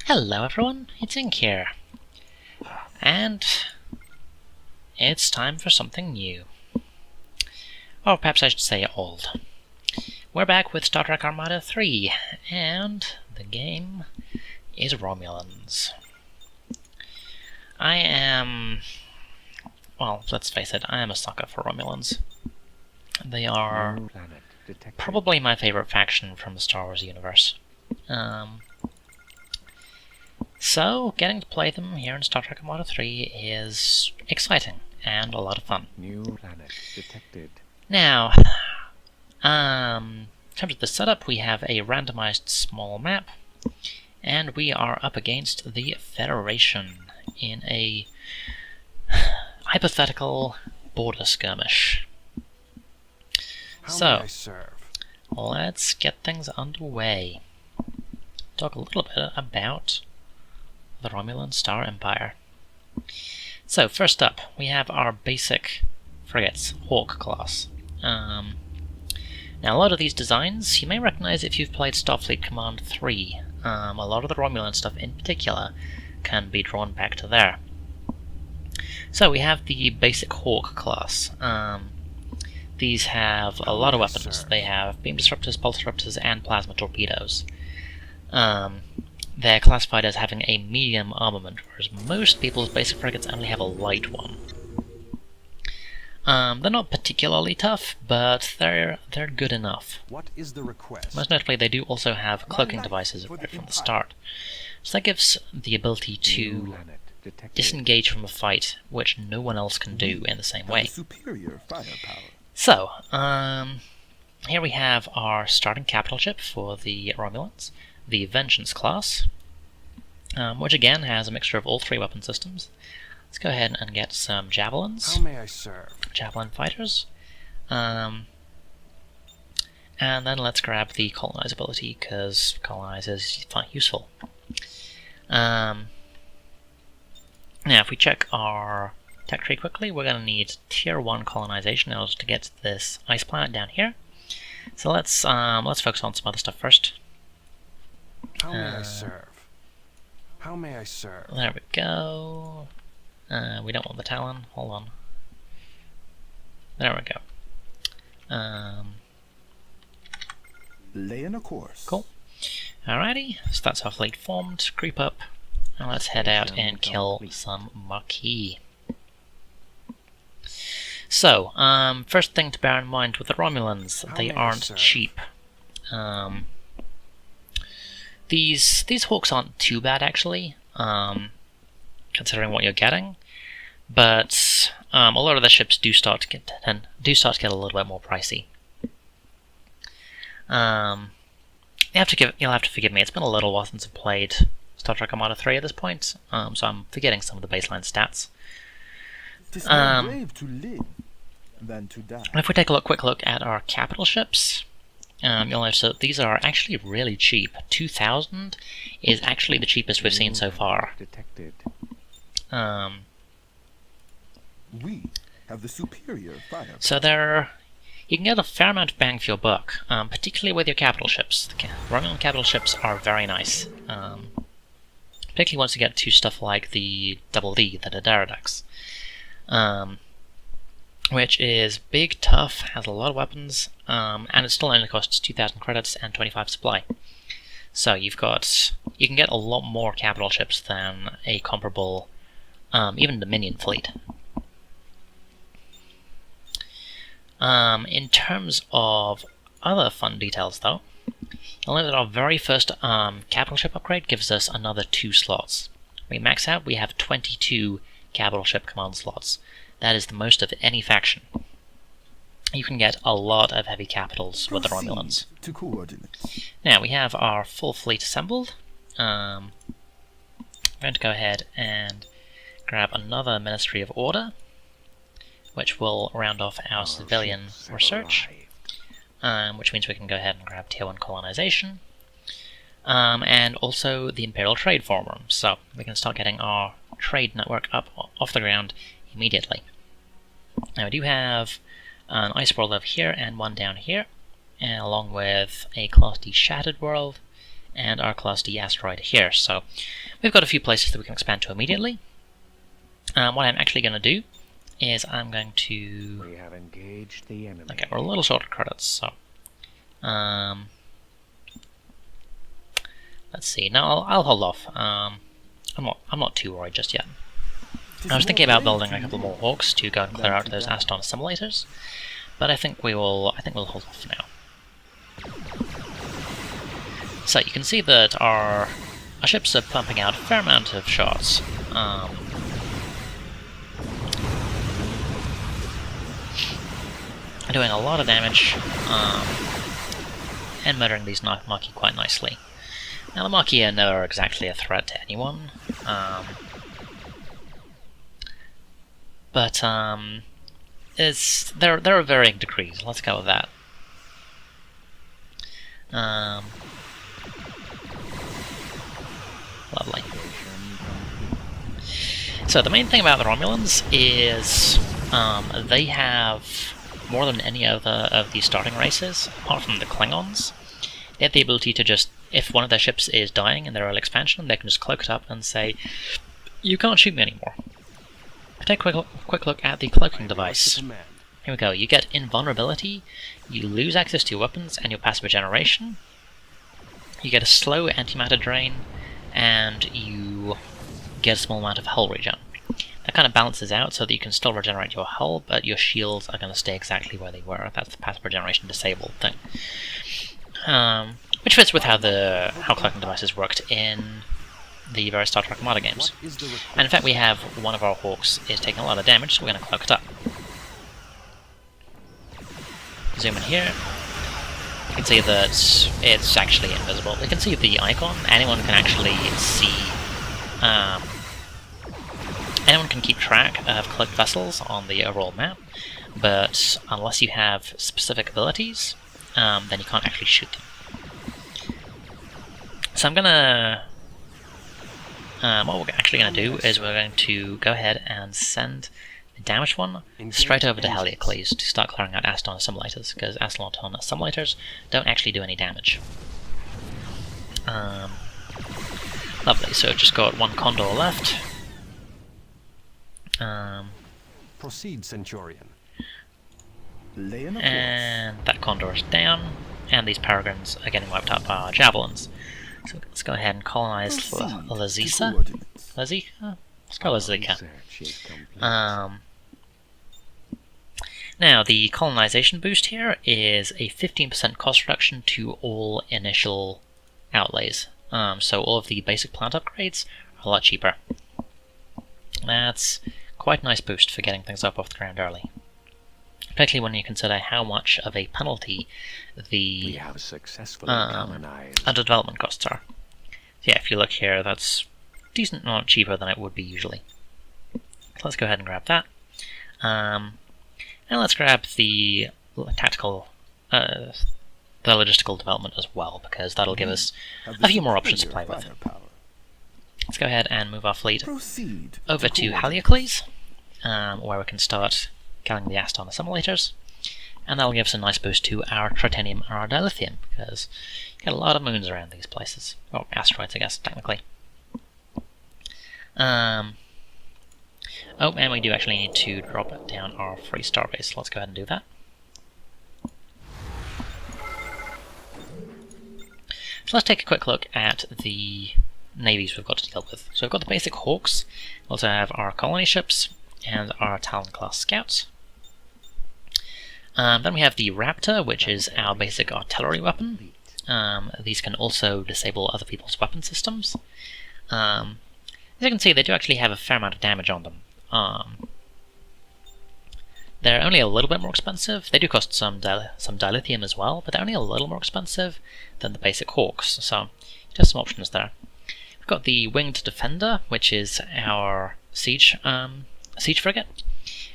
Hello everyone, it's Inque here, and it's time for something new. Or perhaps I should say old. We're back with Star Trek Armada 3, and the game is Romulans. Well, let's face it, I am a sucker for Romulans. They are probably my favorite faction from the Star Wars universe. So, getting to play them here in Star Trek Armada 3 is exciting and a lot of fun. New planet detected. Now, in terms of the setup, we have a randomized small map, and we are up against the Federation in a hypothetical border skirmish. So, let's get things underway. Talk a little bit about the Romulan Star Empire. So, first up, we have our basic frigates, Hawk class. Now, a lot of these designs you may recognize if you've played Starfleet Command 3. A lot of the Romulan stuff in particular can be drawn back to there. So, we have the basic Hawk class. These have a lot of weapons. They have beam disruptors, pulse disruptors, and plasma torpedoes. They're classified as having a medium armament, whereas most people's basic frigates only have a light one. They're not particularly tough, but they're good enough. What is the request? Most notably, they do also have cloaking devices right from the start. So that gives the ability to disengage from a fight, which no one else can do in the same way. Superior firepower. So, here we have our starting capital ship for the Romulans, the Vengeance class, which again has a mixture of all three weapon systems. Let's go ahead and get some javelins. How may I serve? Javelin fighters. And then let's grab the colonize ability, because colonize is useful. Now, if we check our tech tree quickly, we're going to need tier 1 colonization in order to get this ice planet down here. So let's focus on some other stuff first. How may I serve? How may I serve? There we go. We don't want the Talon. Hold on. There we go. Lay in a course. Cool. Alrighty, so that's our fleet formed. Creep up. And let's head out and kill some Maquis. So, first thing to bear in mind with the Romulans, they aren't cheap. These Hawks aren't too bad actually, considering what you're getting, but a lot of the ships do start to get a little bit more pricey. You'll have to forgive me. It's been a little while since I've played Star Trek Armada 3 at this point, so I'm forgetting some of the baseline stats. It's more brave to live than to die. If we take a quick look at our capital ships, you'll notice that these are actually really cheap. 2,000 is actually the cheapest we've seen so far. Detected. We have the superior firepower. So you can get a fair amount of bang for your buck, particularly with your capital ships. The Romulan capital ships are very nice, particularly once you get to stuff like the Double D, the Dideridex, which is big, tough, has a lot of weapons, and it still only costs 2,000 credits and 25 supply. So you can get a lot more capital ships than a comparable, even Dominion fleet. In terms of other fun details though, you'll note that our very first capital ship upgrade gives us another 2 slots. We max out, we have 22 capital ship command slots. That is the most of any faction. You can get a lot of heavy capitals with the Romulans. To coordinates. Now, we have our full fleet assembled. I'm going to go ahead and grab another Ministry of Order, which will round off our civilian research, which means we can go ahead and grab tier 1 colonization, and also the Imperial Trade Forum, so we can start getting our trade network up off the ground immediately. Now we do have an ice world over here and one down here, and along with a Class D Shattered world and our Class D asteroid here. So we've got a few places that we can expand to immediately. What I'm actually going to do is I'm going to... We have engaged the enemy. Okay, we're a little short of credits, so... let's see. No, I'll hold off. I'm not too worried just yet. I was thinking about building a couple more Hawks to go and clear out those Aston simulators, but I think we'll hold off for now. So you can see that our ships are pumping out a fair amount of shots. Doing a lot of damage, and murdering these Maquis quite nicely. Now the Maquis are never exactly a threat to anyone, but there are varying degrees. Let's go with that. Lovely. So the main thing about the Romulans is they have more than any other of the starting races, apart from the Klingons. They have the ability to just, if one of their ships is dying in their early expansion, they can just cloak it up and say, "You can't shoot me anymore." Take a quick look at the cloaking device. Here we go. You get invulnerability, you lose access to your weapons and your passive regeneration, you get a slow antimatter drain, and you get a small amount of hull regen. That kind of balances out so that you can still regenerate your hull, but your shields are going to stay exactly where they were. That's the passive regeneration disabled thing. Which fits with how cloaking devices worked in the various Star Trek Armada games. And in fact we have one of our Hawks is taking a lot of damage, so we're going to cloak it up. Zoom in here. You can see that it's actually invisible. You can see the icon. Anyone can actually see... anyone can keep track of cloaked vessels on the overall map, but unless you have specific abilities, then you can't actually shoot them. So I'm gonna... what we're actually going to do is we're going to go ahead and send the damaged one straight over to Heliocles to start clearing out Aston simulators, because Aston simulators don't actually do any damage. Lovely, so just got one Condor left. Proceed, Centurion. And that Condor is down, and these Peregrines are getting wiped out by our Javelins. So let's go ahead and colonize Lazika. Lazika? Let's go Lazika. Now, the colonization boost here is a 15% cost reduction to all initial outlays. So all of the basic plant upgrades are a lot cheaper. That's quite a nice boost for getting things up off the ground early. Particularly when you consider how much of a penalty the under-development costs are. So yeah, if you look here, that's decent, not cheaper than it would be usually. So let's go ahead and grab that. And let's grab the tactical, the logistical development as well, because that'll give us a few more options to play with. Let's go ahead and move our fleet over to Heliocles, where we can start killing the Aston simulators, and that'll give us a nice boost to our Tritanium and our Dilithium, because you get a lot of moons around these places. Or asteroids, I guess, technically. Oh, and we do actually need to drop down our free starbase, so let's go ahead and do that. So let's take a quick look at the navies we've got to deal with. So we've got the basic Hawks, we also have our colony ships, and our Talon class scouts. Then we have the Raptor, which is our basic artillery weapon. These can also disable other people's weapon systems. As you can see, they do actually have a fair amount of damage on them. They're only a little bit more expensive. They do cost some dilithium as well, but they're only a little more expensive than the basic Hawks, so just some options there. We've got the Winged Defender, which is our siege frigate,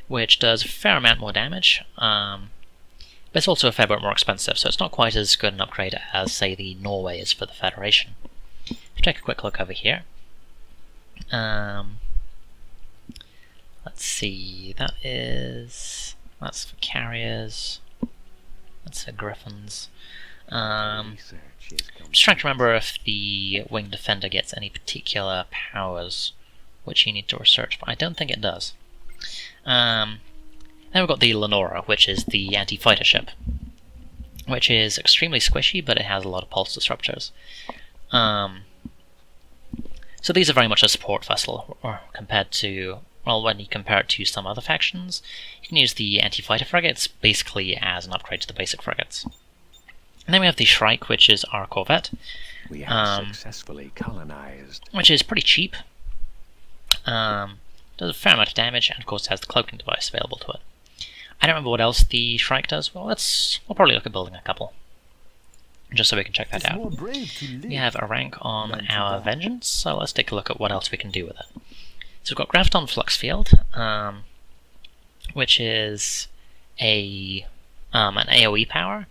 which does a fair amount more damage, but it's also a fair bit more expensive, so it's not quite as good an upgrade as, say, the Norway is for the Federation. Take a quick look over here. Let's see, that's for carriers, that's for griffins. Just trying to remember if the Winged Defender gets any particular powers which you need to research, but I don't think it does. Then we've got the Lenora, which is the anti-fighter ship, which is extremely squishy, but it has a lot of pulse disruptors. So these are very much a support vessel, or compared to, well, when you compare it to some other factions, you can use the anti-fighter frigates basically as an upgrade to the basic frigates. And then we have the Shrike, which is our corvette. We have successfully colonized. Which is pretty cheap. Does a fair amount of damage, and of course has the cloaking device available to it. I don't remember what else the Shrike does. Well, we'll probably look at building a couple, just so we can check that out. We have a rank on our Vengeance, so let's take a look at what else we can do with it. So we've got Graviton Flux Field, which is an AoE power,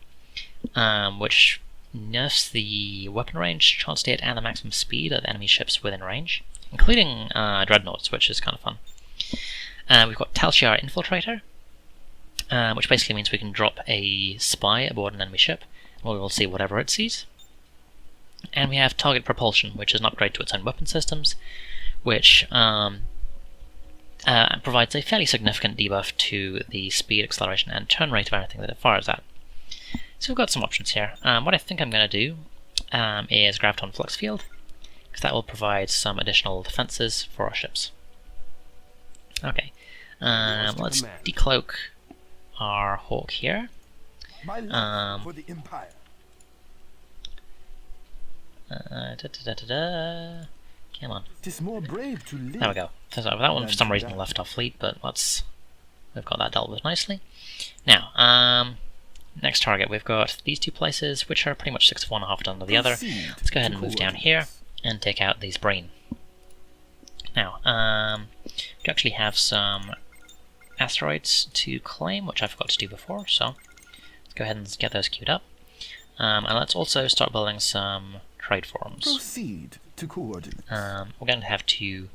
which nerfs the weapon range, charge state, and the maximum speed of enemy ships within range, including Dreadnoughts, which is kind of fun. We've got Talchiar Infiltrator, which basically means we can drop a spy aboard an enemy ship, and we will see whatever it sees. And we have Target Propulsion, which is an upgrade to its own weapon systems, which provides a fairly significant debuff to the speed, acceleration, and turn rate of anything that it fires at. So we've got some options here. What I think I'm going to do is Graviton Flux Field, because that will provide some additional defenses for our ships. Okay, let's decloak our Hawk here. My love for the Empire. Come on. 'Tis more brave to live. There we go. So that one for some reason left our fleet, but we've got that dealt with nicely. Now, next target, we've got these two places, which are pretty much 6 of one, half done of the other. Let's go ahead and move down here and take out these Breen. Now, we actually have some asteroids to claim, which I forgot to do before, so let's go ahead and get those queued up. And let's also start building some trade forums. Proceed to coordinates. We're going to have to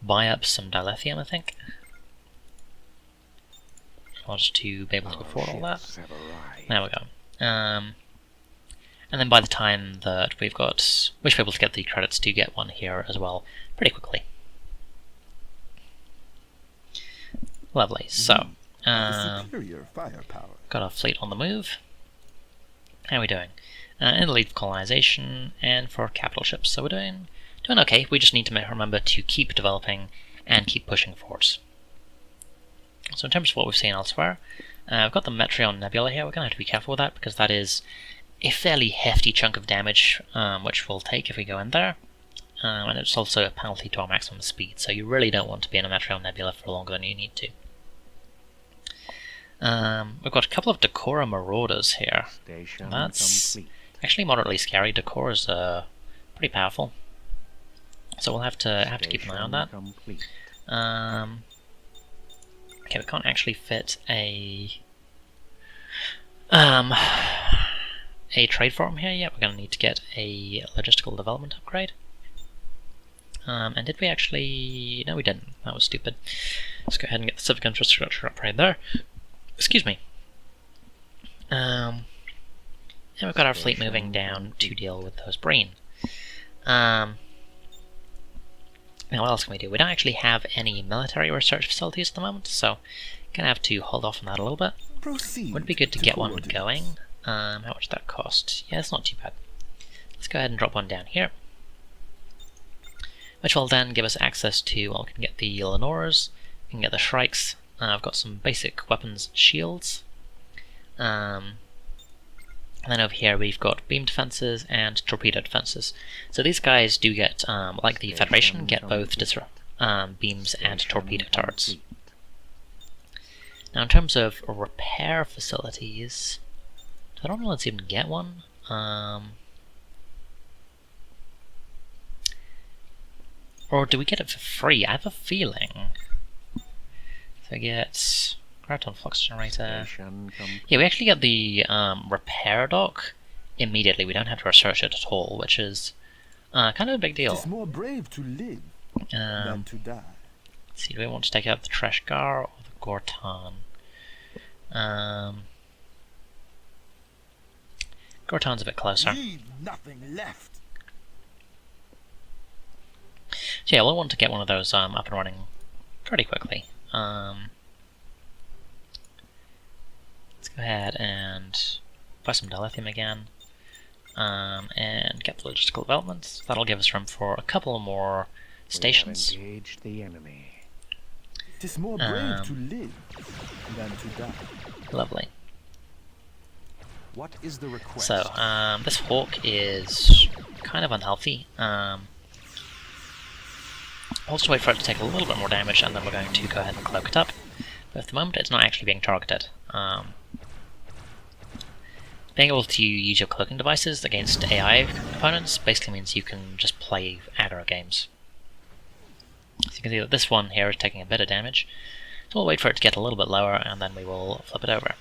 buy up some dilithium, I think, in order to be able to afford all that. There we go. And then by the time that we should be able to get the credits to get one here as well pretty quickly. Lovely. So, superior firepower. Got our fleet on the move. How are we doing? In the lead for colonization and for capital ships. So we're doing okay. We just need to remember to keep developing and keep pushing forwards. So in terms of what we've seen elsewhere, we've got the Metreon Nebula here. We're going to have to be careful with that because that is a fairly hefty chunk of damage, which we'll take if we go in there. And it's also a penalty to our maximum speed, so you really don't want to be in a Metreon Nebula for longer than you need to. We've got a couple of Decora Marauders here. That's actually moderately scary. Decora is pretty powerful, so we'll have to keep an eye on that. Okay, we can't actually fit a trade forum here yet. We're going to need to get a logistical development upgrade. And did we actually... No, we didn't. That was stupid. Let's go ahead and get the civic infrastructure upgrade there. Excuse me. And we've got our fleet moving down to deal with those Breen. Now what else can we do? We don't actually have any military research facilities at the moment, so gonna have to hold off on that a little bit. Would be good to get one going. How much did that cost? Yeah, it's not too bad. Let's go ahead and drop one down here, which will then give us access to, well, we can get the Lenoras, we can get the Shrikes. I've got some basic weapons shields. And then over here we've got beam defenses and torpedo defenses. So these guys do get, like the Federation, get both beams and torpedo turrets. Now in terms of repair facilities, I don't know let's even get one. Or do we get it for free? I have a feeling. So we get Graviton Flux Generator. Yeah, we actually get the repair dock immediately. We don't have to research it at all, which is kind of a big deal. It's more brave to live than to die. Let's see, do we want to take out the Treshgar or the Gortan? Gorton's a bit closer. Leave nothing left. So yeah, we'll want to get one of those up and running pretty quickly. Let's go ahead and buy some dilithium again, and get the logistical developments. That'll give us room for a couple more stations. Engaged the enemy. It is more brave to live than to die. Lovely. What is the request? So, this hawk is kind of unhealthy. I'll just wait for it to take a little bit more damage, and then we're going to go ahead and cloak it up. But at the moment, it's not actually being targeted. Being able to use your cloaking devices against AI components basically means you can just play aggro games. So you can see that this one here is taking a bit of damage. So we'll wait for it to get a little bit lower, and then we will flip it over.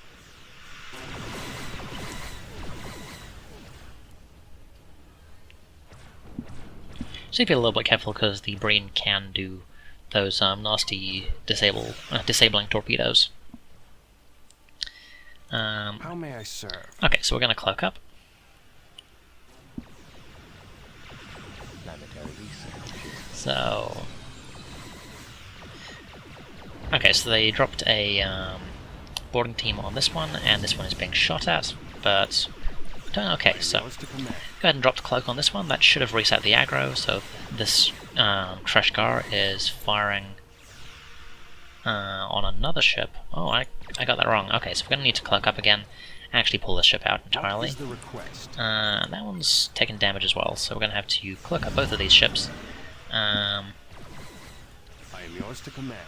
Just need to be a little bit careful because the Breen can do those nasty disabling torpedoes. How may I serve? Okay, so we're going to cloak up. So... okay, so they dropped a boarding team on this one, and this one is being shot at, but... okay, so go ahead and drop the cloak on this one. That should have reset the aggro, so this Treshgar is firing on another ship. Oh, I got that wrong. Okay, so we're going to need to cloak up again, actually pull this ship out entirely. That one's taking damage as well, so we're going to have to cloak up both of these ships. I am yours to command.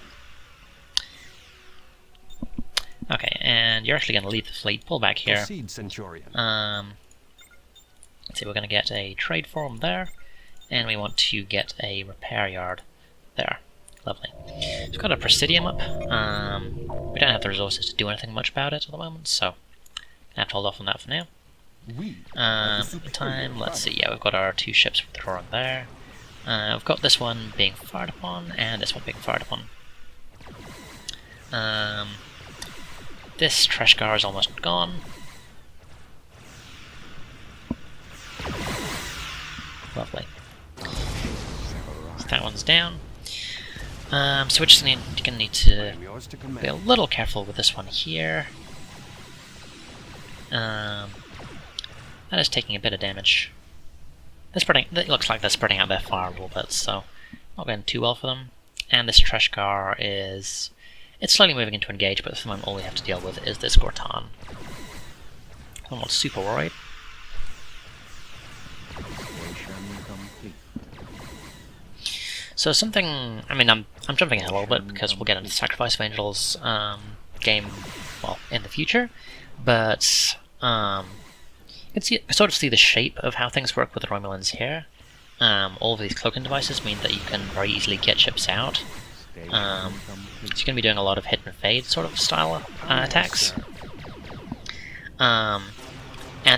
Okay, and you're actually going to leave the fleet, pull back here. Proceed, Centurion. Let's see, we're going to get a trade forum there, and we want to get a repair yard there. Lovely. So we've got a Presidium up. We don't have the resources to do anything much about it at the moment, so I have to hold off on that for now. At the time, let's see, yeah, we've got our two ships withdrawing there. We've got this one being fired upon, and this one being fired upon. This Treshgar is almost gone. Lovely. So that one's down. So we're just going to need to be a little careful with this one here. That is taking a bit of damage. It looks like they're spreading out their fire a little bit, so not going too well for them. And this Treshgar is... it's slowly moving into engage, but at the moment all we have to deal with is this Gorton. Almost super worried. So something, I mean, I'm jumping ahead a little bit because we'll get into the Sacrifice of Angels game, well, in the future, but you can sort of see the shape of how things work with the Romulans here. All of these cloaking devices mean that you can very easily get ships out. So you're going to be doing a lot of hit and fade sort of style attacks. And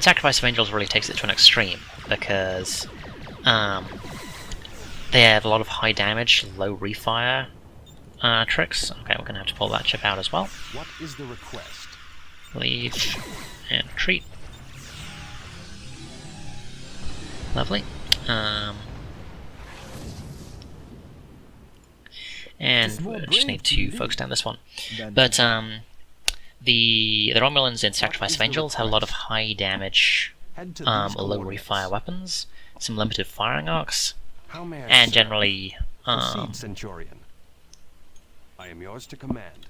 Sacrifice of Angels really takes it to an extreme, because they have a lot of high damage, low refire tricks. Okay, we're going to have to pull that ship out as well. What is the request? Leave and retreat. Lovely. And we just need to focus down this one. But the Romulans in Sacrifice of Angels have a lot of high damage, low refire weapons, some limited firing arcs, and generally... Proceed, Centurion. I am yours to command.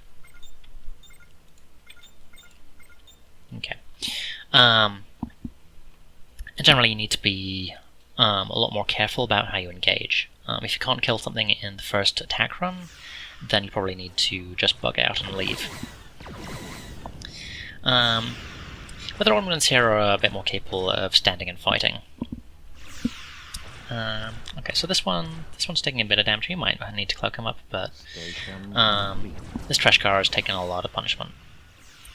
Okay. And generally you need to be a lot more careful about how you engage. If you can't kill something in the first attack run, then you probably need to just bug out and leave. But the Romulans here are a bit more capable of standing and fighting. Okay, so this one's taking a bit of damage. You might need to cloak him up, but this Treshgar is taking a lot of punishment.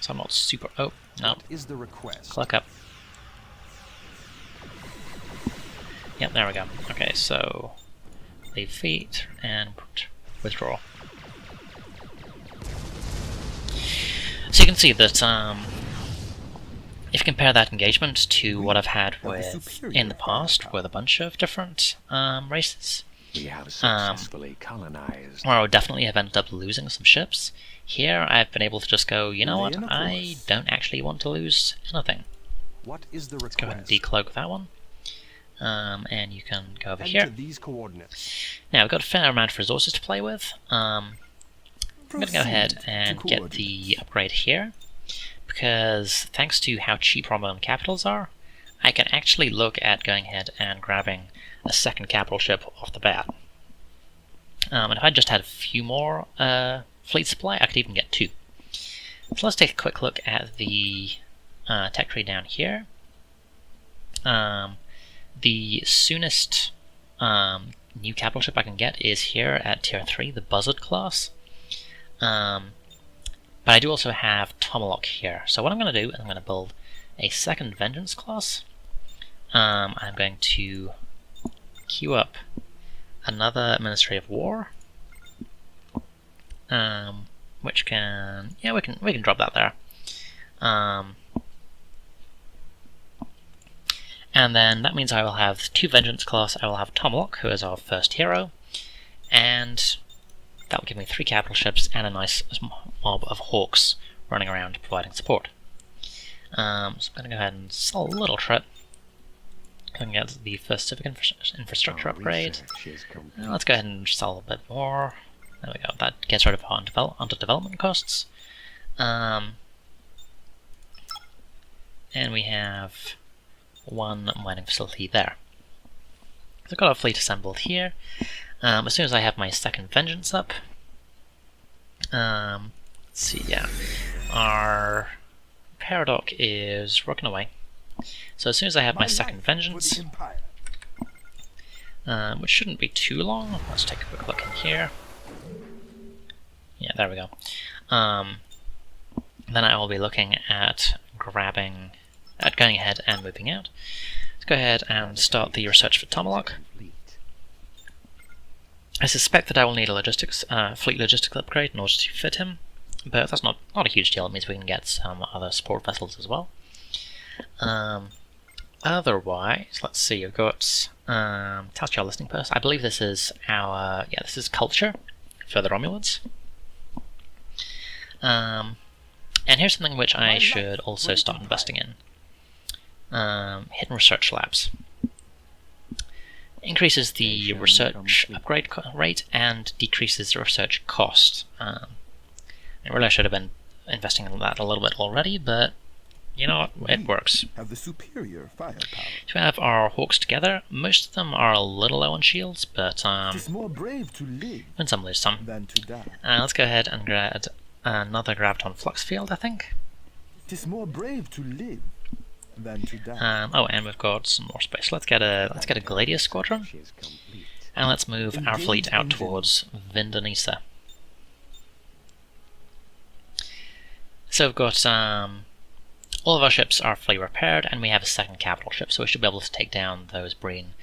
So I'm not super... oh, no. What is the request? Cloak up. Yep, there we go. Okay, so leave feet and withdraw. So you can see that if you compare that engagement to what I've had have the with superior in the past firepower. with a bunch of different races, We have successfully colonized. where I would definitely have ended up losing some ships, here I've been able to just go, you know what, Laying a I course. don't actually want to lose anything. What is the Let's go ahead and request? decloak that one. And you can go over Enter here. these coordinates. Now we've got a fair amount of resources to play with. I'm going to go ahead Proceed to and get the upgrade here, because thanks to how cheap Romulan capitals are, I can actually look at going ahead and grabbing a second capital ship off the bat. And if I just had a few more fleet supply, I could even get 2. So let's take a quick look at the tech tree down here. The soonest new capital ship I can get is here at tier 3, the Buzzard class. But I do also have Tomahawk here. So what I'm going to do is I'm going to build a second Vengeance class. I'm going to queue up another Ministry of War, which can, yeah, we can drop that there. And then that means I will have 2 Vengeance class. I will have Tomahawk, who is our first hero, and that will give me 3 capital ships and a nice mob of Hawks running around providing support. So I'm going to go ahead and sell a little trip. Going to get the first civic infrastructure Our upgrade. research is complete. Let's go ahead and sell a bit more. There we go. That gets rid of our under-development costs. And we have 1 mining facility there. So I've got our fleet assembled here. As soon as I have my second Vengeance up, let's see, yeah, our Paradox is working away. So as soon as I have my second life Vengeance, for the Empire. which shouldn't be too long, let's take a quick look in here. Yeah, there we go. Then I will be looking at going ahead and moving out. Let's go ahead and start the research for Tomahawk. Complete. I suspect that I will need a fleet logistics upgrade in order to fit him, but that's not a huge deal. It means we can get some other support vessels as well. Otherwise, let's see, we've got task your listening post. I believe this is our, this is culture for the Romulans. And here's something which I should also start investing in. Hidden research labs. Increases the research upgrade rate and decreases the research cost. I really should have been investing in that a little bit already, but you know what, it works. Have the superior firepower. So we have our Hawks together. Most of them are a little low on shields, but Tis more brave to live win some, lose some. than to die. Let's go ahead and grab another Graviton Flux Field, I think. Tis more brave to live than to die. Oh, and we've got some more space. Let's get a Gladius Squadron, Research is complete. and let's move our Engage fleet out engine. towards Vindanisa. So we've got all of our ships are fully repaired, and we have a second capital ship, so we should be able to take down those Breen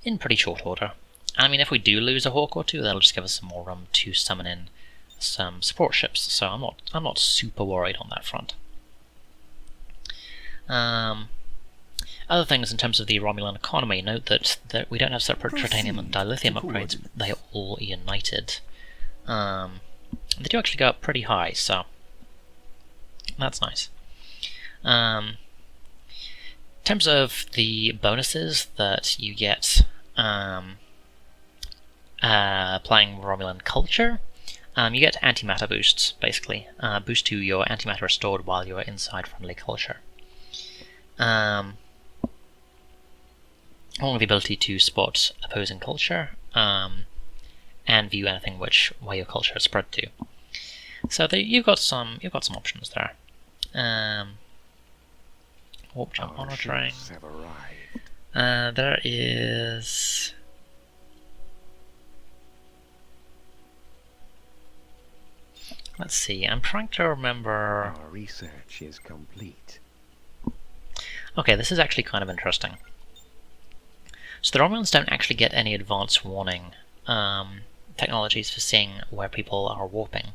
in pretty short order. I mean, if we do lose a Hawk or 2, that'll just give us some more room to summon in some support ships. So I'm not super worried on that front. Other things in terms of the Romulan economy, note that we don't have separate titanium and dilithium upgrades. They are all united. They do actually go up pretty high, so that's nice. In terms of the bonuses that you get playing Romulan culture, you get antimatter boosts, basically. Boost to your antimatter restored while you are inside friendly culture. Along with the ability to spot opposing culture, and view anything where your culture is spread to. So you've got some options there. Warp jump Our monitoring. ships have arrived. There is. Let's see. I'm trying to remember. Our research is complete. Okay, this is actually kind of interesting. So the Romulans don't actually get any advance warning technologies for seeing where people are warping.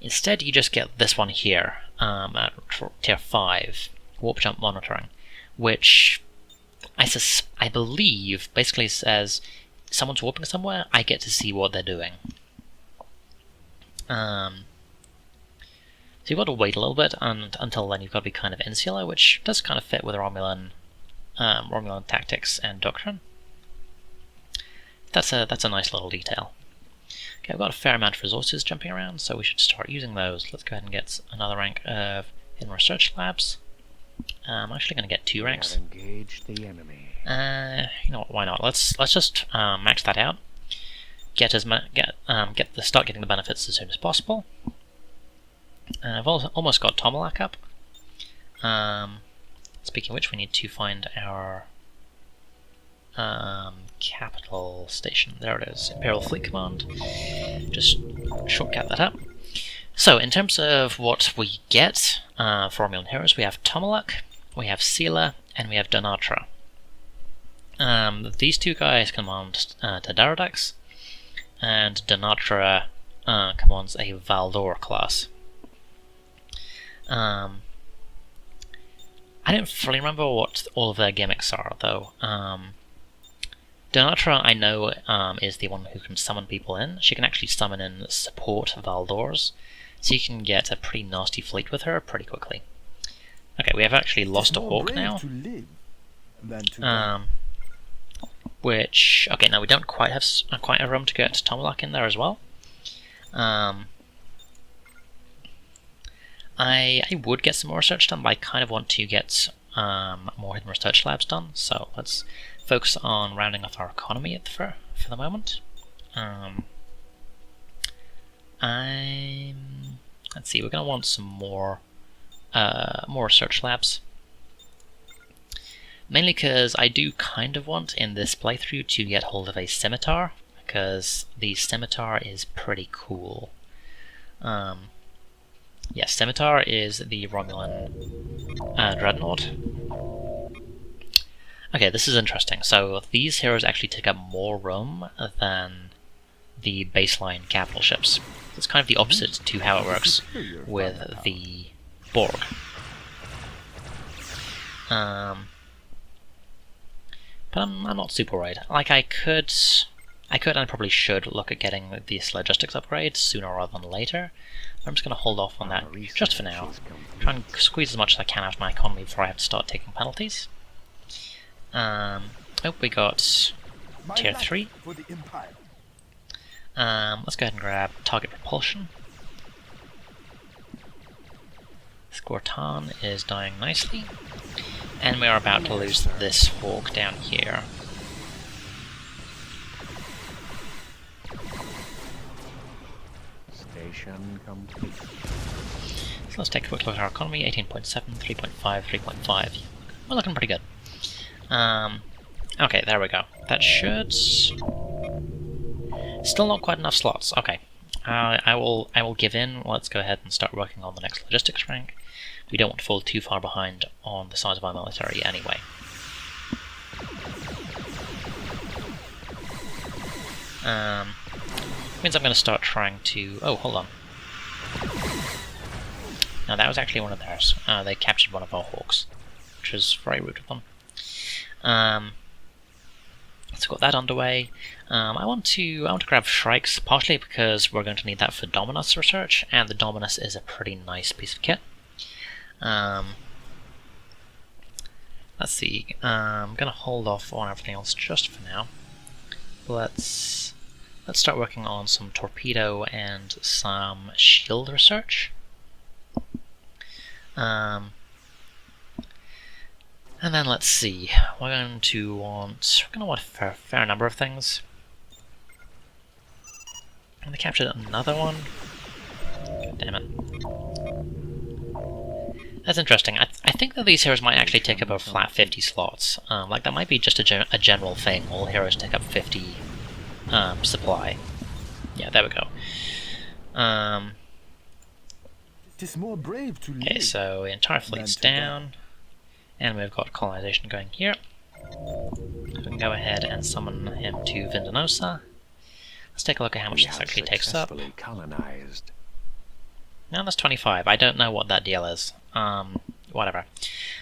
Instead, you just get this one here at tier 5, warp jump monitoring, which I believe basically says someone's warping somewhere, I get to see what they're doing. So you've got to wait a little bit, and until then you've got to be kind of insular, which does kind of fit with Romulan tactics and doctrine. That's a nice little detail. Okay, we've got a fair amount of resources jumping around, so we should start using those. Let's go ahead and get another rank of Hidden Research Labs. I'm actually going to get 2 ranks. Engage the enemy. You know what? Why not? Let's just max that out. Start getting the benefits as soon as possible. I've almost got Tomahawk up. Speaking of which, we need to find our capital station. There it is, Imperial Fleet Command. Just shortcut that up. So, in terms of what we get for Romulan heroes, we have Tomahawk, we have Sela, and we have Donatra. These 2 guys command Tadaradex, and Donatra commands a Valdor class. I don't fully remember what all of their gimmicks are, though. Donatra, I know, is the one who can summon people in. She can actually summon in support Valdors, so you can get a pretty nasty fleet with her pretty quickly. Okay, we have actually lost a Hawk now. Which, okay, now we don't quite have a room to get Tomahawk in there as well. I would get some more research done, but I kind of want to get more Hidden Research Labs done, so let's focus on rounding off our economy for the moment. Let's see, we're going to want some more research labs. Mainly because I do kind of want, in this playthrough, to get hold of a scimitar, because the scimitar is pretty cool. Yeah, scimitar is the Romulan dreadnought. Okay, this is interesting. So these heroes actually take up more room than the baseline capital ships. It's kind of the opposite to how it works with the Borg. But I'm not super worried. Like, I could and I probably should look at getting this logistics upgrade sooner rather than later. I'm just going to hold off on that just for now. Try and squeeze as much as I can out of my economy before I have to start taking penalties. Oh, we got tier 3. Let's go ahead and grab target propulsion. Squartan is dying nicely. And we are about to lose this Hawk down here. Station complete. So let's take a quick look at our economy. 18.7, 3.5, 3.5. We're looking pretty good. Okay, there we go. That should... Still not quite enough slots. Okay. I will give in. Let's go ahead and start working on the next logistics rank. We don't want to fall too far behind on the size of our military anyway. Means I'm going to start trying to... Oh, hold on. No, that was actually one of theirs. They captured one of our Hawks, which was very rude of them. Let's got that underway. I want to grab Shrikes, partially because we're going to need that for Dominus research, and the Dominus is a pretty nice piece of kit. Let's see. I'm gonna hold off on everything else just for now. Let's start working on some torpedo and some shield research. And then let's see. We're going to want a fair number of things. And they captured another one. God damn it. That's interesting. I think that these heroes might actually take up a flat 50 slots. Like, that might be just a general thing. All heroes take up 50 supply. Yeah, there we go. Okay, so the entire fleet's down. And we've got colonization going here. We can go ahead and summon him to Vindanosa. Let's take a look at how much this actually takes up. Colonized. Now that's 25. I don't know what that deal is. whatever.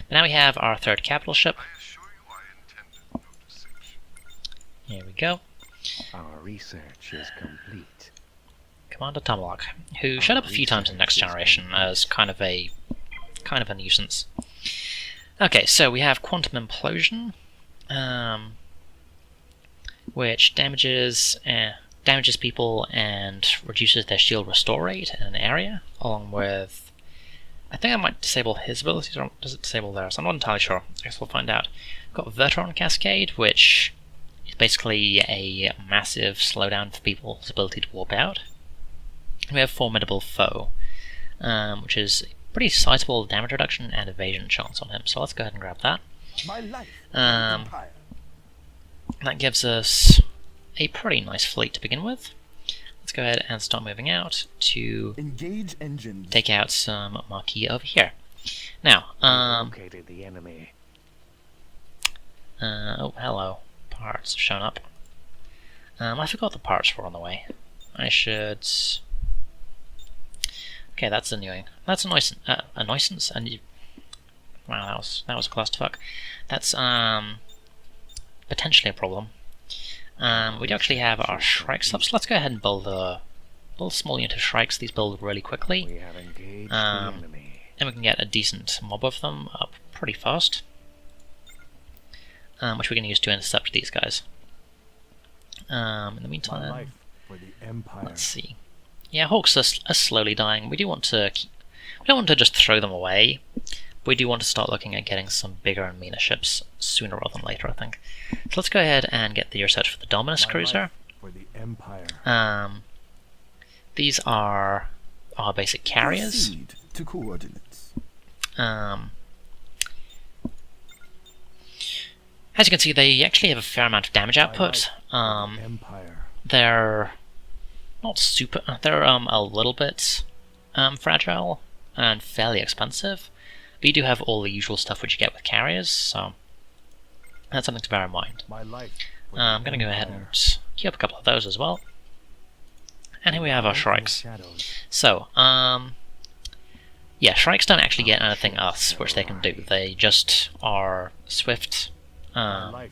But now we have our third capital ship. Here we go. Our research is complete. Commander Tomahawk, who showed up a few times in Next Generation as kind of a nuisance. Okay, so we have Quantum Implosion, which damages people and reduces their shield restore rate in an area, along with... I think I might disable his abilities, or does it disable theirs? I'm not entirely sure. I guess we'll find out. We've got Vertron Cascade, which is basically a massive slowdown for people's ability to warp out. We have Formidable Foe, which is a pretty sizable damage reduction and evasion chance on him, so let's go ahead and grab that. That gives us a pretty nice fleet to begin with. Let's go ahead and start moving out to Engage engines. take out some Marquis over here. Now, Located the enemy. oh, hello. Parts have shown up. I forgot the parts were on the way. I should... Okay, that's annoying. That's a nuisance, and you... Wow, that was a clusterfuck. That's, potentially a problem. We do actually have our Shrikes up, so let's go ahead and build a little small unit of Shrikes. These build really quickly. We have engaged the enemy. And we can get a decent mob of them up pretty fast. Which we can use to intercept these guys. In the meantime, For the Empire. let's see. Yeah, Hawks are slowly dying. We do want to we don't want to just throw them away. We do want to start looking at getting some bigger and meaner ships sooner rather than later, I think. So let's go ahead and get the research for the Dominus cruiser. For the Empire. These are our basic carriers. Proceed to coordinates. As you can see, they actually have a fair amount of damage output. Empire. They're not super. They're a little bit fragile and fairly expensive. But you do have all the usual stuff which you get with carriers, so that's something to bear in mind. My life. I'm going to go ahead and queue up a couple of those as well. And here we have our Shrikes. So, yeah, Shrikes don't actually get anything else which they can do. They just are swift, run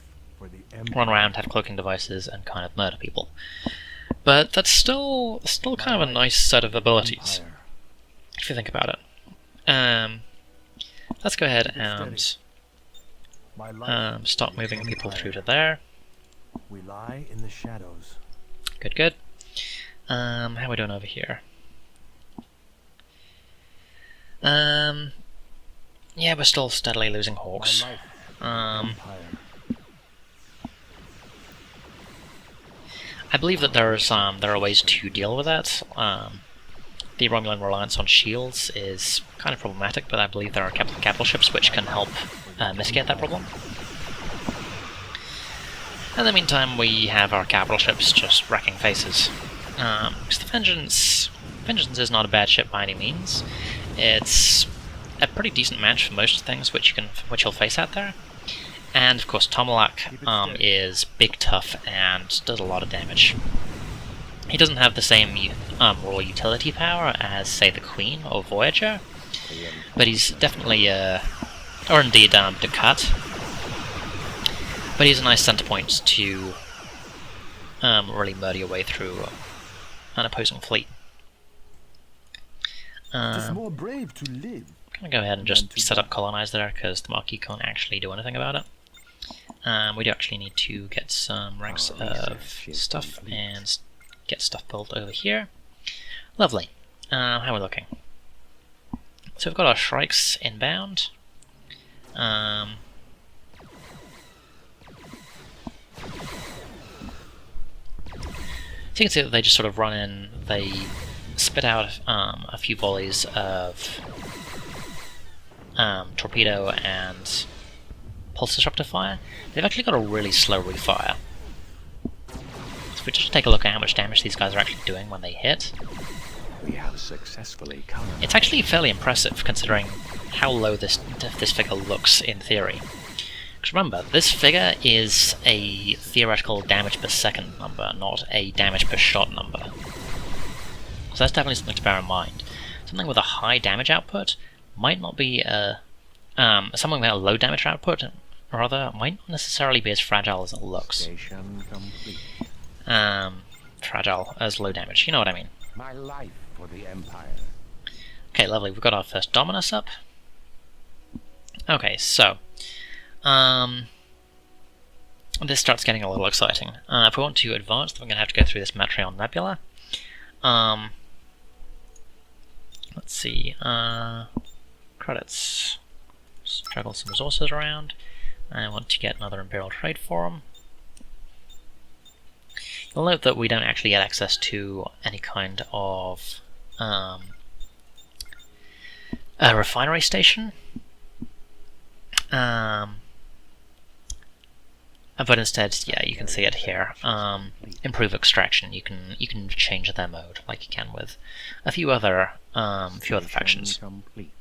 around, have cloaking devices, and kind of murder people. But that's still kind of a nice set of abilities, if you think about it. Let's go ahead and start moving people through to there. We lie in the shadows. Good, good. How are we doing over here? Yeah, we're still steadily losing Hawks. I believe that there are ways to deal with that. The Romulan reliance on shields is kind of problematic, but I believe there are capital ships which can help mitigate that problem. In the meantime, we have our capital ships just wrecking faces. Because the Vengeance is not a bad ship by any means. It's a pretty decent match for most things which you'll face out there. And of course, Tomahawk is big, tough, and does a lot of damage. He doesn't have the same raw utility power as, say, the Queen or Voyager, but he's definitely, or indeed Ducat. But he's a nice center point to really murder your way through an opposing fleet. It's more brave to live. I'm gonna go ahead and just set up colonize there because the Marquis can't actually do anything about it. We do actually need to get some ranks of stuff and get stuff built over here. Lovely. How are we looking? So we've got our Shrikes inbound. So you can see that they just sort of run in, they spit out a few volleys of torpedo and pulse disruptor fire. They've actually got a really slow refire. So if we just take a look at how much damage these guys are actually doing when they hit, We have successfully colonized. it's actually fairly impressive considering how low this figure looks in theory. Because remember, this figure is a theoretical damage per second number, not a damage per shot number. So that's definitely something to bear in mind. Something with a high damage output might not be a something with a low damage output, rather, might not necessarily be as fragile as it looks. Station complete. Fragile as low damage, you know what I mean. My life for the Empire. Okay, lovely, we've got our first Dominus up. Okay, so, this starts getting a little exciting. If we want to advance, then we're going to have to go through this Metreon Nebula. Let's see, credits. Just juggle some resources around. I want to get another Imperial Trade Forum. You'll note that we don't actually get access to any kind of a refinery station. But instead, yeah, you can see it here. Improve extraction. You can change their mode, like you can with a few other factions. Complete.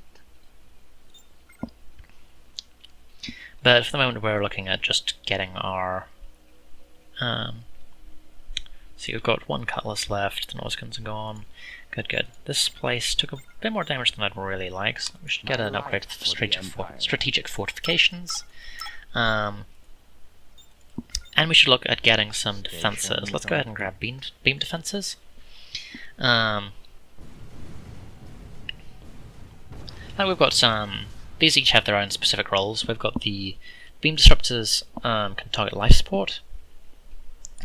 But for the moment, we're looking at just getting our. So you've got one Cutlass left. The Norscans are gone. Good, good. This place took a bit more damage than I'd really like, so we should get an upgrade to the strategic fortifications. And we should look at getting some defenses. Let's go ahead and grab beam defenses. Now we've got some. These each have their own specific roles. We've got the beam disruptors can target life support,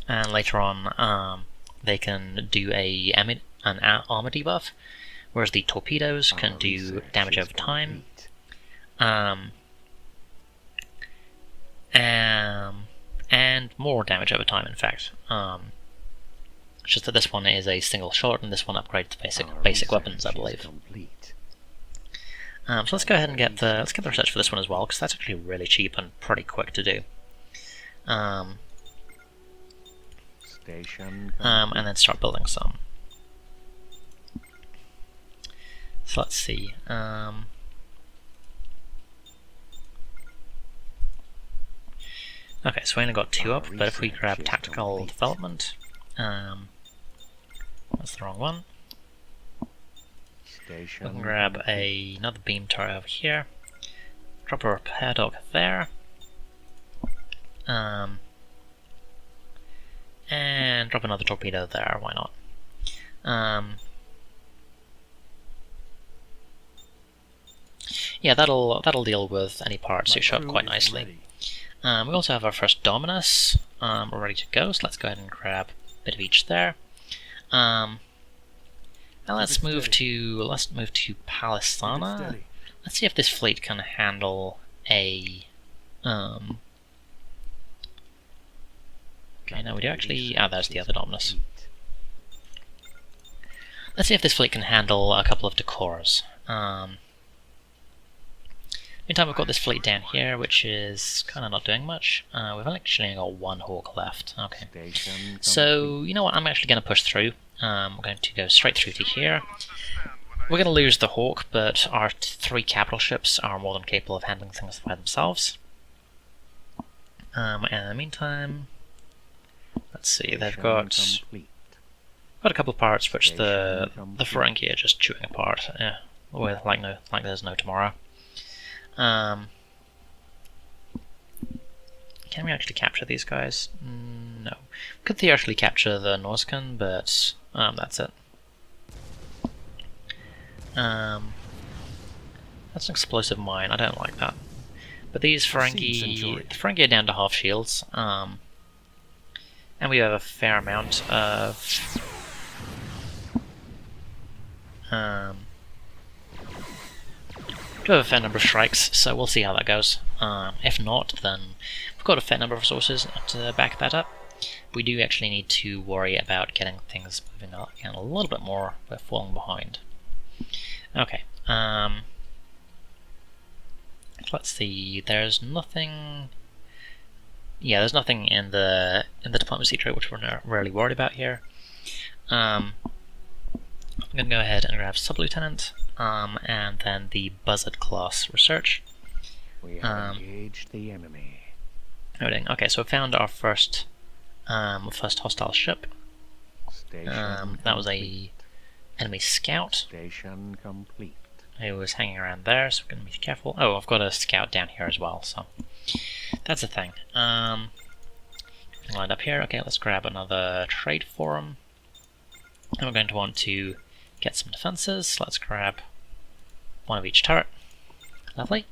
and later on they can do an armor debuff, whereas the torpedoes can do damage over time. And more damage over time, in fact. It's just that this one is a single shot, and this one upgrades to basic weapons, I believe. So let's go ahead and get the research for this one as well, because that's actually really cheap and pretty quick to do. And then start building some. So let's see. Okay, so we only got 2 up, but if we grab tactical development, that's the wrong one. We can grab another beam turret over here, drop a repair dog there, and drop another torpedo there, why not? Yeah, that'll deal with any parts who show up quite nicely. We also have our first Dominus. We're ready to go, so let's go ahead and grab a bit of each there. Now let's move to Palisana. Let's see if this fleet can handle a. Okay, no, we do actually. Ah, there's the other Dominus. Let's see if this fleet can handle a couple of Decors. Meantime, we've got this fleet down here, which is kind of not doing much. We've actually got 1 Hawk left. Okay. So, you know what, I'm actually going to push through. We're going to go straight through to here. We're going to lose the Hawk, but our 3 capital ships are more than capable of handling things by themselves. And in the meantime, let's see, they've got a couple of parts which the Ferengi are just chewing apart. Yeah, like there's no tomorrow. Can we actually capture these guys? No. We could theoretically capture the Norscan, but that's it. That's an explosive mine, I don't like that. But these Ferengi are down to half shields, and we have a fair amount of we have a fair number of strikes, so we'll see how that goes. If not, then we've got a fair number of resources to back that up. We do actually need to worry about getting things moving up again a little bit more. We're falling behind. Okay. Let's see. There's nothing. Yeah, there's nothing in the diplomacy trait which we're not really worried about here. I'm gonna go ahead and grab Sub-Lieutenant. And then the Buzzard class research. We have engaged the enemy. Noting. Okay, so we found our first hostile ship. That was a enemy scout. Station complete. who was hanging around there, so we're going to be careful. Oh, I've got a scout down here as well, so that's a thing. Lined up here. Okay, let's grab another trade forum. And we're going to want to get some defenses. Let's grab one of each turret. Lovely.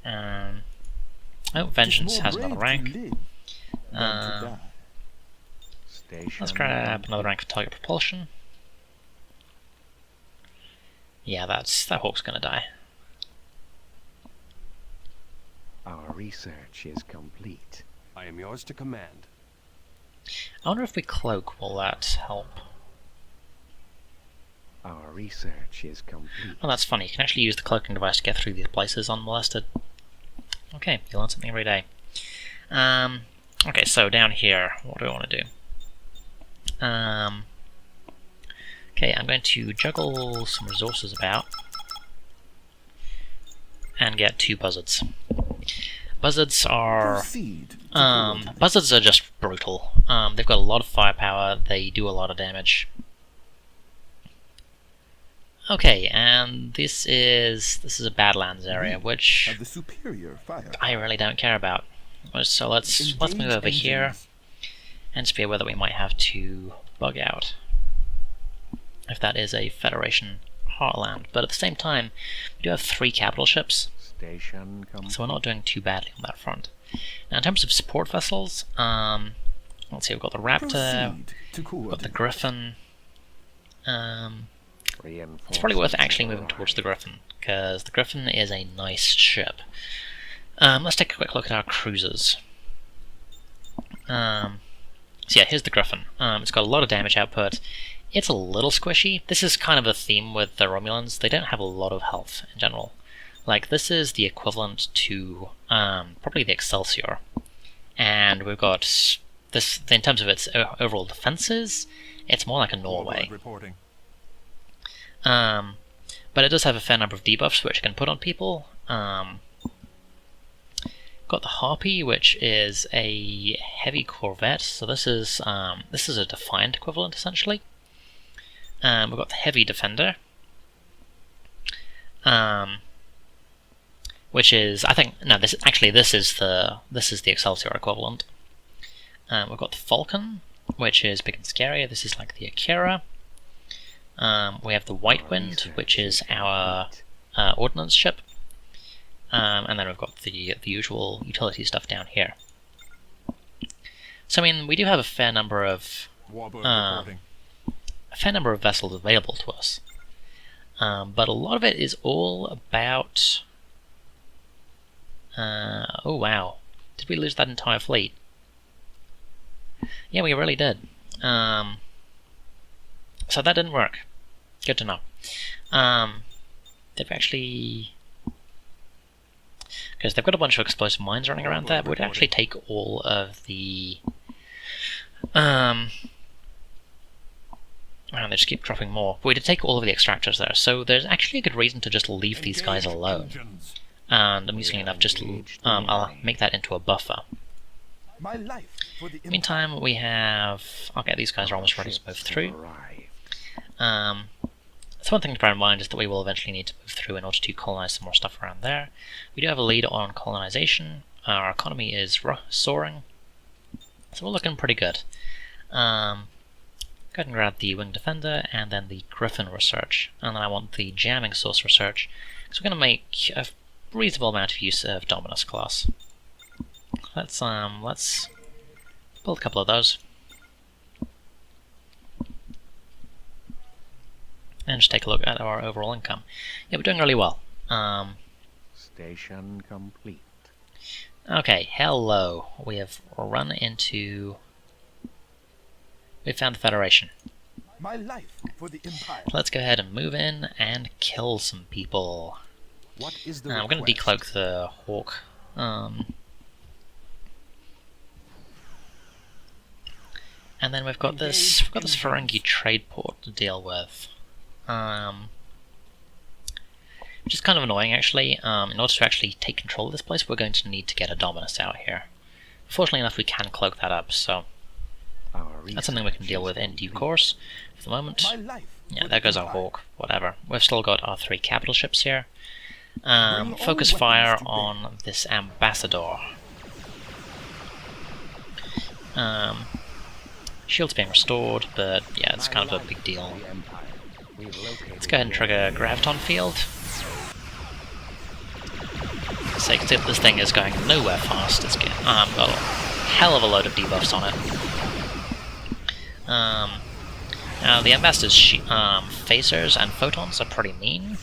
Oh, Vengeance has another rank. Let's grab another rank for target propulsion. Yeah, that hawk's gonna die. Our research is complete. I am yours to command. I wonder if we cloak, will that help? Our research is complete. Oh, that's funny. You can actually use the cloaking device to get through these places unmolested. Okay, you learn something every day. Okay, so down here, what do I want to do? Okay, I'm going to juggle some resources about and get 2 buzzards. Buzzards are just brutal. They've got a lot of firepower. They do a lot of damage. Okay, and this is a Badlands area, which the superior fire. I really don't care about. So let's move over here and just be aware that we might have to bug out if that is a Federation heartland. But at the same time, we do have 3 capital ships, Station complete. so we're not doing too badly on that front. Now, in terms of support vessels, let's see, we've got the Raptor, we've got the Griffin. It's probably worth actually moving towards the Griffin, because the Griffin is a nice ship. Let's take a quick look at our cruisers. So yeah, here's the Griffin. It's got a lot of damage output. It's a little squishy. This is kind of a theme with the Romulans. They don't have a lot of health in general. Like, this is the equivalent to probably the Excelsior. And we've got this, in terms of its overall defenses, it's more like a Norway. Reporting. But it does have a fair number of debuffs which it can put on people. Got the Harpy, which is a heavy corvette, so this is a Defiant equivalent essentially. We've got the Heavy Defender, which is, I think, no, this is the Excelsior equivalent. We've got the Falcon, which is big and scary. This is like the Akira. We have the White Wind, which is our ordnance ship. And then we've got the usual utility stuff down here. So I mean, we do have a fair number of vessels available to us, but a lot of it is all about. Oh wow! Did we lose that entire fleet? Yeah, we really did. So that didn't work. Good to know. Did we actually? Because they've got a bunch of explosive mines running around there, but we'd actually take all of the... they just keep dropping more. But we'd take all of the extractors there, so there's actually a good reason to just leave these guys alone. And amusingly enough, just I'll make that into a buffer. Meantime, we have... Okay, these guys are almost ready to move through. So one thing to bear in mind is that we will eventually need to move through in order to colonize some more stuff around there. We do have a lead on colonization. Our economy is soaring, so we're looking pretty good. Go ahead and grab the Wing Defender and then the Griffin research, and then I want the Jamming Source research, because we're going to make a reasonable amount of use of Dominus class. Let's build a couple of those. And just take a look at our overall income. Yeah, we're doing really well. Station complete. Okay, hello. We have run into... We found the Federation. My life for the Empire. Let's go ahead and move in and kill some people. What is the We're going to decloak the Hawk. And then we've got this Ferengi trade port to deal with. Which is kind of annoying actually. In order to actually take control of this place, we're going to need to get a Dominus out here. Fortunately enough, we can cloak that up, so That's something we can deal with in due course. For the moment, My life. yeah, for there the goes our Empire. Hawk. Whatever. We've still got our 3 capital ships here. all Focus weapons fire to bear. on this ambassador. Shield's being restored, but yeah, it's kind of a big deal. The Empire. We've located Let's go ahead and trigger Graviton Field. So you can see that this thing is going nowhere fast. It's got a hell of a load of debuffs on it. Now the Ambassador's phasers and photons are pretty mean.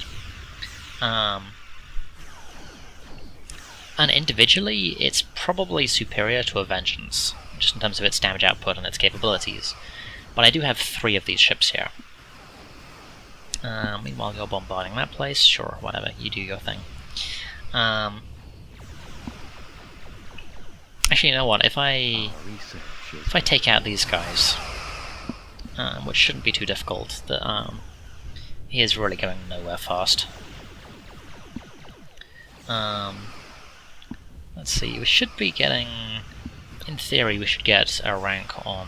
And individually, it's probably superior to a Vengeance, just in terms of its damage output and its capabilities. But I do have 3 of these ships here. Meanwhile, you're bombarding that place. Sure, whatever, you do your thing. Actually, you know what? If I take out these guys, which shouldn't be too difficult, he is really going nowhere fast. Let's see, we should be getting... In theory, we should get a rank on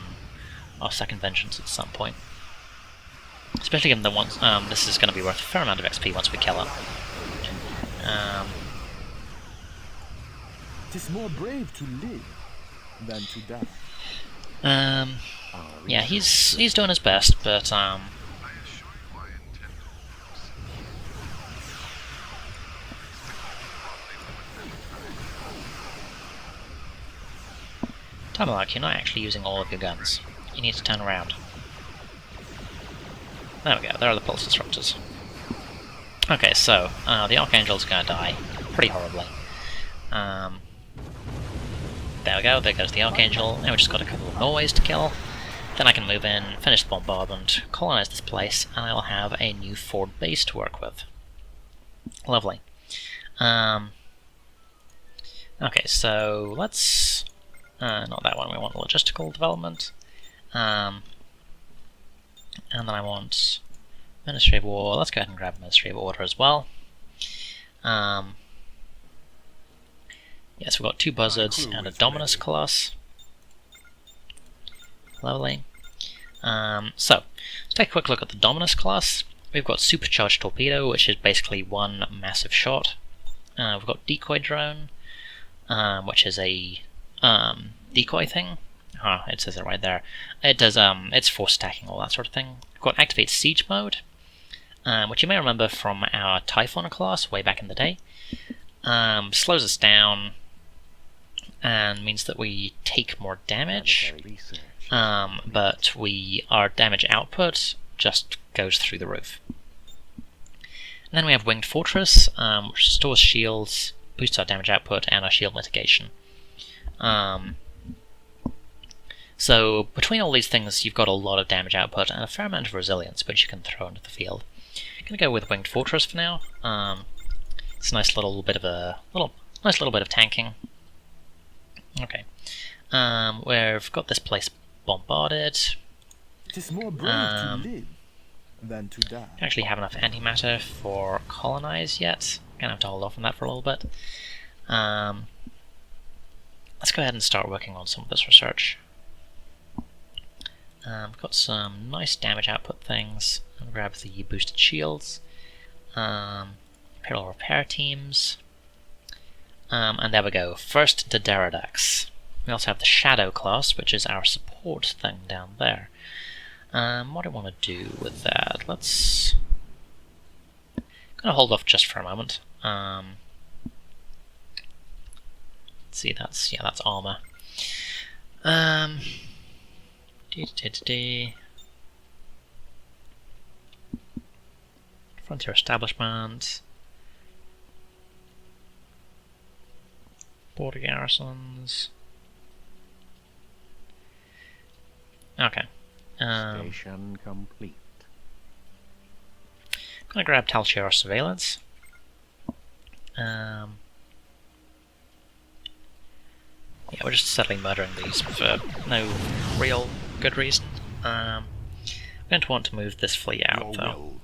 our second Vengeance at some point. Especially given the ones, this is going to be worth a fair amount of XP once we kill it. Tis more brave to live than to die. Yeah, he's doing his best, but Tamalak, you're not actually using all of your guns. You need to turn around. There we go, there are the pulse disruptors. Okay, so, the Archangel's gonna die pretty horribly. There we go, there goes the Archangel. Now we just got a couple of Norways to kill. Then I can move in, finish the bombardment, colonize this place, and I'll have a new forward base to work with. Lovely. Okay, so let's... not that one, we want logistical development. And then I want Ministry of War. Let's go ahead and grab Ministry of Order as well. Yes, we've got 2 Buzzards and a Dominus class. Lovely. So, let's take a quick look at the Dominus class. We've got Supercharged Torpedo, which is basically one massive shot. We've got Decoy Drone, which is a decoy thing. Oh, it says it right there. It does, it's force stacking, all that sort of thing. We've got Activate Siege Mode, which you may remember from our Typhon class way back in the day. Slows us down, and means that we take more damage, but our damage output just goes through the roof. And then we have Winged Fortress, which restores shields, boosts our damage output, and our shield mitigation. So between all these things, you've got a lot of damage output and a fair amount of resilience, which you can throw into the field. I'm gonna go with Winged Fortress for now. It's a nice little bit of tanking. Okay, we've got this place bombarded. Tis more brave to live than to die. Don't actually have enough antimatter for colonize yet. Gonna have to hold off on that for a little bit. Let's go ahead and start working on some of this research. We've got some nice damage output things. I'll grab the boosted shields. Imperial repair teams. And there we go. First to Derridax. We also have the Shadow class, which is our support thing down there. What do I want to do with that? Let's... I'm gonna hold off just for a moment. Let's see, that's armor. Frontier establishment. Border garrisons. Okay. Station complete. I'm gonna grab Talchiar surveillance. Yeah, we're just steadily murdering these for no real good reason. I'm going to want to move this fleet out, though.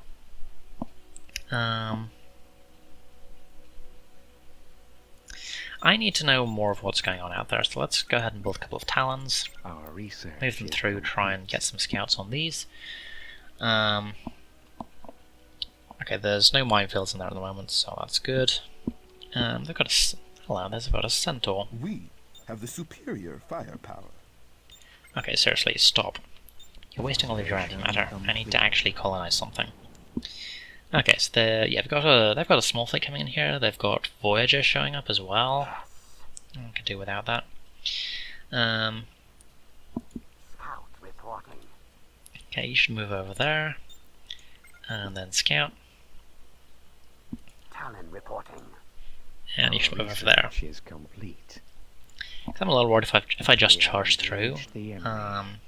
I need to know more of what's going on out there, so let's go ahead and build a couple of Talons. Our research Move them is through, try and complete. get some scouts on these. Okay, there's no minefields in there at the moment, so that's good. They've got a... Hello, they've got a centaur. We have the superior firepower. Okay, seriously, stop. You're wasting all of your antimatter. I need to actually colonize something. Okay, so they've got a small fleet coming in here. They've got Voyagers showing up as well. I could do without that. Scout reporting. Okay, you should move over there, and then scout, Talon reporting. and you should move over there. Research is complete. I'm a little worried if I just We have charge through. engaged the enemy.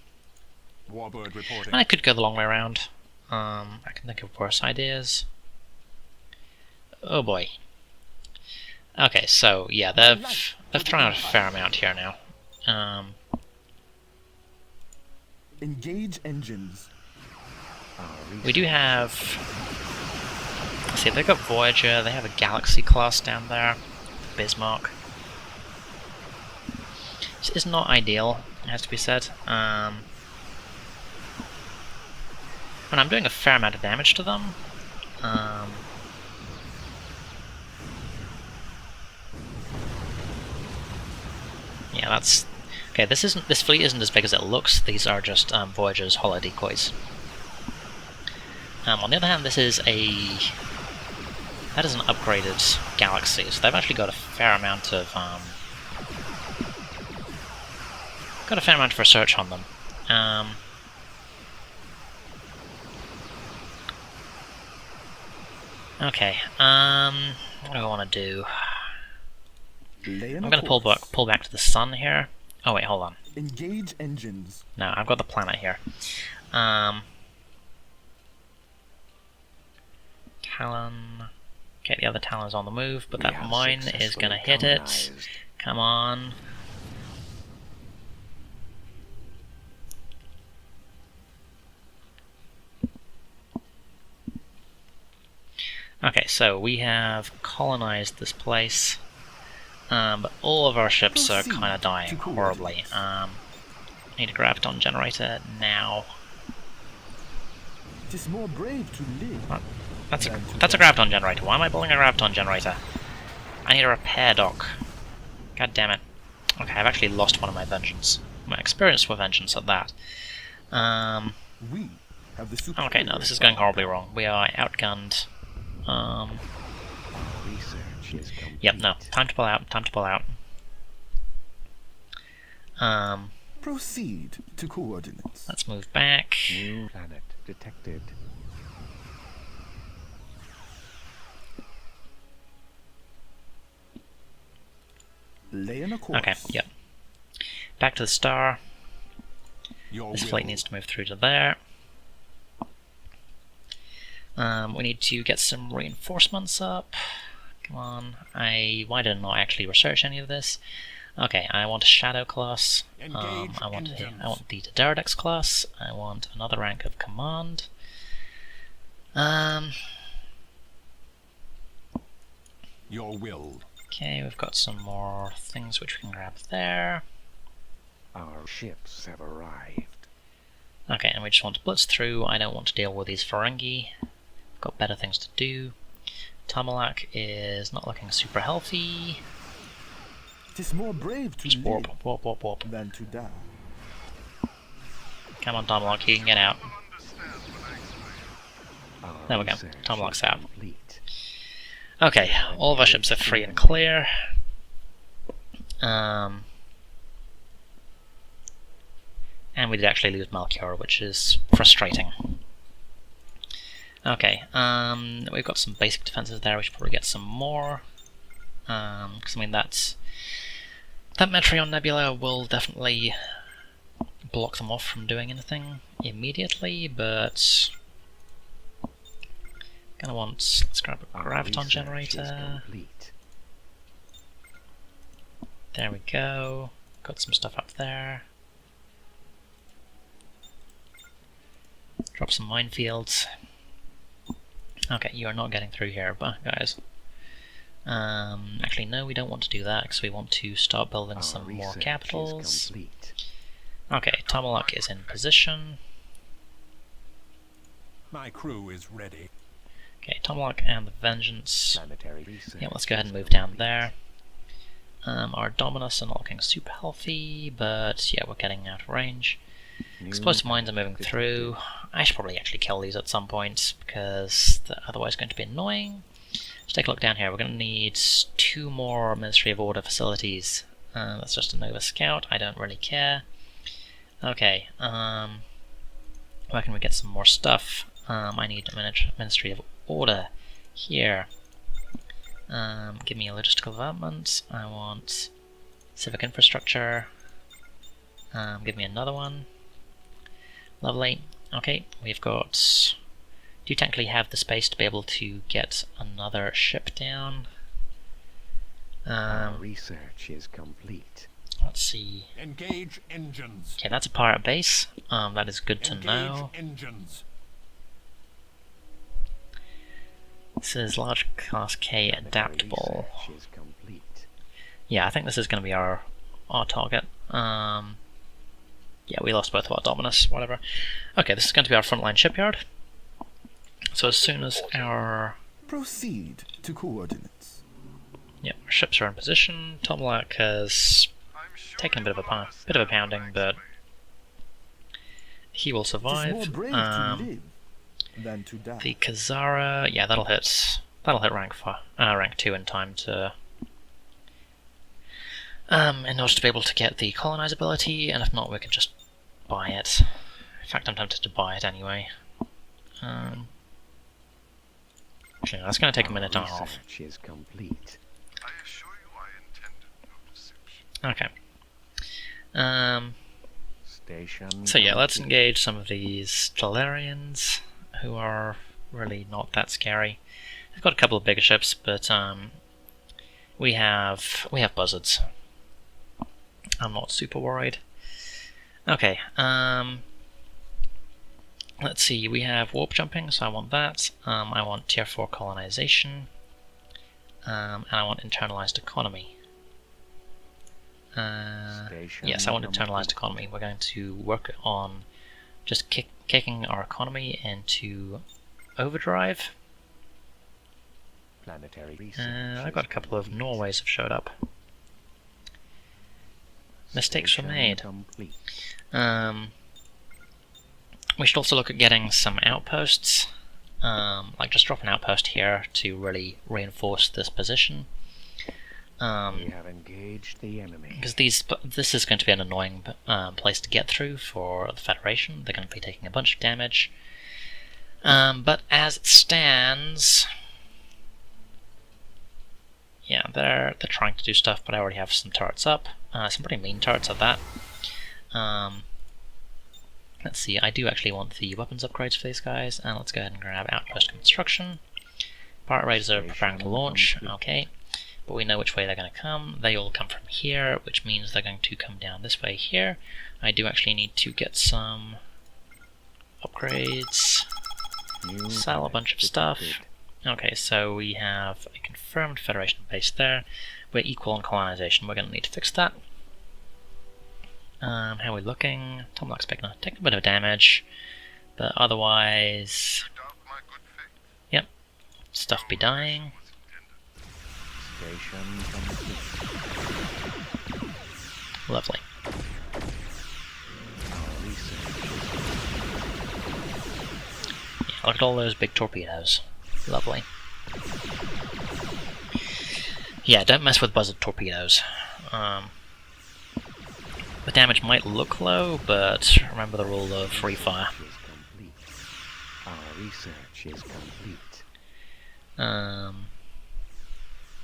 Warbird reporting. I could go the long way around. I can think of worse ideas. Oh boy. Okay, so yeah, they've thrown out a fair amount here now. Engage engines. Our We do research have. Let's see, they've got Voyager. They have a Galaxy class down there, Bismarck. This is not ideal, it has to be said. And I'm doing a fair amount of damage to them. Yeah, that's okay. This fleet isn't as big as it looks. These are just Voyager's holo decoys. On the other hand, that is an upgraded Galaxy, so they've actually got a fair amount of research on them. Okay. What do I want to do? Lay in I'm a going to course. pull back to the sun here. Oh wait, hold on. Engage engines. No, I've got the planet here. Talon. Okay, the other Talon's on the move, but We that have mine is successfully going to hit it. colonized. Come on. Okay, so we have colonized this place, but all of our ships are kind of dying horribly. Need a graviton generator now. It is more brave to live. That's a graviton generator. Why am I building a graviton generator? I need a repair dock. God damn it. Okay, I've actually lost one of my vengeance. My experience with vengeance at that. We have the superior Okay, no, this is going horribly wrong. We are outgunned. Our research is complete. Yep, no. Time to pull out. Time to pull out. Proceed to coordinates. Let's move back. New planet detected. Lay in a course. Okay, yep. Back to the star. Your This will. fleet needs to move through to there. We need to get some reinforcements up. Come on. Why did I not actually research any of this? Okay, I want a Shadow class. Engage I want engines. the Derdex class. I want another rank of command. Your will. Okay, we've got some more things which we can grab there. Our ships have arrived. Okay, and we just want to blitz through. I don't want to deal with these Ferengi. I've got better things to do. Tamalak is not looking super healthy. It is more brave to Just warp, live warp, warp, warp. than to die. Come on, Tamalak, you can get out. Our There we go. research Tomahawk's is out. complete. Okay, all of our ships are free and clear. And we did actually lose Melchior, which is frustrating. Okay, we've got some basic defenses there. We should probably get some more. Because I mean that Metreon Nebula will definitely block them off from doing anything immediately, but gonna want, let's grab a Our graviton research is generator. complete. There we go. Got some stuff up there. Drop some minefields. Okay, you are not getting through here, but guys. Actually, no, we don't want to do that because we want to start building Our some more research is capitals. complete. Okay, Tomalak is in position. My crew is ready. Okay, Tomalak and the Vengeance. Planetary research. Yeah, let's go ahead and is move down complete. there. Our Dominus are not looking super healthy, but yeah, we're getting out of range. New Explosive mines are moving detected. through. I should probably actually kill these at some point because they're otherwise going to be annoying. Let's take a look down here. We're going to need 2 more Ministry of Order facilities. That's just a Nova Scout. I don't really care. Okay. Where can we get some more stuff? I need a Ministry of Order here. Give me a logistical development. I want civic infrastructure. Give me another one. Lovely. Okay, we've got... Do you technically have the space to be able to get another ship down? Our research is complete. Let's see. Engage engines. Okay, that's a pirate base. That is good to know. Engines. This is large class K Planetary adaptable. research is complete. Yeah, I think this is going to be our target. Yeah, we lost both of our Dominus, whatever. Okay, this is going to be our frontline shipyard. So as soon as our Proceed to coordinates. our ships are in position, Tomalak has taken a bit of a pounding, but he will It is more survive. brave to live than to die. The Khazara, yeah, that'll hit rank 2 in time to in order to be able to get the colonize ability, and if not, we can just buy it. In fact, I'm tempted to buy it anyway. Actually, that's going to take a minute and a half. Research is complete. I assure you I intended no deception. Okay. Station. So yeah, let's complete. engage some of these Talarians, who are really not that scary. They've got a couple of bigger ships, but we have buzzards. I'm not super worried. Okay, let's see, we have warp jumping, so I want that. I want tier 4 colonization, and I want internalized economy. Station Yes, I want complete. internalized economy. We're going to work on just kicking our economy into overdrive. Planetary research. I've got a couple of Norways have showed up. Mistakes were Station made. complete. We should also look at getting some outposts. Like just drop an outpost here to really reinforce this position. We have engaged the enemy. Because this is going to be an annoying place to get through for the Federation. They're going to be taking a bunch of damage. But as it stands, yeah, they're trying to do stuff, but I already have some turrets up. Some pretty mean turrets at that. Let's see, I do actually want the weapons upgrades for these guys, and let's go ahead and grab outpost construction. Pirate raiders are preparing to launch, okay. But we know which way they're going to come. They all come from here, which means they're going to come down this way here. I do actually need to get some upgrades, New sell a bunch of stuff. detected. Okay, so we have a confirmed Federation base there. We're equal on colonization, we're going to need to fix that. How are we looking? Tomlok's taking a bit of damage, but otherwise, yep, stuff be dying. Station complete. Lovely. Our research Yeah, look at all those big torpedoes. Lovely. Yeah, don't mess with buzzard torpedoes. The damage might look low, but remember the rule of free fire. is complete. Our research is complete.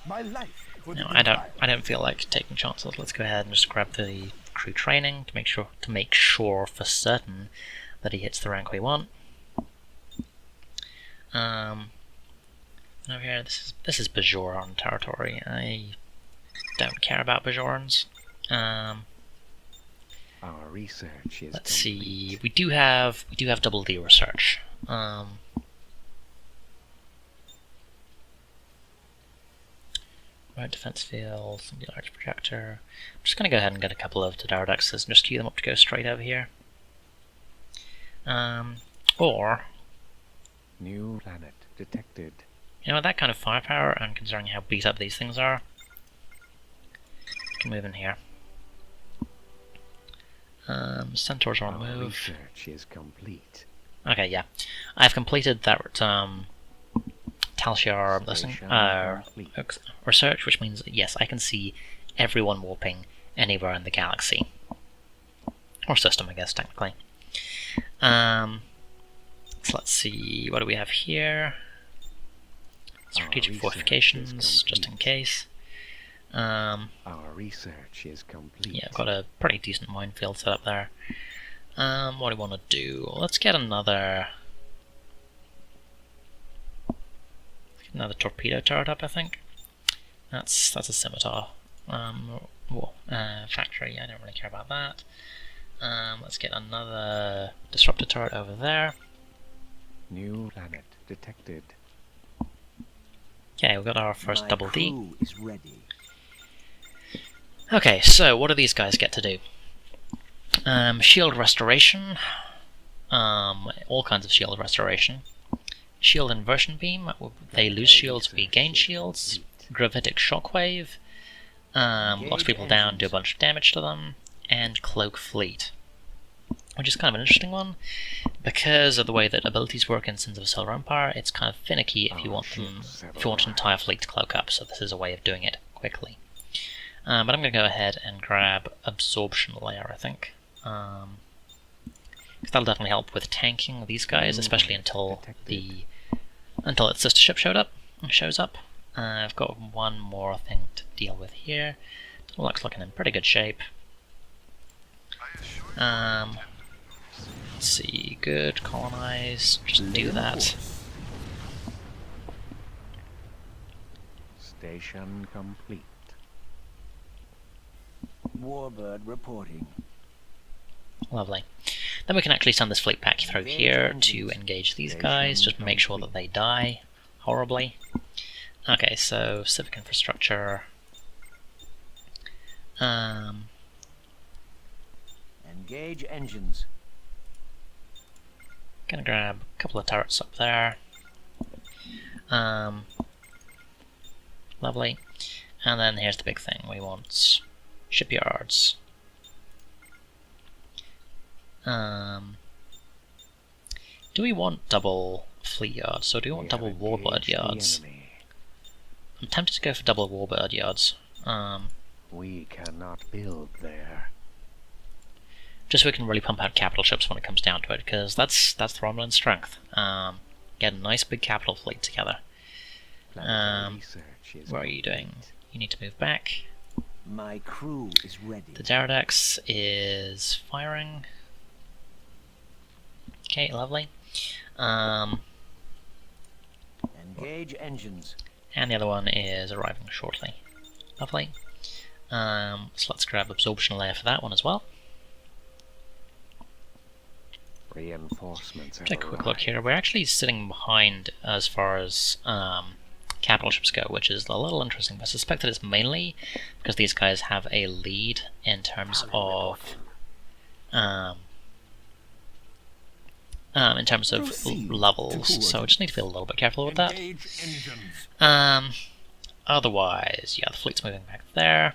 My life for No, the I don't feel like taking chances. Let's go ahead and just grab the crew training to make sure for certain that he hits the rank we want. Over here, this is Bajoran territory. I don't care about Bajorans. Our research is Let's complete. see. We do have double D research. Remote defense field, singularity projector. I'm just going to go ahead and get a couple of Pterodactyls and just queue them up to go straight over here. Or, New planet detected. you know, with that kind of firepower, and considering how beat up these things are, I can move in here. Centaurs are on the Our move. research is complete. Okay, yeah. I've completed that Talshar Station complete. research, which means, yes, I can see everyone warping anywhere in the galaxy. Or system, I guess, technically. So let's see, what do we have here? Strategic research fortifications, is just in complete. case. Our research is complete. Yeah, I've got a pretty decent minefield set up there. What do we want to do? Let's get another torpedo turret up, I think. That's a scimitar. Factory, I don't really care about that. Let's get another disruptor turret over there. New planet detected. Okay, we've got our first double D. crew is ready. Okay, so what do these guys get to do? Shield restoration. All kinds of shield restoration. Shield inversion beam. They lose shields, we gain shields. Gravitic shockwave. Locks people down, do a bunch of damage to them. And cloak fleet. Which is kind of an interesting one, because of the way that abilities work in Sins of a Solar Empire. It's kind of finicky if you want them, if you want an entire fleet to cloak up. So this is a way of doing it quickly. But I'm going to go ahead and grab Absorption Layer, I think. Because that'll definitely help with tanking these guys, especially until its sister ship shows up. I've got one more thing to deal with here. Looks looking in pretty good shape. Let's see, good, colonize, just do that. Station complete. Warbird reporting. Lovely. Then we can actually send this fleet back through here to engage these guys, just make sure that they die horribly. Okay, so civic infrastructure. Engage engines. Gonna grab a couple of turrets up there. Lovely. And then here's the big thing, we want shipyards. Do we want double fleet yards, or do we want double warbird yards? I'm tempted to go for double warbird yards. We cannot build there. Just so we can really pump out capital ships when it comes down to it, because that's the Romulan strength. Get a nice big capital fleet together. What are you doing? You need to move back. My crew is ready. The Pterodactyl is firing. Okay, lovely. Engage engines. And the other one is arriving shortly. Lovely. So let's grab Absorption Layer for that one as well. Reinforcements have Take a quick look arrived. here. We're actually sitting behind as far as capital ships go, which is a little interesting. But I suspect that it's mainly because these guys have a lead in terms of levels. So I just need to be a little bit careful with that. Engage engines. Otherwise, yeah, the fleet's moving back there.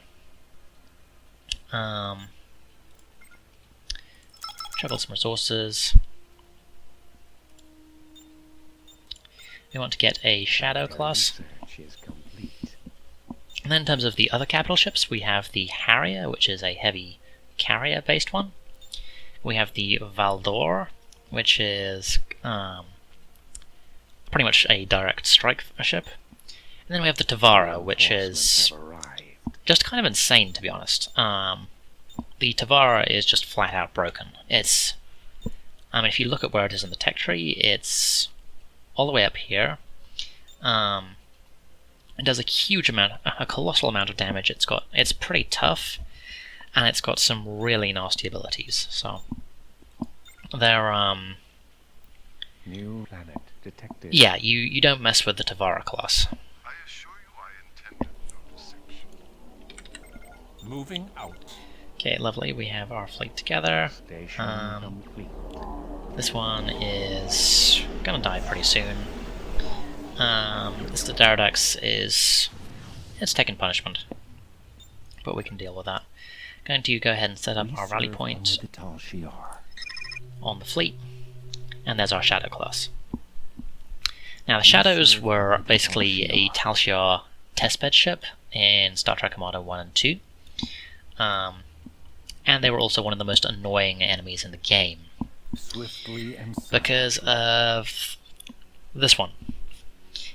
Juggle some resources. We want to get a Shadow class. Research is complete. And then in terms of the other capital ships, we have the Harrier, which is a heavy carrier-based one. We have the Valdor, which is pretty much a direct strike ship. And then we have the Tavara, which is Reinforcements have arrived. just kind of insane, to be honest. The Tavara is just flat out broken. It's, I mean, if you look at where it is in the tech tree, it's all the way up here. It does a huge amount, a colossal amount of damage. It's pretty tough, and it's got some really nasty abilities. So they're New planet detected. yeah, you don't mess with the Tavara class. I assure you I intended no deception. Moving out. Okay, lovely. We have our fleet together. Station complete. This one is gonna die pretty soon. This Daredex it's taking punishment, but we can deal with that. Going to go ahead and set up our rally point on the fleet, and there's our Shadow class. Now the Shadows were basically a Tal Shiar testbed ship in Star Trek Armada 1 and 2, and they were also one of the most annoying enemies in the game because of this one.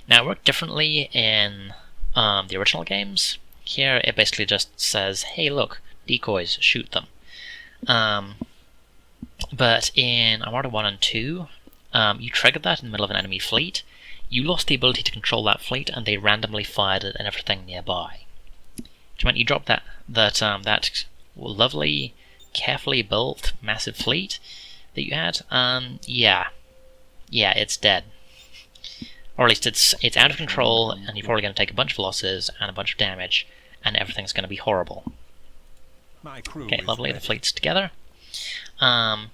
Now it worked differently in the original games. Here it basically just says, hey look, decoys, shoot them. But in Armada 1 and 2, you triggered that in the middle of an enemy fleet, you lost the ability to control that fleet and they randomly fired at everything nearby. Which meant you dropped that lovely, carefully built, massive fleet that you had. Yeah, it's dead. Or at least it's out of control, and you're probably going to take a bunch of losses and a bunch of damage, and everything's going to be horrible. Okay, lovely, the fleet's together. Now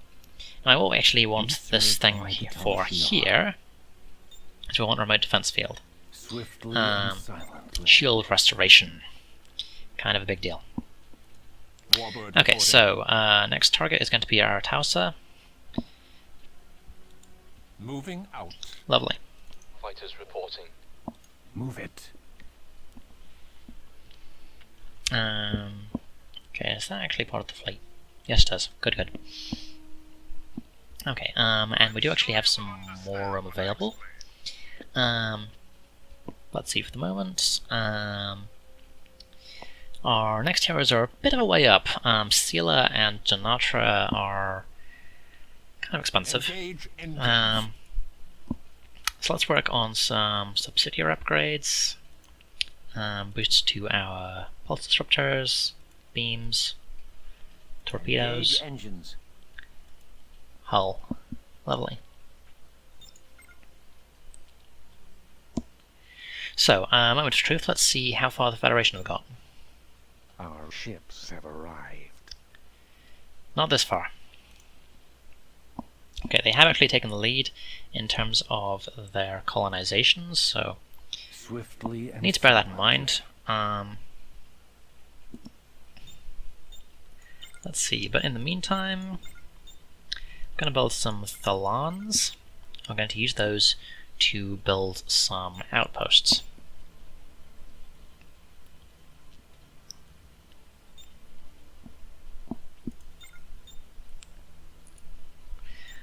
what we actually want this thing for here is we want remote defense field. Shield restoration. Kind of a big deal. Okay, so next target is going to be our Tausa. Moving out. Lovely. Fighters reporting. Move it. Okay, is that actually part of the fleet? Yes, it does. Good. Okay, and we do actually have some more room available. Let's see for the moment. Our next heroes are a bit of a way up. Sela and Janatra are kind of expensive. So let's work on some subsidiary upgrades. Boosts to our pulse disruptors, beams, torpedoes, Engines. hull. Lovely. So, moment of truth, let's see how far the Federation have got. Our ships have arrived. Not this far. Okay, they have actually taken the lead in terms of their colonizations, so Swiftly and need to bear that in mind. Let's see, but in the meantime, I'm going to build some Talons. I'm going to use those to build some outposts.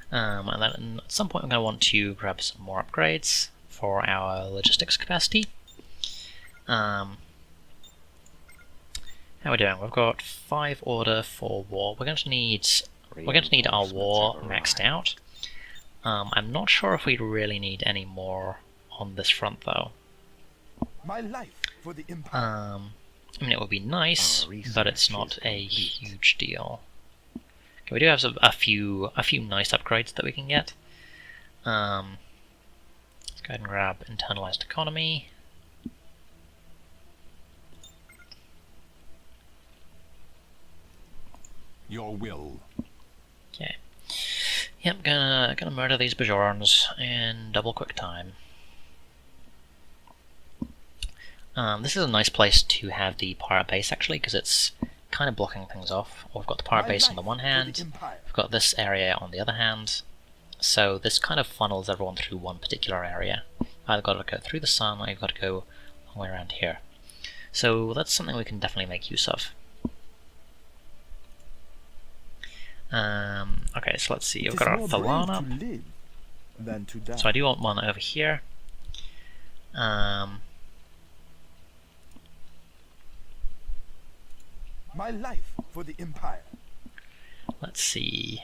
And then at some point I'm going to want to grab some more upgrades for our logistics capacity. How are we doing? We've got 5 order for war. We're going to need our war maxed out. I'm not sure if we really need any more on this front though. my life for the Empire. I mean, it would be nice, but it's not a huge deal. Okay, we do have a few nice upgrades that we can get. Let's go ahead and grab internalized economy. Your will. Okay. Yep, gonna murder these Bajorans in double quick time. This is a nice place to have the pirate base actually, because it's kind of blocking things off. We've got the pirate base on the one hand, we've got this area on the other hand, so this kind of funnels everyone through one particular area. You've either got to go through the sun, or you've got to go all the way around here. So that's something we can definitely make use of. Okay, so let's see, we've got our Talon up, so I do want one over here. My life for the Empire. Let's see.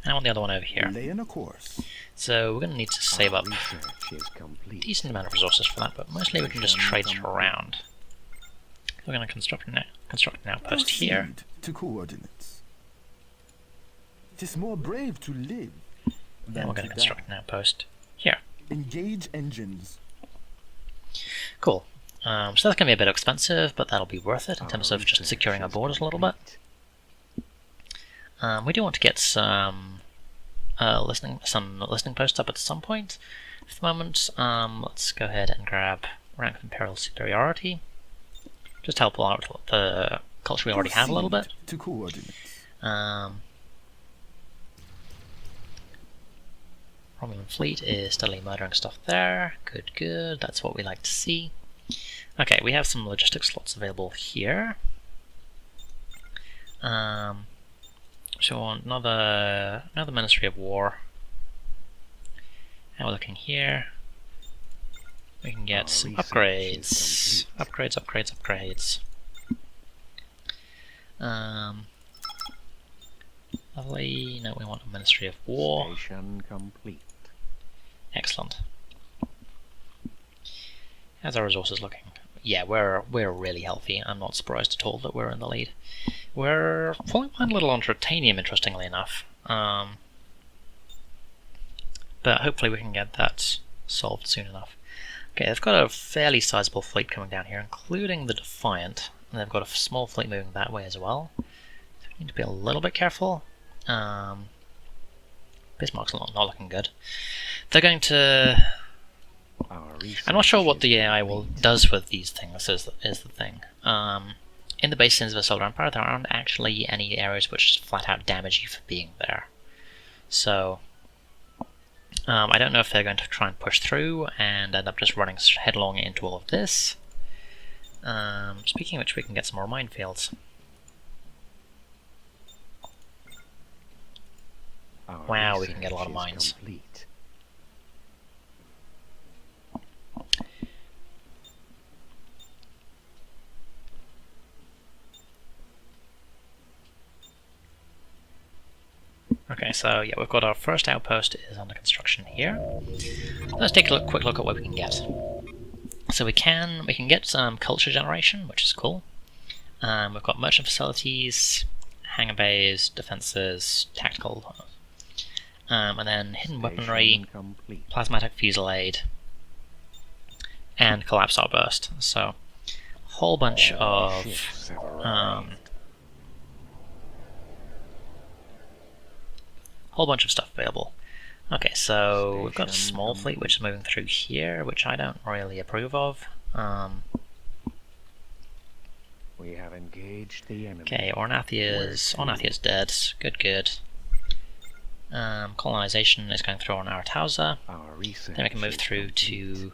And I want the other one over here. Lay in a course. So we're going to need to save up Research is complete. a decent amount of resources for that, but mostly we can just trade it around. We're going to construct an outpost here. Proceed to coordinates. 'Tis more brave to live And than we're going to to construct die. an outpost here. Engage engines. Cool. So that's going to be a bit expensive, but that'll be worth it in terms of just securing our borders a little bit. We do want to get some listening posts up at some point. For the moment, let's go ahead and grab rank of Imperial Superiority. Just help out the culture we already have a little bit. To coordinates. Romulan fleet is steadily murdering stuff there. Good, good. That's what we like to see. Okay, we have some logistics slots available here. So another Ministry of War. And we're looking here. We can get some upgrades. Upgrades. Lovely. No, we want a Ministry of War. Station complete. Excellent. How's our resources looking? Yeah, we're really healthy. I'm not surprised at all that we're in the lead. We're falling behind a little on Titanium, interestingly enough. But hopefully we can get that solved soon enough. Okay, they've got a fairly sizable fleet coming down here, including the Defiant, and they've got a small fleet moving that way as well. So we need to be a little bit careful. Bismarck's not looking good. They're going to... I'm not sure what the AI does with these things, is the thing. In the base sins of the Solar Empire, there aren't actually any areas which just flat out damage you for being there. So, I don't know if they're going to try and push through and end up just running headlong into all of this. Speaking of which, we can get some more minefields. Wow, we can get a lot of mines. Complete. Okay, so yeah, we've got our first outpost is under construction here. Let's take a quick look at what we can get. So we can get some culture generation, which is cool. We've got merchant facilities, hangar bays, defenses, tactical, and then hidden weaponry, plasmatic fusillade, and collapse outburst. So a whole bunch of stuff available. Okay, so we've got a small fleet which is moving through here, which I don't really approve of. We have engaged the enemy. Okay, Ornathia's dead. Good. Colonization is going through on Aratausa. Then we can move through to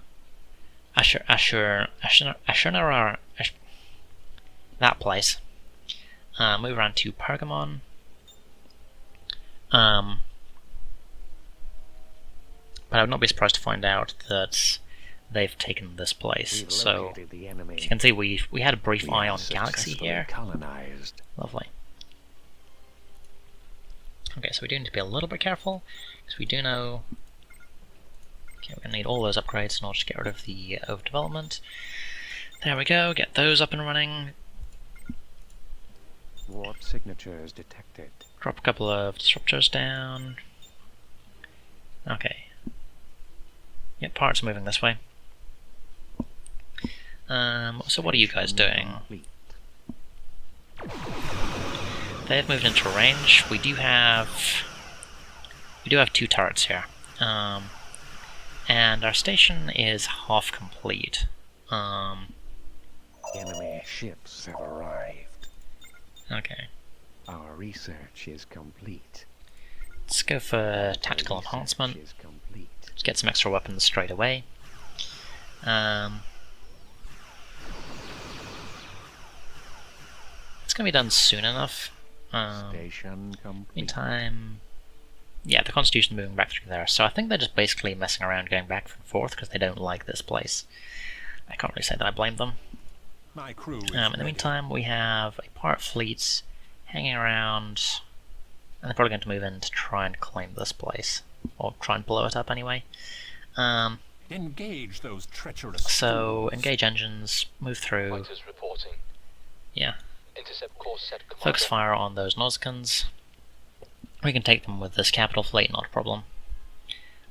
Ashurnara, that place. Move around to Pergamon. But I would not be surprised to find out that they've taken this place. So, as you can see, we had a brief eye on Galaxy here. Colonized. Lovely. Okay, so we do need to be a little bit careful, because we do know... Okay, we're going to need all those upgrades in order to get rid of the overdevelopment. There we go, get those up and running. Warp signatures detected. Drop a couple of disruptors down. Okay. Yep, parts are moving this way. So what are you guys doing? They've moved into range. We do have 2 turrets here. And our station is half complete. Enemy ships have arrived. Okay. Our research is complete. Let's go for tactical enhancement. Let's get some extra weapons straight away. It's gonna be done soon enough. Station complete. Meantime, yeah, the Constitution moving back through there. So I think they're just basically messing around, going back and forth because they don't like this place. I can't really say that I blame them. My crew is In the meantime, we have a part fleet hanging around, and they're probably going to move in to try and claim this place, or try and blow it up anyway. Engage those treacherous So fools. engage engines, move through. Fighters reporting. Yeah. Intercept course set. Commander. Focus fire on those Nozkans. We can take them with this capital fleet, not a problem.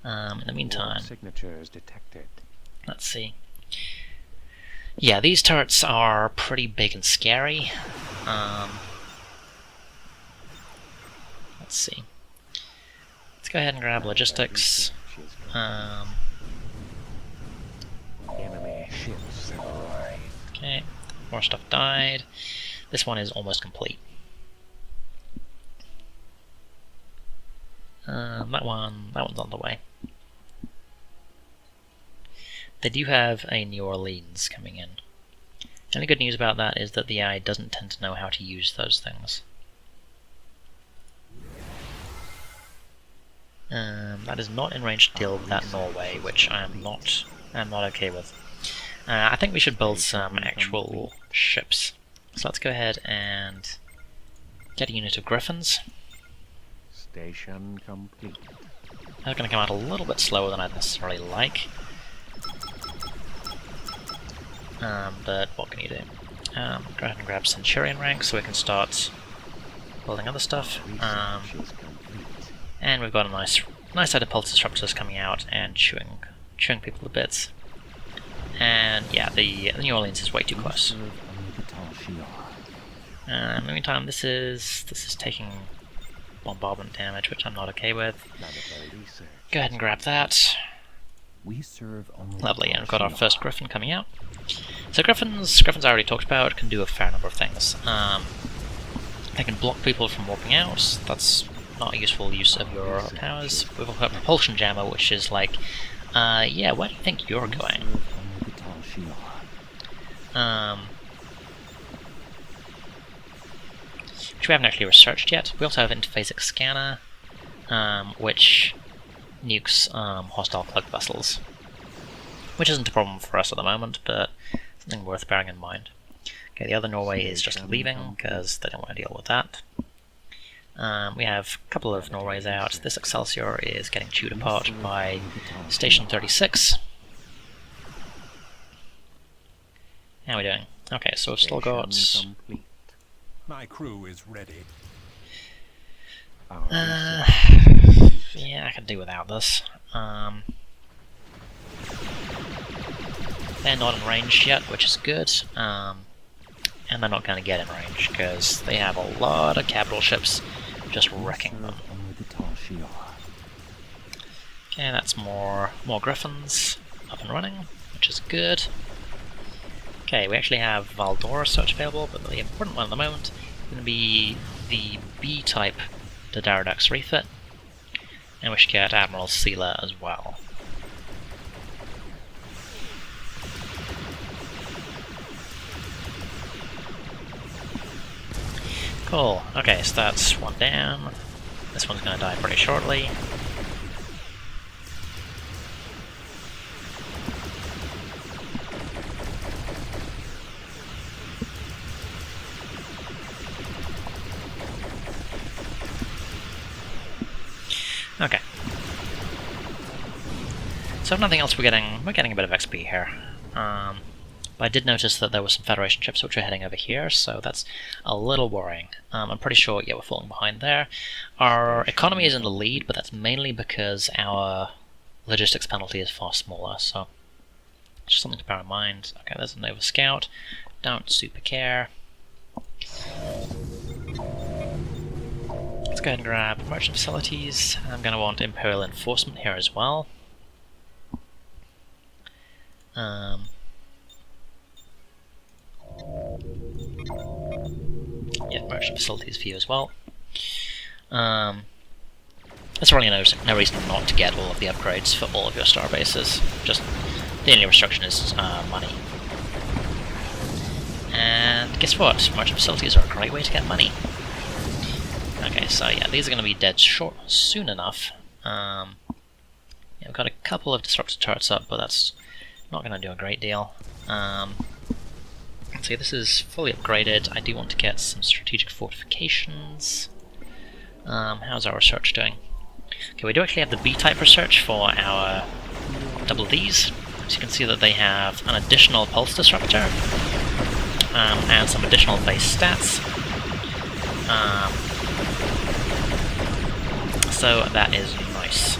In the meantime, Warp signatures detected. let's see. Yeah, these turrets are pretty big and scary. Let's see. Let's go ahead and grab logistics. Enemy ships have arrived. Okay, more stuff died. This one is almost complete. That one's on the way. They do have a New Orleans coming in. The only good news about that is that the AI doesn't tend to know how to use those things. That is not in range to deal with that Norway, which I'm not okay with. I think we should build some actual ships. So let's go ahead and get a unit of Griffins. Station complete. They're going to come out a little bit slower than I'd necessarily like. But what can you do? Go ahead and grab Centurion rank so we can start building other stuff. And we've got a nice set of pulse disruptors coming out and chewing people to bits. And yeah, the New Orleans is way too close. In the meantime, this is taking bombardment damage, which I'm not okay with. Go ahead and grab that. Lovely, and we've got our first Griffin coming out. So Griffins I already talked about, can do a fair number of things. They can block people from warping out. That's not a useful use of your towers. We've also got Propulsion Jammer, which is like, yeah, where do you think you're going? Which we haven't actually researched yet. We also have Interphasic Scanner, which nukes hostile cloaked vessels. Which isn't a problem for us at the moment, but something worth bearing in mind. Okay, the other Norway is just leaving, because they don't want to deal with that. We have a couple of Norways out. This Excelsior is getting chewed apart by Station 36. How are we doing? Okay, so we've still got... My crew is ready. Yeah, I can do without this. They're not in range yet, which is good. And they're not going to get in range, because they have a lot of capital ships just wrecking them. Okay, that's more Griffins up and running, which is good. Okay, we actually have Valdora search available, but the important one at the moment is going to be the B-type Dodaradox refit, and we should get Admiral Sealer as well. Cool, okay, so that's one down. This one's going to die pretty shortly. Okay. So if nothing else, we're getting a bit of XP here. But I did notice that there were some Federation ships which were heading over here, so that's a little worrying. I'm pretty sure, yeah, we're falling behind there. Our economy is in the lead, but that's mainly because our logistics penalty is far smaller, so just something to bear in mind. Okay, there's a Nova Scout. Don't super care. Let's go ahead and grab merchant facilities. I'm going to want Imperial Enforcement here as well. Yeah, merchant facilities for you as well. There's really no reason not to get all of the upgrades for all of your star bases. Just the only restriction is money. And guess what? Merchant facilities are a great way to get money. Okay, so yeah, these are going to be dead soon enough. Yeah, we've got a couple of disruptor turrets up, but that's not going to do a great deal. So this is fully upgraded. I do want to get some strategic fortifications. How's our research doing? Okay, we do actually have the B-type research for our double Ds. So you can see that they have an additional pulse disruptor and some additional base stats. So that is nice.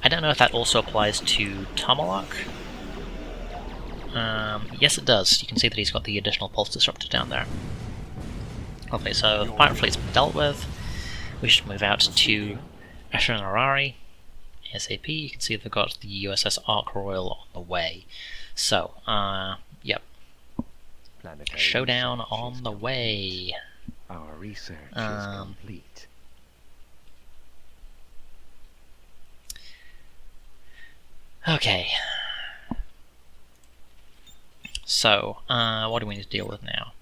I don't know if that also applies to Tomalak. Yes, it does. You can see that he's got the additional pulse disruptor down there. Lovely, so the pirate fleet's been dealt with. We should move out to Asheranarari ASAP. You can see they've got the USS Ark Royal on the way. So, yep. Planetary Showdown research on is the complete. way. Our research is complete. Okay. So, what do we need to deal with now?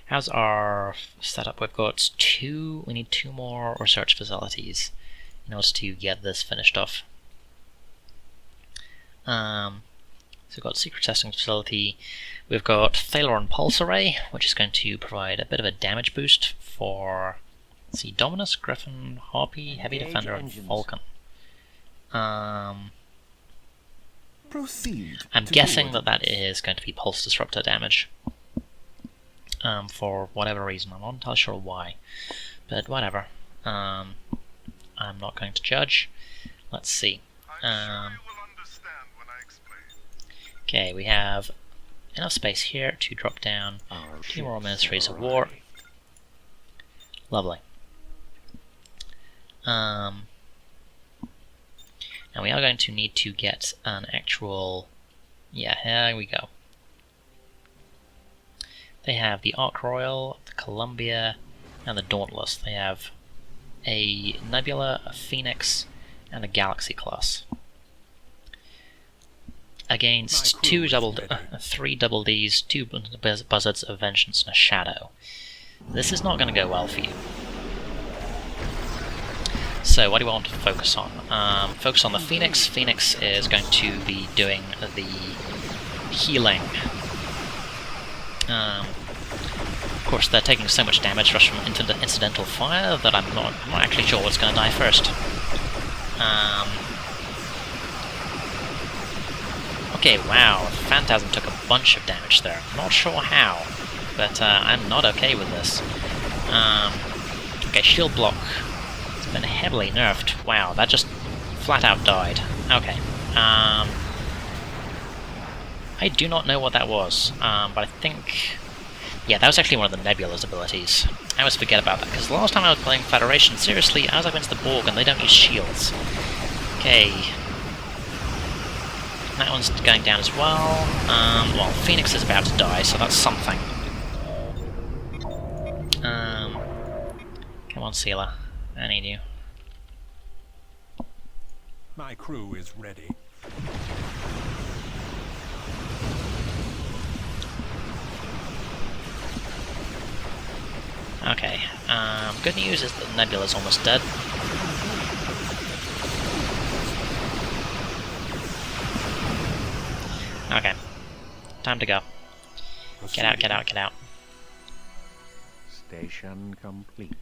How's our setup? We've got we need 2 more research facilities in order to get this finished off. So we've got secret testing facility. We've got Thalor Pulse Array, which is going to provide a bit of a damage boost for, let's see, Dominus, Griffin, Harpy, Heavy Engage Defender, and engines. Falcon. Proceed. I'm to guessing orders. that is going to be pulse disruptor damage. For whatever reason, I'm not entirely sure why, but whatever. I'm not going to judge. Let's see. Okay, we have enough space here to drop down Our 2 more ships Ministries have of War. arrived. Lovely. And we are going to need to get an actual... Yeah, here we go. They have the Ark Royal, the Columbia, and the Dauntless. They have a Nebula, a Phoenix, and a Galaxy class. Against My crew 2 is double, ready. 3 double Ds, 2 Buzzards, a Vengeance, and a Shadow. This is not going to go well for you. So what do we want to focus on? Focus on the Phoenix. Phoenix is going to be doing the healing. Of course, they're taking so much damage just from incidental fire that I'm not actually sure what's going to die first. Okay, wow, Phantasm took a bunch of damage there. Not sure how, but I'm not okay with this. Okay, shield block. It's been heavily nerfed. Wow, that just flat out died. Okay. I do not know what that was, but I think... Yeah, that was actually one of the Nebula's abilities. I always forget about that, because the last time I was playing Federation, seriously, I was up against the Borg and they don't use shields. Okay. That one's going down as well. Well, Phoenix is about to die, so that's something. Come on, Sealer. I need you. My crew is ready. Okay, good news is that Nebula's almost dead. Okay, time to go. Get out, get out, get out. Station complete.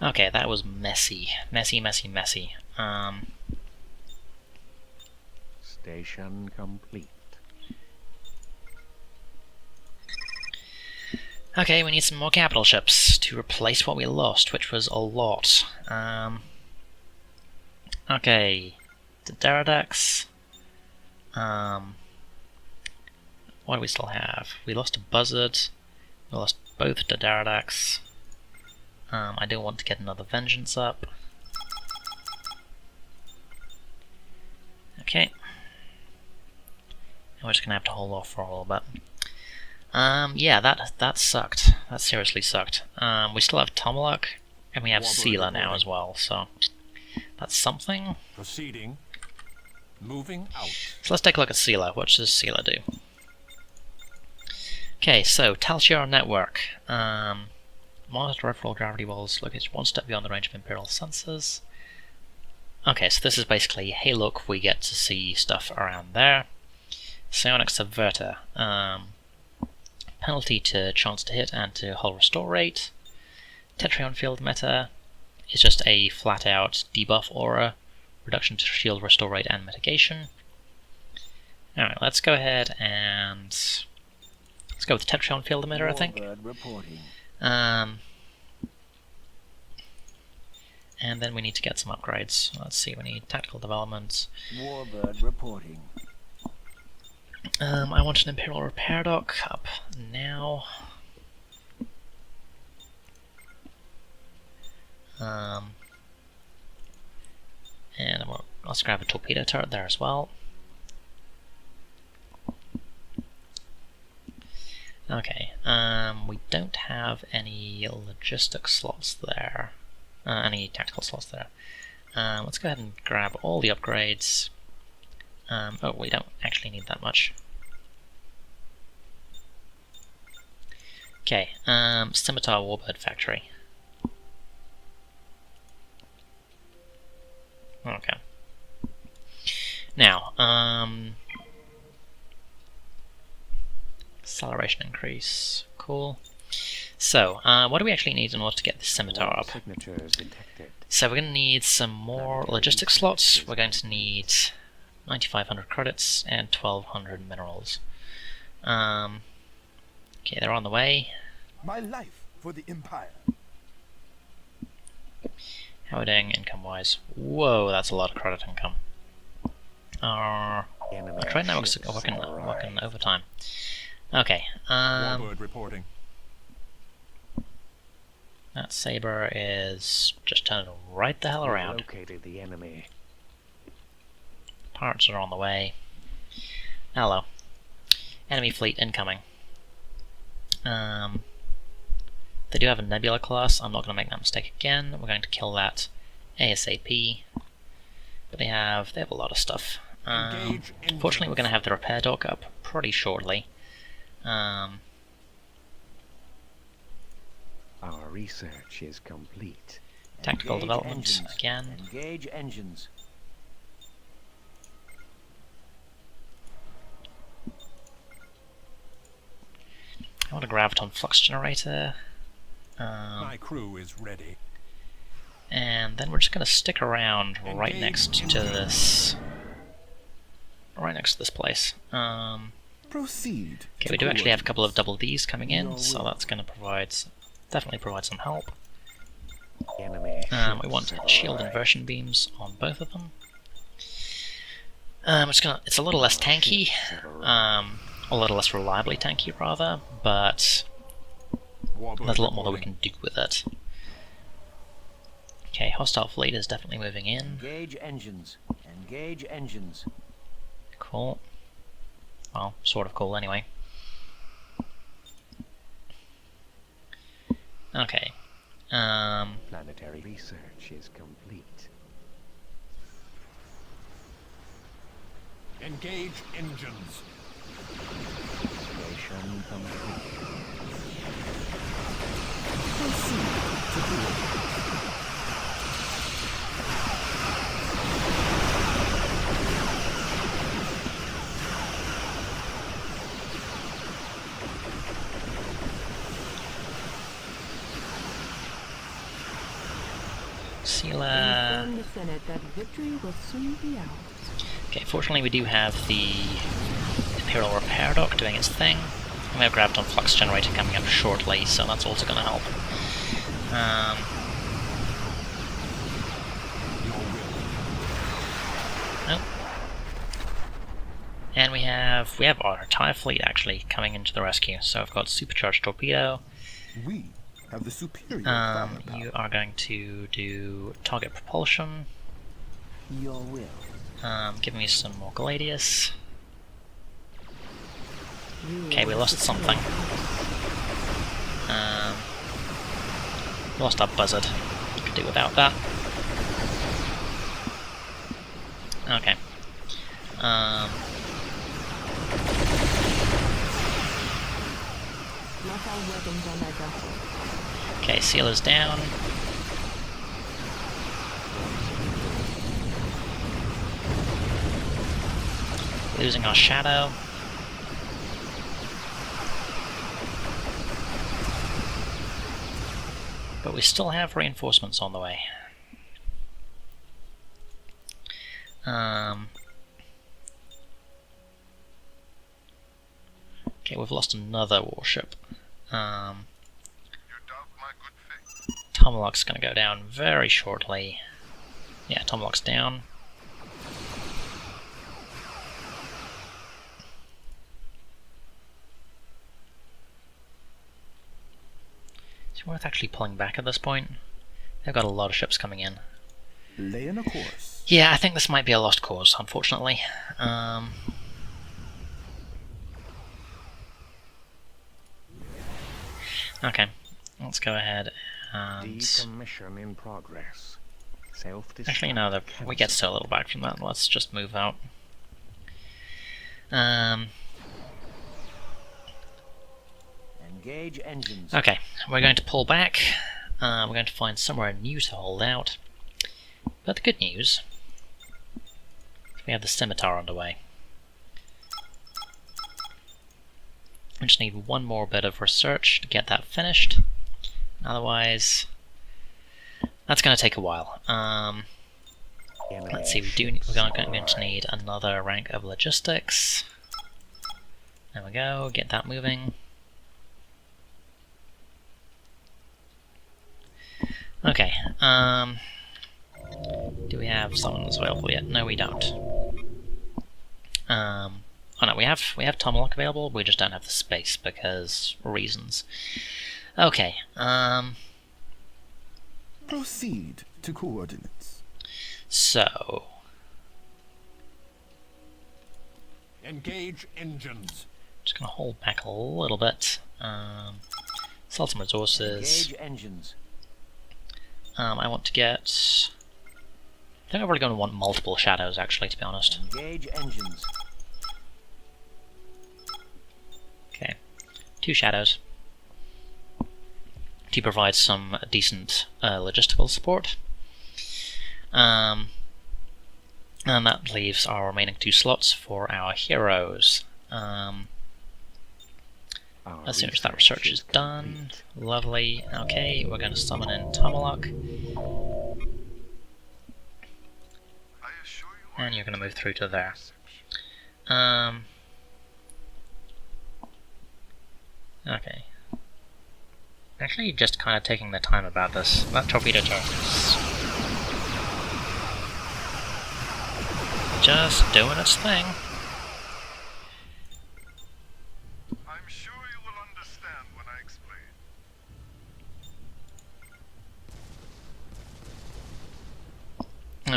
Okay, that was messy. Messy, messy, messy. Station complete. Okay, we need some more capital ships to replace what we lost, which was a lot. Okay, the Derridax. What do we still have? We lost a Buzzard. We lost both the Derridax. I don't want to get another Vengeance up. Okay. And we're just gonna have to hold off for a little bit. Yeah, that sucked. That seriously sucked. We still have Tomalak, and we have Sealer now as well, so that's something. Proceeding. Moving out. So let's take a look at Sealer. What does Sealer do? Okay, so Talchiar Network. Monitor overall gravity walls located 1 step beyond the range of Imperial sensors. Okay, so this is basically, hey look, we get to see stuff around there. Psionic Subverter. Penalty to chance to hit and to hull restore rate. Tetryon Field Meta is just a flat out debuff aura reduction to shield restore rate and mitigation. Alright, let's go ahead and let's go with the Tetron field emitter, I think. And then we need to get some upgrades. Let's see, we need tactical development. Warbird reporting. I want an Imperial repair dock up now. And let's grab a torpedo turret there as well. Okay, we don't have any logistic slots there. Any tactical slots there. Let's go ahead and grab all the upgrades. Oh, we don't actually need that much. Okay, Scimitar Warbird Factory. Okay. Now, acceleration increase. Cool. So, what do we actually need in order to get the Scimitar up? So we're going to need some more logistic slots. We're going to need 9,500 credits and 1,200 minerals. Okay, they're on the way. My life for the Empire. How are we doing income-wise? Whoa, that's a lot of credit income. Our trade networks are working overtime. Okay, Warbird reporting. that Saber is just turning right the hell around. Located the enemy. Parts are on the way. Hello. Enemy fleet incoming. They do have a Nebula class. I'm not going to make that mistake again. We're going to kill that ASAP. But they have a lot of stuff. Fortunately, we're going to have the repair dock up pretty shortly. Our research is complete. Tactical development again. Engage engines. I want a graviton flux generator. My crew is ready. And then we're just going to stick around right next to this. Right next to this place. Proceed. Okay, we do actually have a couple of double Ds coming in, so that's going to definitely provide some help. Enemy We want shield inversion beams on both of them. It's a little less tanky, a little less reliably tanky rather, but there's a lot more that we can do with it. Okay, hostile fleet is definitely moving in. Engage engines. Engage engines. Cool. Well, sort of cool anyway. Okay. planetary research is complete. Engage engines. Mission complete. Proceed to coordinates. Inform the Senate that victory will soon be ours. Okay, fortunately we do have the Imperial Repair Dock doing its thing. And we have Graviton Flux Generator coming up shortly, so that's also going to help. Oh. And we have our entire fleet actually coming into the rescue. So I've got Supercharged Torpedo. We have the superior firepower. You are going to do target propulsion. Your will. Give me some more Gladius. You Okay, we are lost superior. something. Lost our buzzard. Could do without that. Okay. Lock our weapons on that vessel. Okay, sealer's down. Losing our shadow. But we still have reinforcements on the way. Okay, we've lost another warship. Tomahawk's gonna go down very shortly. Yeah, Tomahawk's down. Is it worth actually pulling back at this point? They've got a lot of ships coming in. Lay in a course. Yeah, I think this might be a lost cause, unfortunately. Okay, let's go ahead and... Decommission in progress. Actually, no, we get so little back from that. Let's just move out. Engage engines. Okay, we're going to pull back. We're going to find somewhere new to hold out. But the good news, we have the scimitar underway. We just need one more bit of research to get that finished. Otherwise, that's going to take a while. Let's see, we're going to need another rank of logistics. There we go, get that moving. Okay, do we have summons available yet? No, we don't. Oh no, we have Tomahawk available, we just don't have the space because reasons. Okay, Proceed to coordinates. so... Engage engines. Just gonna hold back a little bit. Sell some resources. Engage engines. I want to get... I think I'm probably going to want multiple shadows, actually, to be honest. Engage engines. Okay, 2 shadows to provide some decent logistical support. And that leaves our remaining 2 slots for our heroes. As soon as that research is done, lovely. Okay, we're going to summon in Tomahawk. And you're going to move through to there. Okay. Actually, just kind of taking the time about this. That torpedo turret is just doing its thing. I'm sure you will understand when I explain.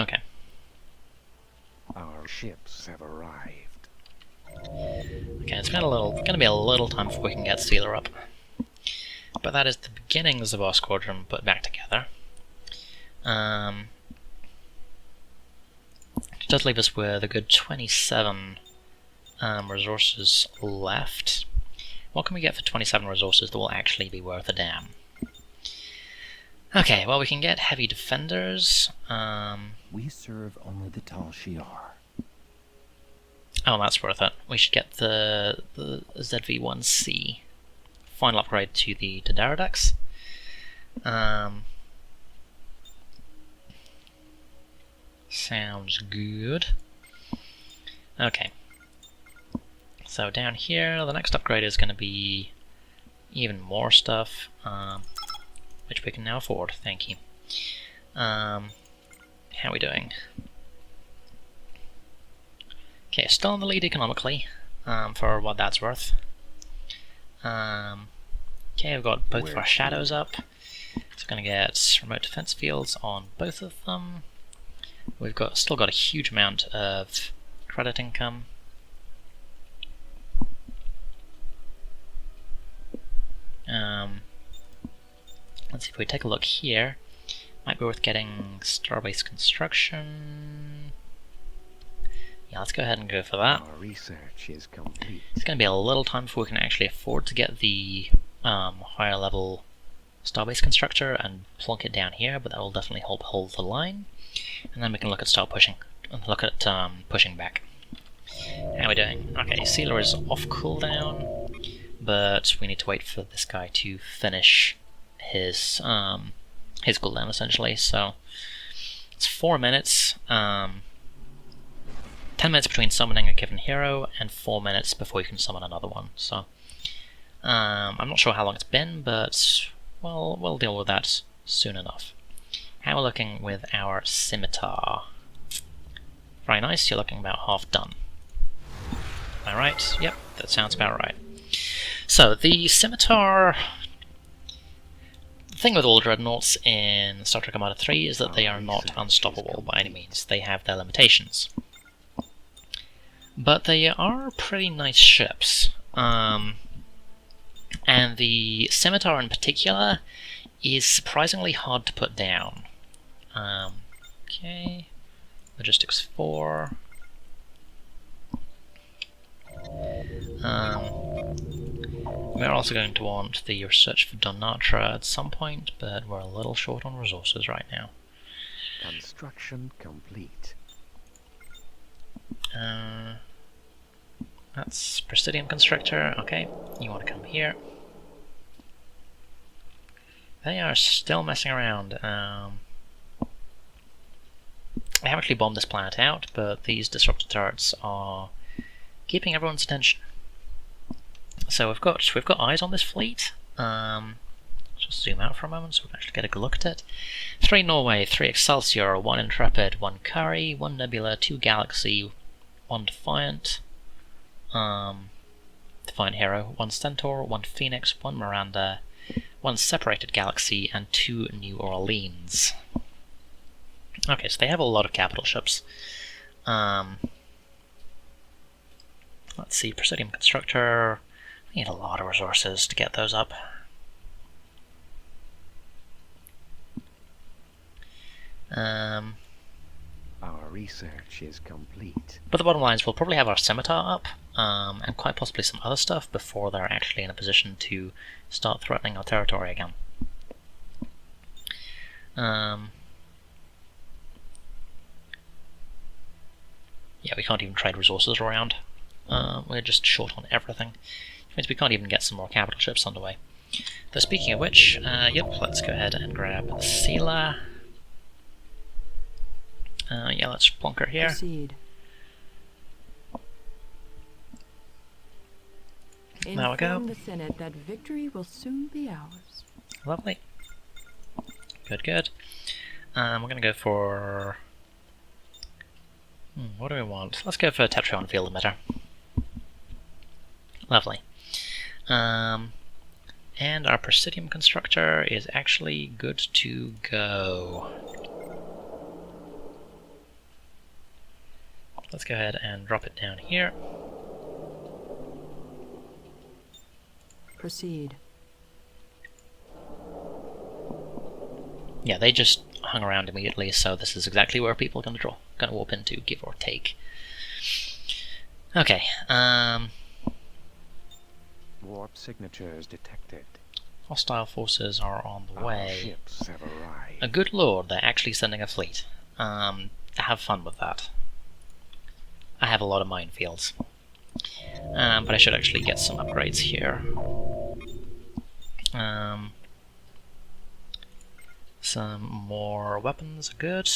Okay. Our ships have arrived. Okay, it's gonna be a little time before we can get Sealer up. But that is the beginnings of our squadron put back together. It does leave us with a good 27 resources left. What can we get for 27 resources that will actually be worth a damn? Okay, well, we can get heavy defenders. We serve only the Tal Shiar. Oh, that's worth it. We should get the ZV-1C. Final upgrade to the Daradex. Sounds good. Okay. So down here, the next upgrade is going to be even more stuff, which we can now afford. Thank you. How are we doing? Okay, still in the lead economically, for what that's worth. Okay, we've got both of our shadows up. So we're going to get remote defense fields on both of them. We've still got a huge amount of credit income. Let's see, if we take a look here, might be worth getting Starbase Construction. Yeah, let's go ahead and go for that. Our research is complete. It's going to be a little time before we can actually afford to get the higher level Starbase Constructor and plunk it down here, but that will definitely help hold the line. And then we can look at pushing back. How are we doing? Okay, Sealer is off cooldown, but we need to wait for this guy to finish his cooldown essentially. So it's 4 minutes. 10 minutes between summoning a given hero, and 4 minutes before you can summon another one. So, I'm not sure how long it's been, but we'll deal with that soon enough. How we're looking with our scimitar? Very nice, you're looking about half done. Am I right? Yep, that sounds about right. So, the scimitar... The thing with all dreadnoughts in Star Trek Armada 3 is that they are not unstoppable by any means. They have their limitations. But they are pretty nice ships. And the scimitar in particular is surprisingly hard to put down. Okay, Logistics 4. We're also going to want the Research for Donatra at some point, but we're a little short on resources right now. Construction complete. That's Presidium Constructor. Okay, you want to come here. They are still messing around. I have actually bombed this planet out, but these disruptor turrets are keeping everyone's attention. So we've got eyes on this fleet. Just zoom out for a moment so we can actually get a good look at it. 3 Norway, 3 Excelsior, 1 Intrepid, 1 Curry, 1 Nebula, 2 Galaxy, 1 Defiant, Defiant Hero, 1 Centaur, 1 Phoenix, 1 Miranda, 1 Separated Galaxy, and 2 New Orleans. Okay, so they have a lot of capital ships. Let's see, Presidium Constructor. We need a lot of resources to get those up. Our research is complete. But the bottom line is we'll probably have our scimitar up, and quite possibly some other stuff before they're actually in a position to start threatening our territory again. Yeah, we can't even trade resources around. We're just short on everything. Which means we can't even get some more capital ships underway. So speaking of which, yep, let's go ahead and grab the Sealer. Yeah, let's plonk her here. Proceed. There we go. Inform the Senate that victory will soon be ours. Lovely. Good, good. We're going to go for... what do we want? Let's go for Tetrion Field Emitter. Lovely. And our Presidium Constructor is actually good to go. Let's go ahead and drop it down here. Proceed. Yeah, they just hung around immediately, so this is exactly where people are going to warp into, give or take. Okay, Warp signatures detected. hostile forces are on the Our way. ships have arrived. A good lord, they're actually sending a fleet. Have fun with that. I have a lot of minefields. But I should actually get some upgrades here. Some more weapons are good.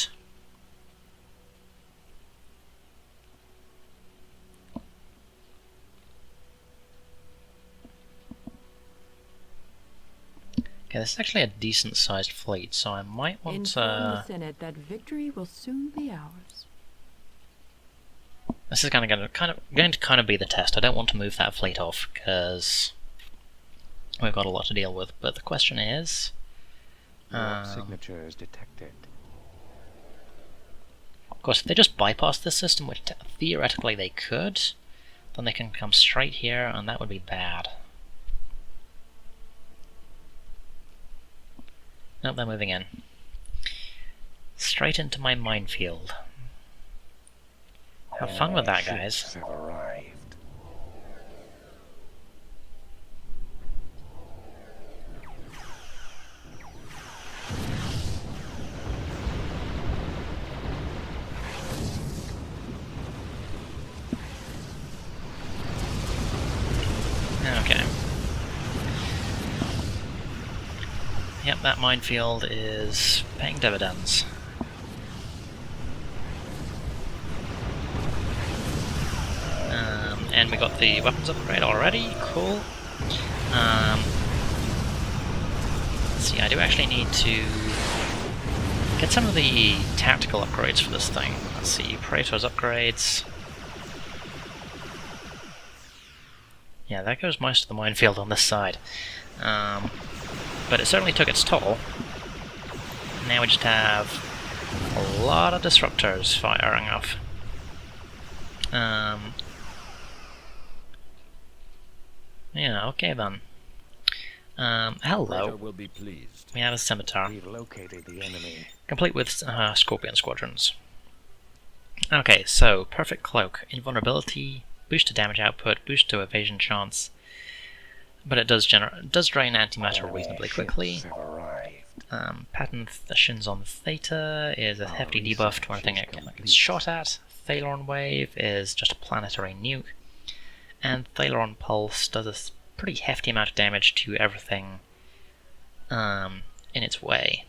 Okay, this is actually a decent sized fleet, so I might want Inform the to... Senate that victory will soon be ours. This is going to be the test. I don't want to move that fleet off, because we've got a lot to deal with. But the question is... Warp signatures detected. Of course, if they just bypass this system, which theoretically they could, then they can come straight here, and that would be bad. Nope, they're moving in. Straight into my minefield. Have fun with that, guys. Ships have arrived. Okay. Yep, that minefield is paying dividends. And we got the weapons upgrade already, cool. Let's see, I do actually need to get some of the tactical upgrades for this thing. Let's see, Praetor's upgrades. Yeah, there goes most of the minefield on this side. But it certainly took its toll. Now we just have a lot of disruptors firing off. Yeah, okay then. Hello. Will be pleased. We have a scimitar, We've located the enemy. complete with scorpion squadrons. Okay, so perfect cloak, invulnerability, boost to damage output, boost to evasion chance, but it does drain antimatter reasonably quickly. Ships have arrived. Pattern Shins on Theta is a hefty debuff to anything it gets shot at. Thalon Wave is just a planetary nuke, and Thalon Pulse does a pretty hefty amount of damage to everything in its way.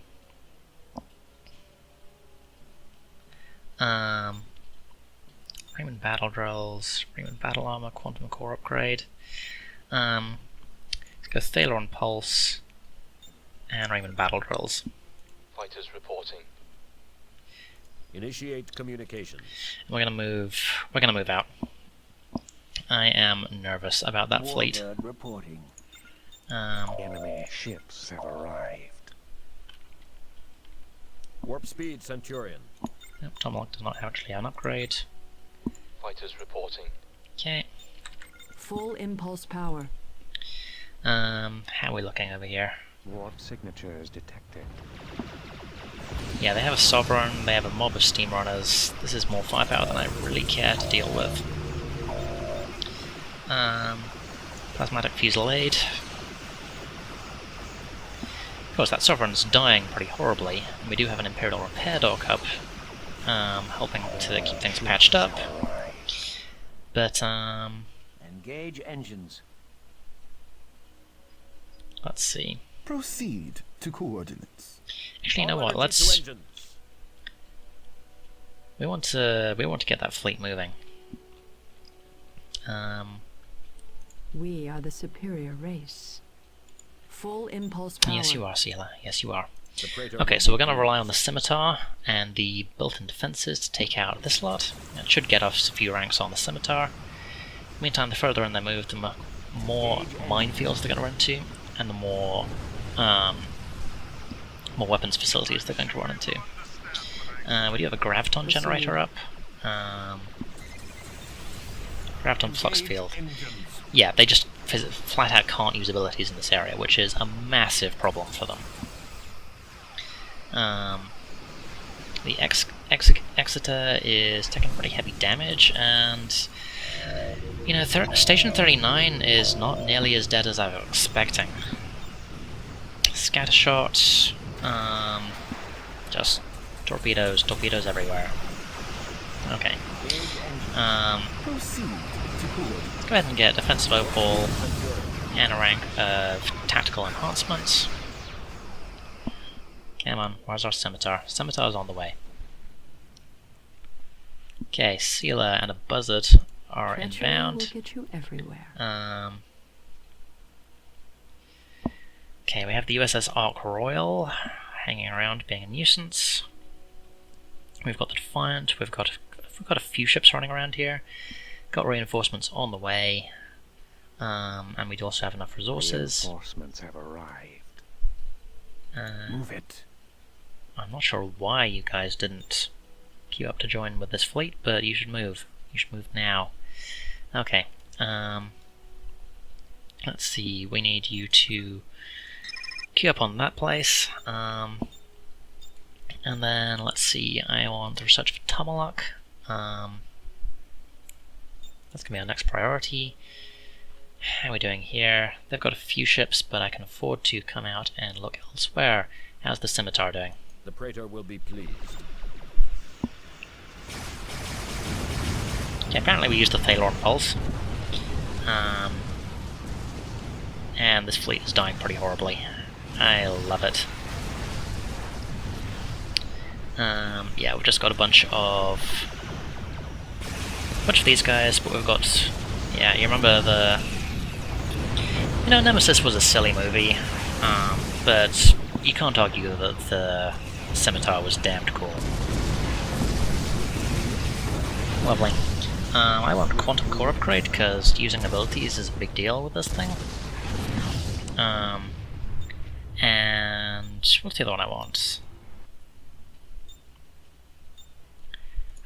Raymond Battle Drills, Raymond Battle Armor, Quantum Core upgrade. Let's go Thalon Pulse and Raymond Battle Drills. Fighters reporting. Initiate communications. We're gonna move out. I am nervous about that fleet. Warbird reporting. Enemy ships have arrived. Warp speed, Centurion. Nope, Tomahawk does not actually have an upgrade. Fighters reporting. Okay. Full impulse power. How are we looking over here? Warp signatures detected. Yeah, they have a Sovereign, they have a mob of Steam Runners. This is more firepower than I really care to deal with. Plasmatic Fusillade. Of course, that Sovereign's dying pretty horribly. And we do have an Imperial Repair Dock up, helping to keep things patched up. But, Engage engines. let's see. Proceed to coordinates. Actually, you know All what? energy to Let's. engines. We want to get that fleet moving. We are the superior race. Full impulse power. Yes, you are, Sealer. Yes, you are. The Praetor Okay, will so be we're going to pleased. rely on the Scimitar and the built-in defenses to take out this lot. It should get us a few ranks on the Scimitar. Meantime, the further in they move, the more minefields they're going to run into, and the more weapons facilities they're going to run into. We do have a Graviton generator up. Graviton Flux Field. Yeah, they just flat out can't use abilities in this area, which is a massive problem for them. The Exeter is taking pretty heavy damage, and you know, Station 39 is not nearly as dead as I was expecting. Scattershot, just torpedoes everywhere. Okay. Proceed to coordinates. Go ahead and get defensive overhaul and a rank of tactical enhancements. Come on, where's our Scimitar? Scimitar's on the way. Okay, Sealer and a Buzzard are Treachery inbound. will get you everywhere. Okay, we have the USS Ark Royal hanging around being a nuisance. We've got the Defiant, we've got a few ships running around here. Got reinforcements on the way. And we do also have enough resources. Reinforcements have arrived. Move it. I'm not sure why you guys didn't queue up to join with this fleet, but you should move. You should move now. Okay. Let's see. We need you to queue up on that place. And then let's see. I want to research for Tomahawk. That's gonna be our next priority. How are we doing here? They've got a few ships, but I can afford to come out and look elsewhere. How's the Scimitar doing? The Praetor will be pleased. Okay, apparently we used the Thalon Pulse. And this fleet is dying pretty horribly. I love it. Yeah, we've just got a bunch of these guys, but we've got Yeah, you remember the... You know, Nemesis was a silly movie, but you can't argue that the Scimitar was damned cool. Lovely. I want Quantum Core upgrade, because using abilities is a big deal with this thing. And what's the other one I want?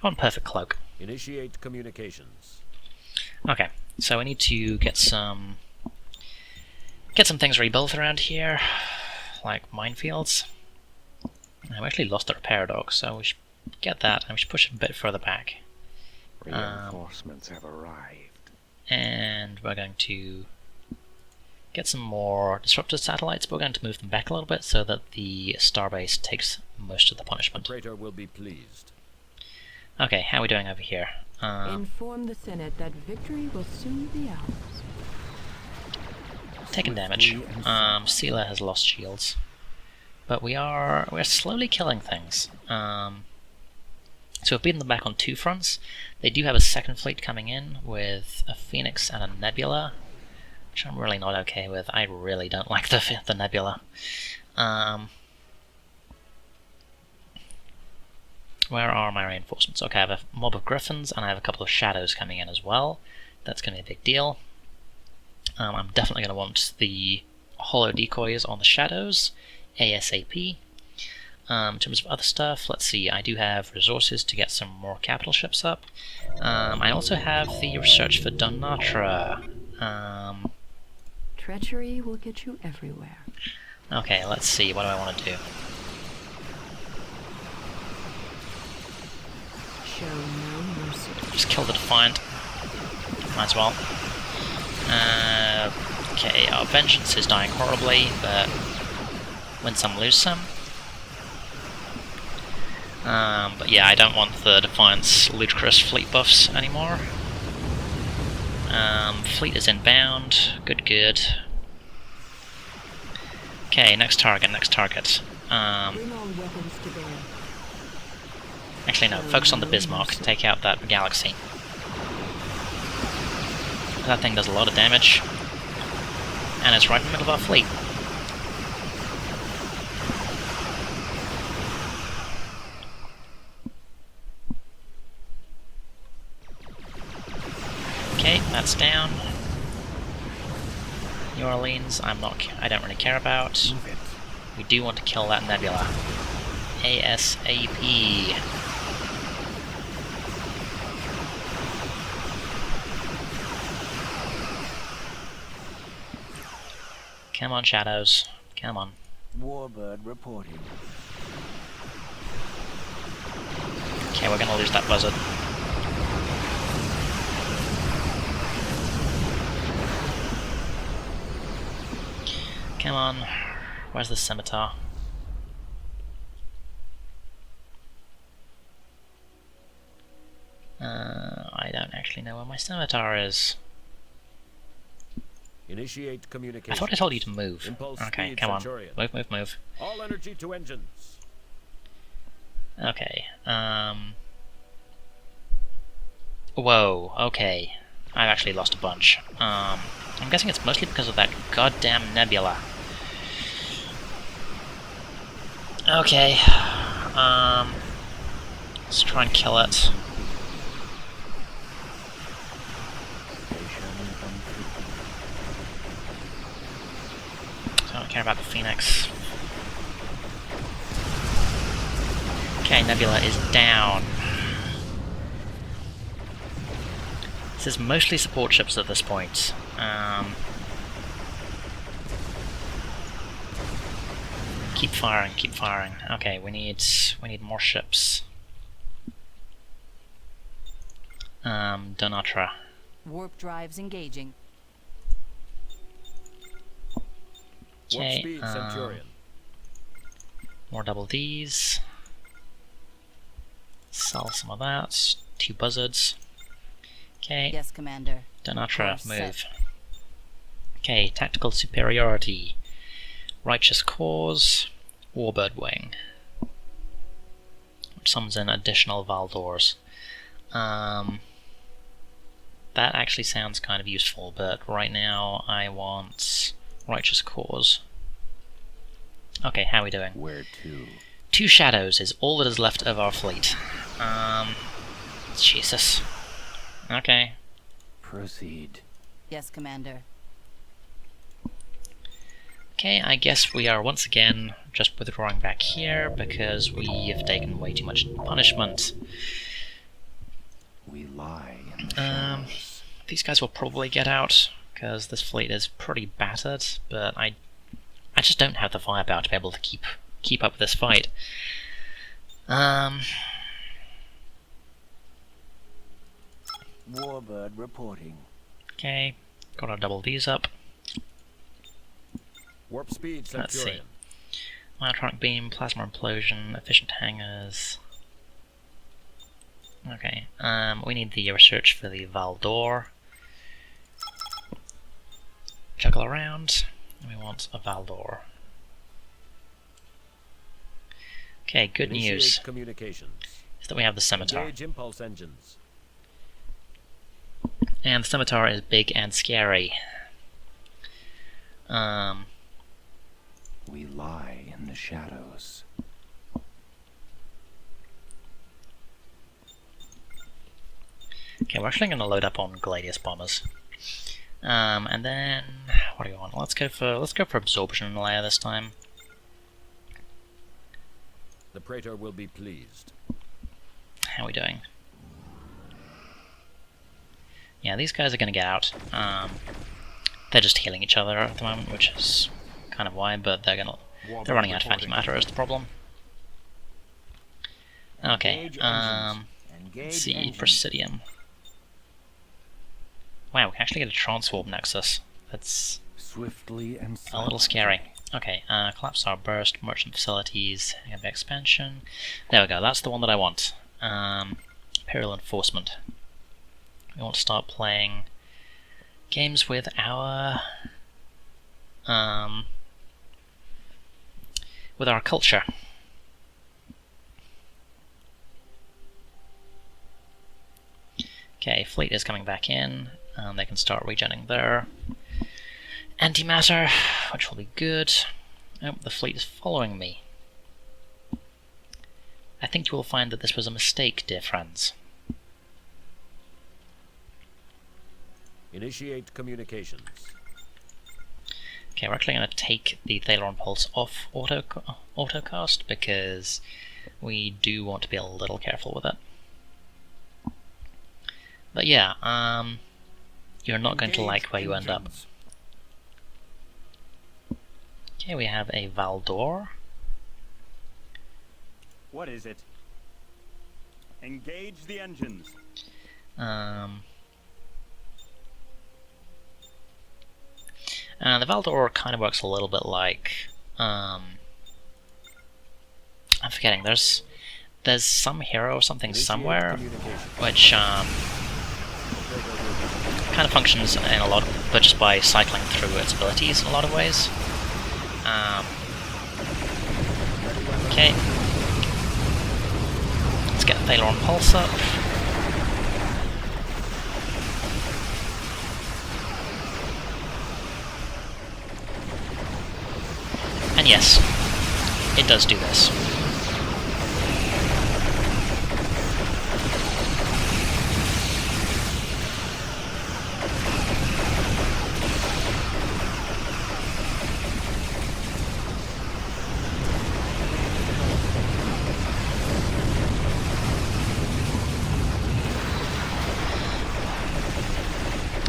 I want Perfect Cloak. Initiate communications. Okay, so we need to get some things rebuilt around here, like minefields. And we actually lost our paradox, so we should get that, and we should push it a bit further back. Reinforcements have arrived. And we're going to get some more disrupted satellites, but we're going to move them back a little bit so that the starbase takes most of the punishment. Praetor will be pleased. Okay, how are we doing over here? Inform the Senate that victory will soon be ours. Taking damage. Sealer has lost shields, but we're slowly killing things. So we've beaten them back on two fronts. They do have a second fleet coming in with a Phoenix and a Nebula, which I'm really not okay with. I really don't like the Nebula. Where are my reinforcements? Okay, I have a mob of Griffins and I have a couple of Shadows coming in as well. That's going to be a big deal. I'm definitely going to want the Hollow Decoys on the Shadows, ASAP. In terms of other stuff, let's see, I do have resources to get some more capital ships up. I also have the research for Donatra. Treachery will get you everywhere. Okay, let's see, what do I want to do? Show no mercy. Just kill the Defiant. Might as well. Okay, our Vengeance is dying horribly, but win some, lose some. But yeah, I don't want the Defiant's ludicrous fleet buffs anymore. Fleet is inbound. Good, good. Okay, next target, next target. Bring all weapons to bear. Actually no, focus on the Bismarck, take out that galaxy. That thing does a lot of damage. And it's right in the middle of our fleet. Okay, that's down. New Orleans, I don't really care about. We do want to kill that Nebula. ASAP. Come on, Shadows. Come on. Warbird reporting. Okay, we're gonna lose that buzzard. Come on. Where's the Scimitar? I don't actually know where my Scimitar is. Initiate communication. I thought I told you to move. Impulse Okay, speed, come on. Centurion. Move, move, move. All energy to engines. Okay, whoa, okay. I've actually lost a bunch. I'm guessing it's mostly because of that goddamn Nebula. Okay, let's try and kill it. I don't care about the Phoenix. Okay, Nebula is down. This is mostly support ships at this point. Keep firing, keep firing. Okay, we need more ships. Donatra. Warp drives engaging. Warp Okay, speed, Centurion. more double Ds. Sell some of that. 2 buzzards. Okay, Yes, Commander. Donatra, Course move. set. Okay, tactical superiority. Righteous Cause. Warbird Wing. Which summons in additional Valdors. That that actually sounds kind of useful, but right now I want Righteous Cause. Okay, how are we doing? Where to? 2 shadows is all that is left of our fleet. Jesus. Okay. Proceed. Yes, Commander. Okay, I guess we are once again just withdrawing back here because we have taken way too much punishment. We lie in the shadows. These guys will probably get out because this fleet is pretty battered, but I just don't have the firepower to be able to keep up with this fight. Warbird reporting. Okay, gotta double these up. Warp speed, Let's see. Centurion. Electronic beam, plasma implosion, efficient hangars. Okay, we need the research for the Valdor. Juggle around. We want a Valdor. Okay, good Initiate news communications. is that we have the Scimitar. Engage impulse engines. And the Scimitar is big and scary. We lie in the shadows. Okay, we're actually going to load up on Gladius bombers. And then what do we want? Let's go for absorption layer this time. The Praetor will be pleased. How are we doing? Yeah, these guys are going to get out. They're just healing each other at the moment, which is kind of why, but they're running out of antimatter is the problem. Okay, let's see, Presidium. Wow, we can actually get a transwarp nexus. That's Swiftly and a little scary. Okay, collapse our burst, merchant facilities, heavy expansion. There we go, that's the one that I want. Imperial enforcement. We want to start playing games with our culture. Okay, fleet is coming back in. They can start regenerating their antimatter, which will be good. Oh, the fleet is following me. I think you will find that this was a mistake, dear friends. Initiate communications. Okay, we're actually going to take the Talon Pulse off autocast because we do want to be a little careful with it. But yeah, you're not going to like where you end up. Okay, we have a Valdor. What is it? Engage the engines. The Valdor kind of works a little bit like I'm forgetting. There's some hero or something somewhere which kind of functions in a lot, but just by cycling through its abilities in a lot of ways. Okay, let's get Talon Pulse up. And yes, it does do this.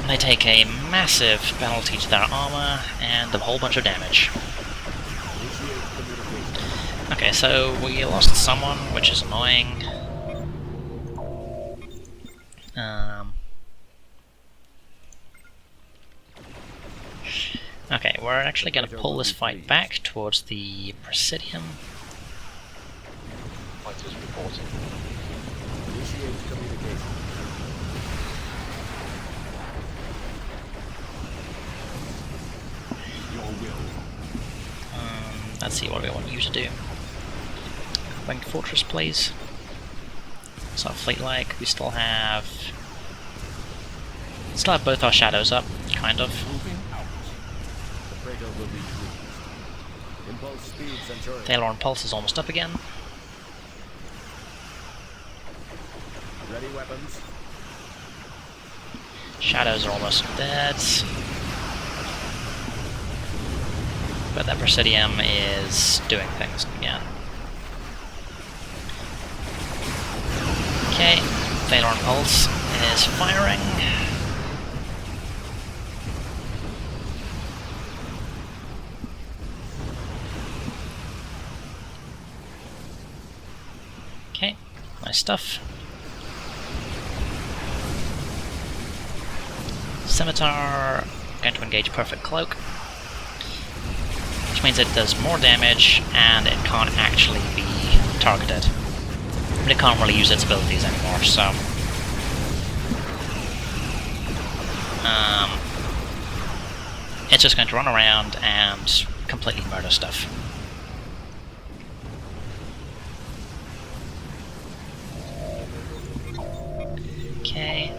They take a massive penalty to their armor and a whole bunch of damage. Okay, so we lost someone, which is annoying. Okay, we're actually going to pull this fight back towards the Presidium. Fighters reporting. Initiate communication. Let's see what we want you to do. Winged Fortress, please. What's our fleet like? We still have Still have both our shadows up, kind of. Moving out. The Praetor will be pleased. Impulse speed, Centurion. Talon Pulse is almost up again. Ready weapons. Shadows are almost dead. But that Presidium is doing things again. Okay, Talon Pulse is firing. Okay, nice stuff. Scimitar going to engage Perfect Cloak, which means it does more damage and it can't actually be targeted. But it can't really use its abilities anymore, so... it's just going to run around and completely murder stuff. Okay,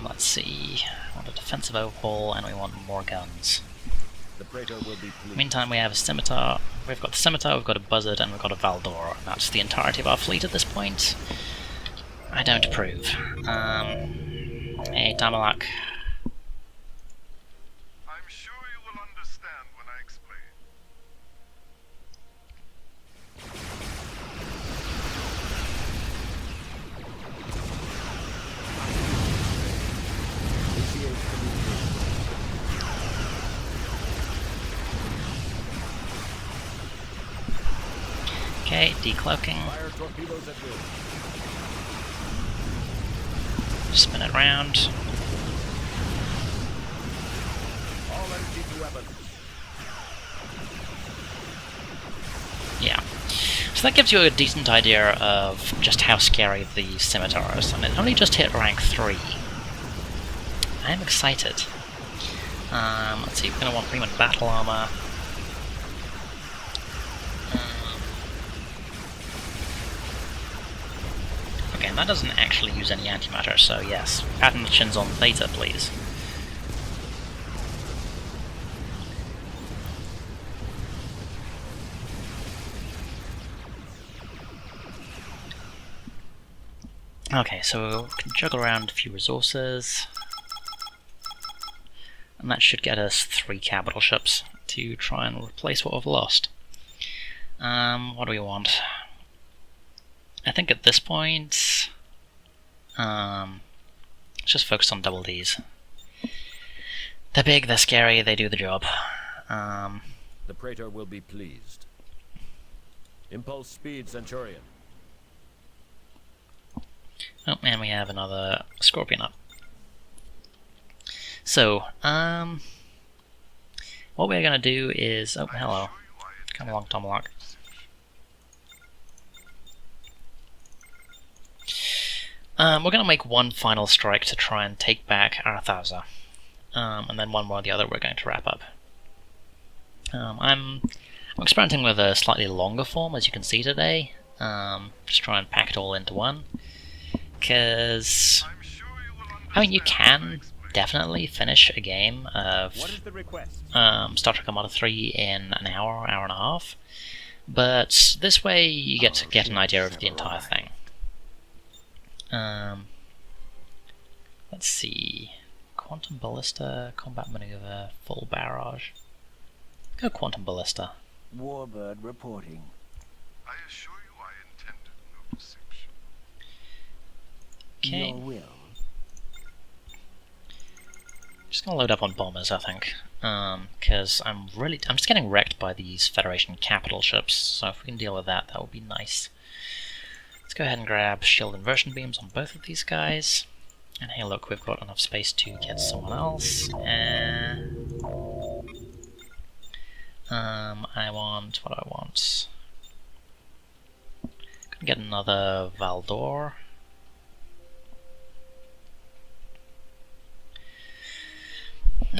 let's see. I want a defensive overhaul and we want more guns. The Praetor will be pleased. Meantime, we have a Scimitar. We've got the Scimitar, we've got a Buzzard, and we've got a Valdor. That's the entirety of our fleet at this point. I don't approve. Hey, Tamalak. I'm sure you will understand when I explain. Okay, decloaking. Fire torpedoes at will. Spin it around. All energy to weapons. Yeah. So that gives you a decent idea of just how scary the Scimitar is. And it only just hit rank 3. I'm excited. Let's see, we're going to want Freeman Battle Armor. Okay, and that doesn't actually use any antimatter, so yes. Pattern chins on Theta, please. Okay, so we can juggle around a few resources. And that should get us 3 capital ships to try and replace what we've lost. What do we want? I think at this point, let's just focus on double Ds. They're big, they're scary, they do the job. The Praetor will be pleased. Impulse speed, Centurion. Oh, and we have another Scorpion up. So, what we're gonna do is... Oh, hello. Come along, Tomalak. We're going to make one final strike to try and take back Arthaza. And then one more or the other we're going to wrap up. I'm experimenting with a slightly longer form, as you can see today. Just try and pack it all into one. Because, I mean, you can definitely finish a game of Star Trek Armada 3 in an hour, hour and a half. But this way you get to get an idea of the entire thing. Let's see. Quantum Ballista, Combat Maneuver, Full Barrage. Go Quantum Ballista. Warbird reporting. I assure you I intended no deception. Okay. Your will. Just gonna load up on bombers, I think. Because I'm just getting wrecked by these Federation capital ships, so if we can deal with that, that would be nice. Let's go ahead and grab shield inversion beams on both of these guys. And hey look, we've got enough space to get someone else. I want... what do I want? Gonna get another Valdor.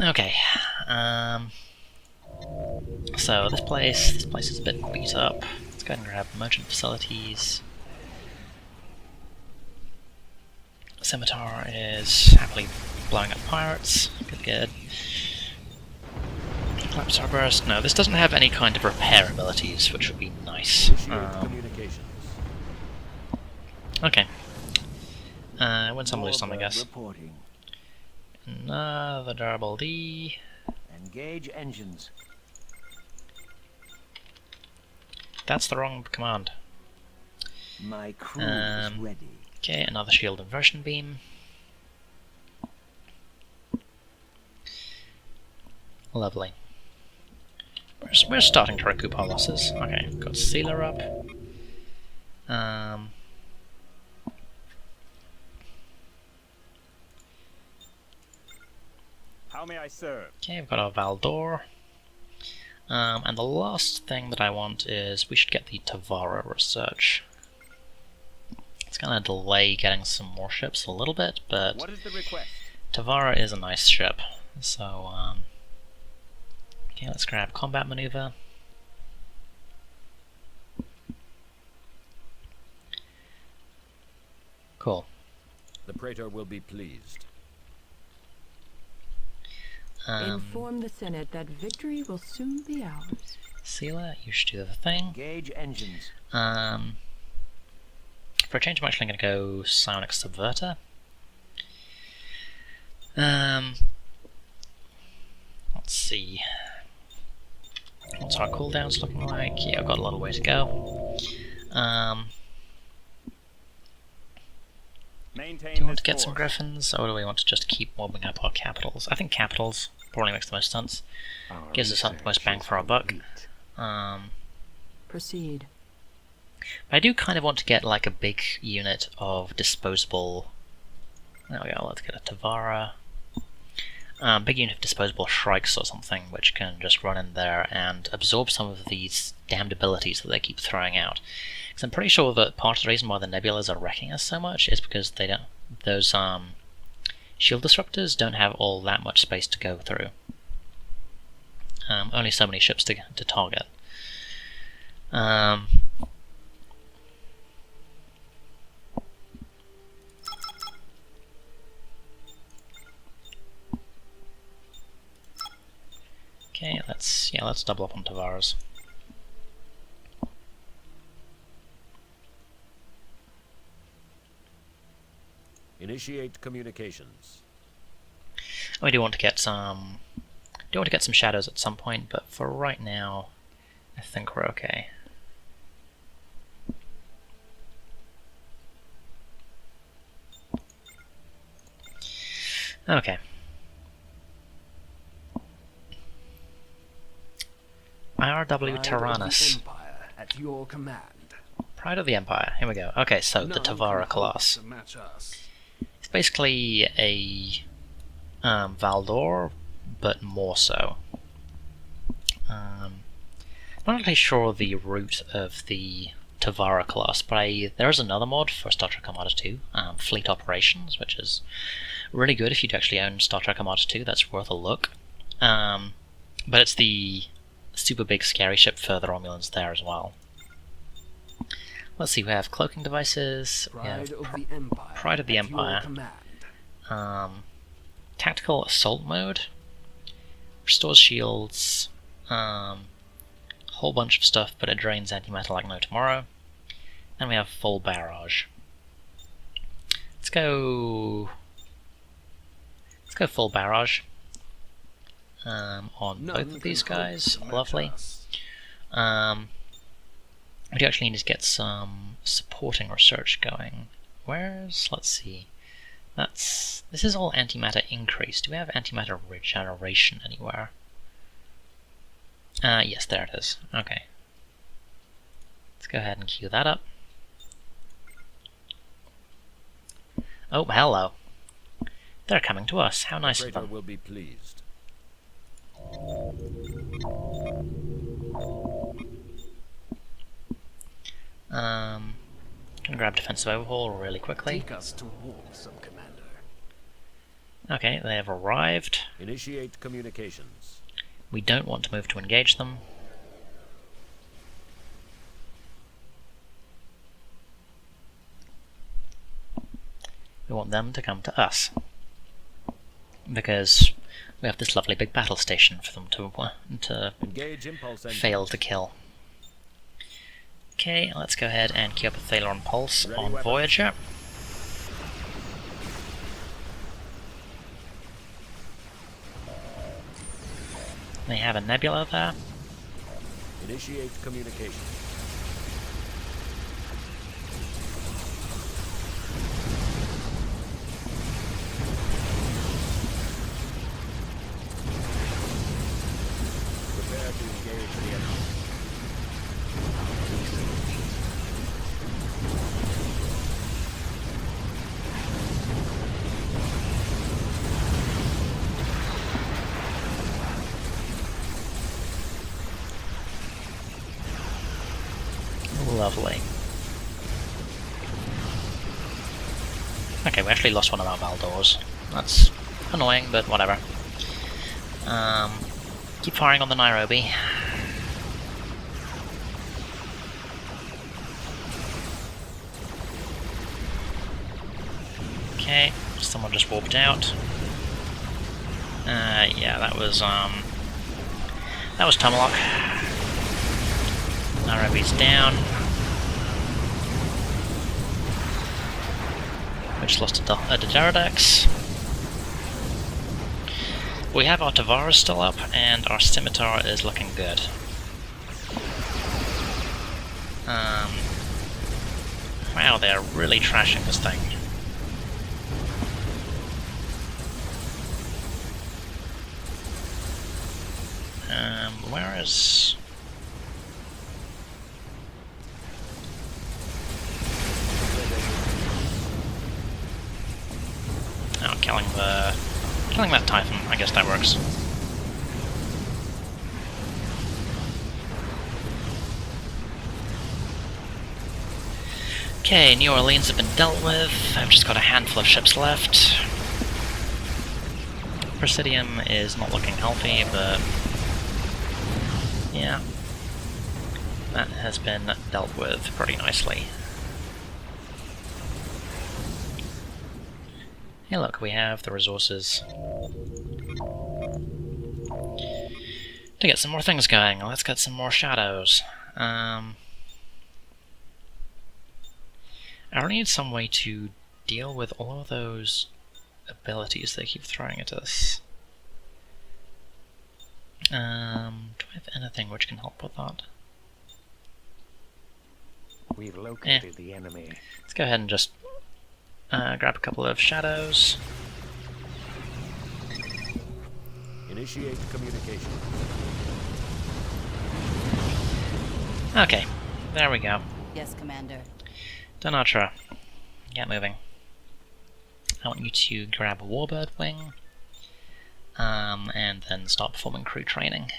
Okay. So this place is a bit beat up. Let's go ahead and grab merchant facilities. Scimitar is happily blowing up pirates. Good, good. Collapse Starburst. No, this doesn't have any kind of repair abilities, which would be nice. Initiate communications. Okay. Win some, lose some, I Warbird guess. reporting. Another durable D. Engage engines. That's the wrong command. My crew is ready. Okay, another shield inversion beam. Lovely. We're starting to recoup our losses. Okay, got Sealer up. How may I serve? Okay, we've got our Valdor. And the last thing that I want is we should get the Tavara research. It's gonna delay getting some more ships a little bit, but What is the request? Tavara is a nice ship. So, okay, let's grab combat maneuver. Cool. The Praetor will be pleased. Inform the Senate that victory will soon be ours. Sealer, you should do the thing. Engage engines. For a change, I'm actually going to go Psionic Subverter. Let's see. What's our cooldowns looking like? Yeah, I've got a little way to go. Maintain Do you want to this get some force. Griffins, or do we want to just keep warming up our capitals? I think capitals probably makes the most sense. Our Gives us the most bang research for our is buck. complete. Proceed. I do kind of want to get like a big unit of disposable. There we go, let's get a Tavara. Big unit of disposable Shrikes or something, which can just run in there and absorb some of these damned abilities that they keep throwing out. Because I'm pretty sure that part of the reason why the Nebulas are wrecking us so much is because they don't. Those shield disruptors don't have all that much space to go through. Only so many ships to target. Okay, let's double up on Tavaras. Initiate communications. We do want to get some shadows at some point, but for right now, I think we're okay. Okay. IRW Tyrannus. Empire at your command. Pride of the Empire. Here we go. Okay, so the None Tavara can class. hope to match us. It's basically a Valdor, but more so. Not really sure the root of the Tavara class, but there is another mod for Star Trek Armada 2, Fleet Operations, which is really good if you actually own Star Trek Armada 2. That's worth a look. But it's the super big scary ship for the Romulans there as well. Let's see, we have cloaking devices, we have Pride of the Empire. Pride of the at your Empire. command. Tactical assault mode, restores shields, whole bunch of stuff, but it drains antimatter like no tomorrow. And we have full barrage. Let's go full barrage on None both of can these hope guys. to match Lovely. us. We do actually need to get some supporting research going. Let's see. This is all antimatter increase. Do we have antimatter regeneration anywhere? Yes, there it is. Okay. Let's go ahead and queue that up. Oh, hello. They're coming to us. How nice of Praetor them. will be pleased. Can grab defensive overhaul really quickly. Take us to war, some commander. Okay, they have arrived. Initiate communications. We don't want to move to engage them. We want them to come to us. because we have this lovely big battle station for them to Engage impulse engines. fail to kill. Okay, let's go ahead and queue up a Talon Pulse Ready on weapons. Voyager. They have a nebula there. Initiate communication. Prepare to engage the enemy. Lovely. Okay, we actually lost one of our Valdors. That's annoying, but whatever. Keep firing on the Nairobi. Okay, someone just warped out. Yeah, that was Tumlock. Nairobi's down. We just lost a Pterodax. We have our Tavares still up, and our Scimitar is looking good. Wow, they're really trashing this thing. Where is... Oh, killing that Typhon, I guess that works. Okay, New Orleans have been dealt with. I've just got a handful of ships left. Presidium is not looking healthy, but yeah, that has been dealt with pretty nicely. Hey look, we have the resources to get some more things going. Let's get some more shadows. I really need some way to deal with all of those abilities they keep throwing at us. Do I have anything which can help with that? We've located the enemy. Let's go ahead and just grab a couple of shadows. Initiate communication. Okay, there we go. Yes, Commander. Donatra, get moving. I want you to grab a Warbird wing, and then start performing crew training.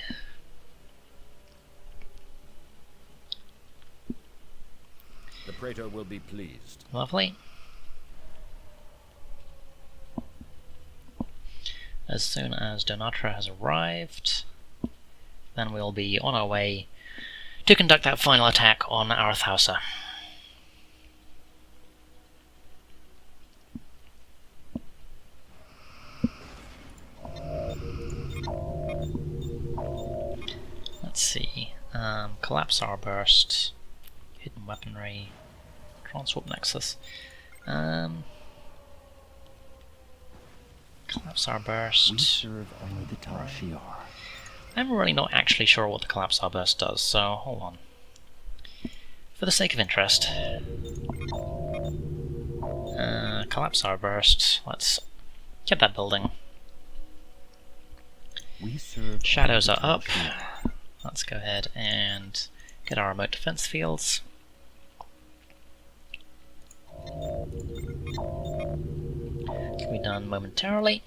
The Praetor will be pleased. Lovely. As soon as Donatra has arrived, then we'll be on our way to conduct that final attack on Arathausa. Let's see. Collapse our burst, hidden weaponry, Transwarp Nexus. Collapse our burst. We serve only the Tal Shiar. I'm really not actually sure what the Collapse our burst does, so hold on. For the sake of interest, Collapse our burst. Let's get that building. We serve Shadows only are the Tal up. Shiar. Let's go ahead and get our remote defense fields. Can be done momentarily.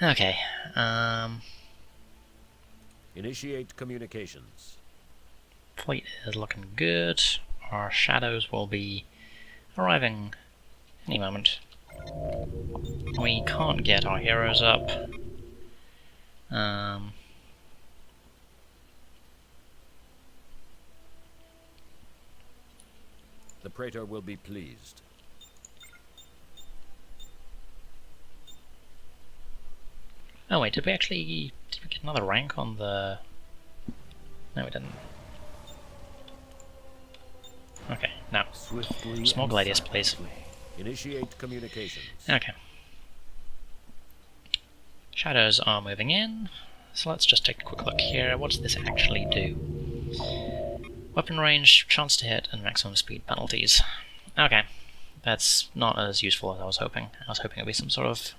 Okay. Initiate communications. Fleet is looking good. Our shadows will be arriving any moment. We can't get our heroes up. The Praetor will be pleased. Oh wait, did we get another rank on the... No, we didn't. Okay, no. Swiftly Small and gladius, please. silently. Initiate communications. Okay. Shadows are moving in, so let's just take a quick look here. What does this actually do? Weapon range, chance to hit, and maximum speed penalties. Okay, that's not as useful as I was hoping. I was hoping it would be some sort of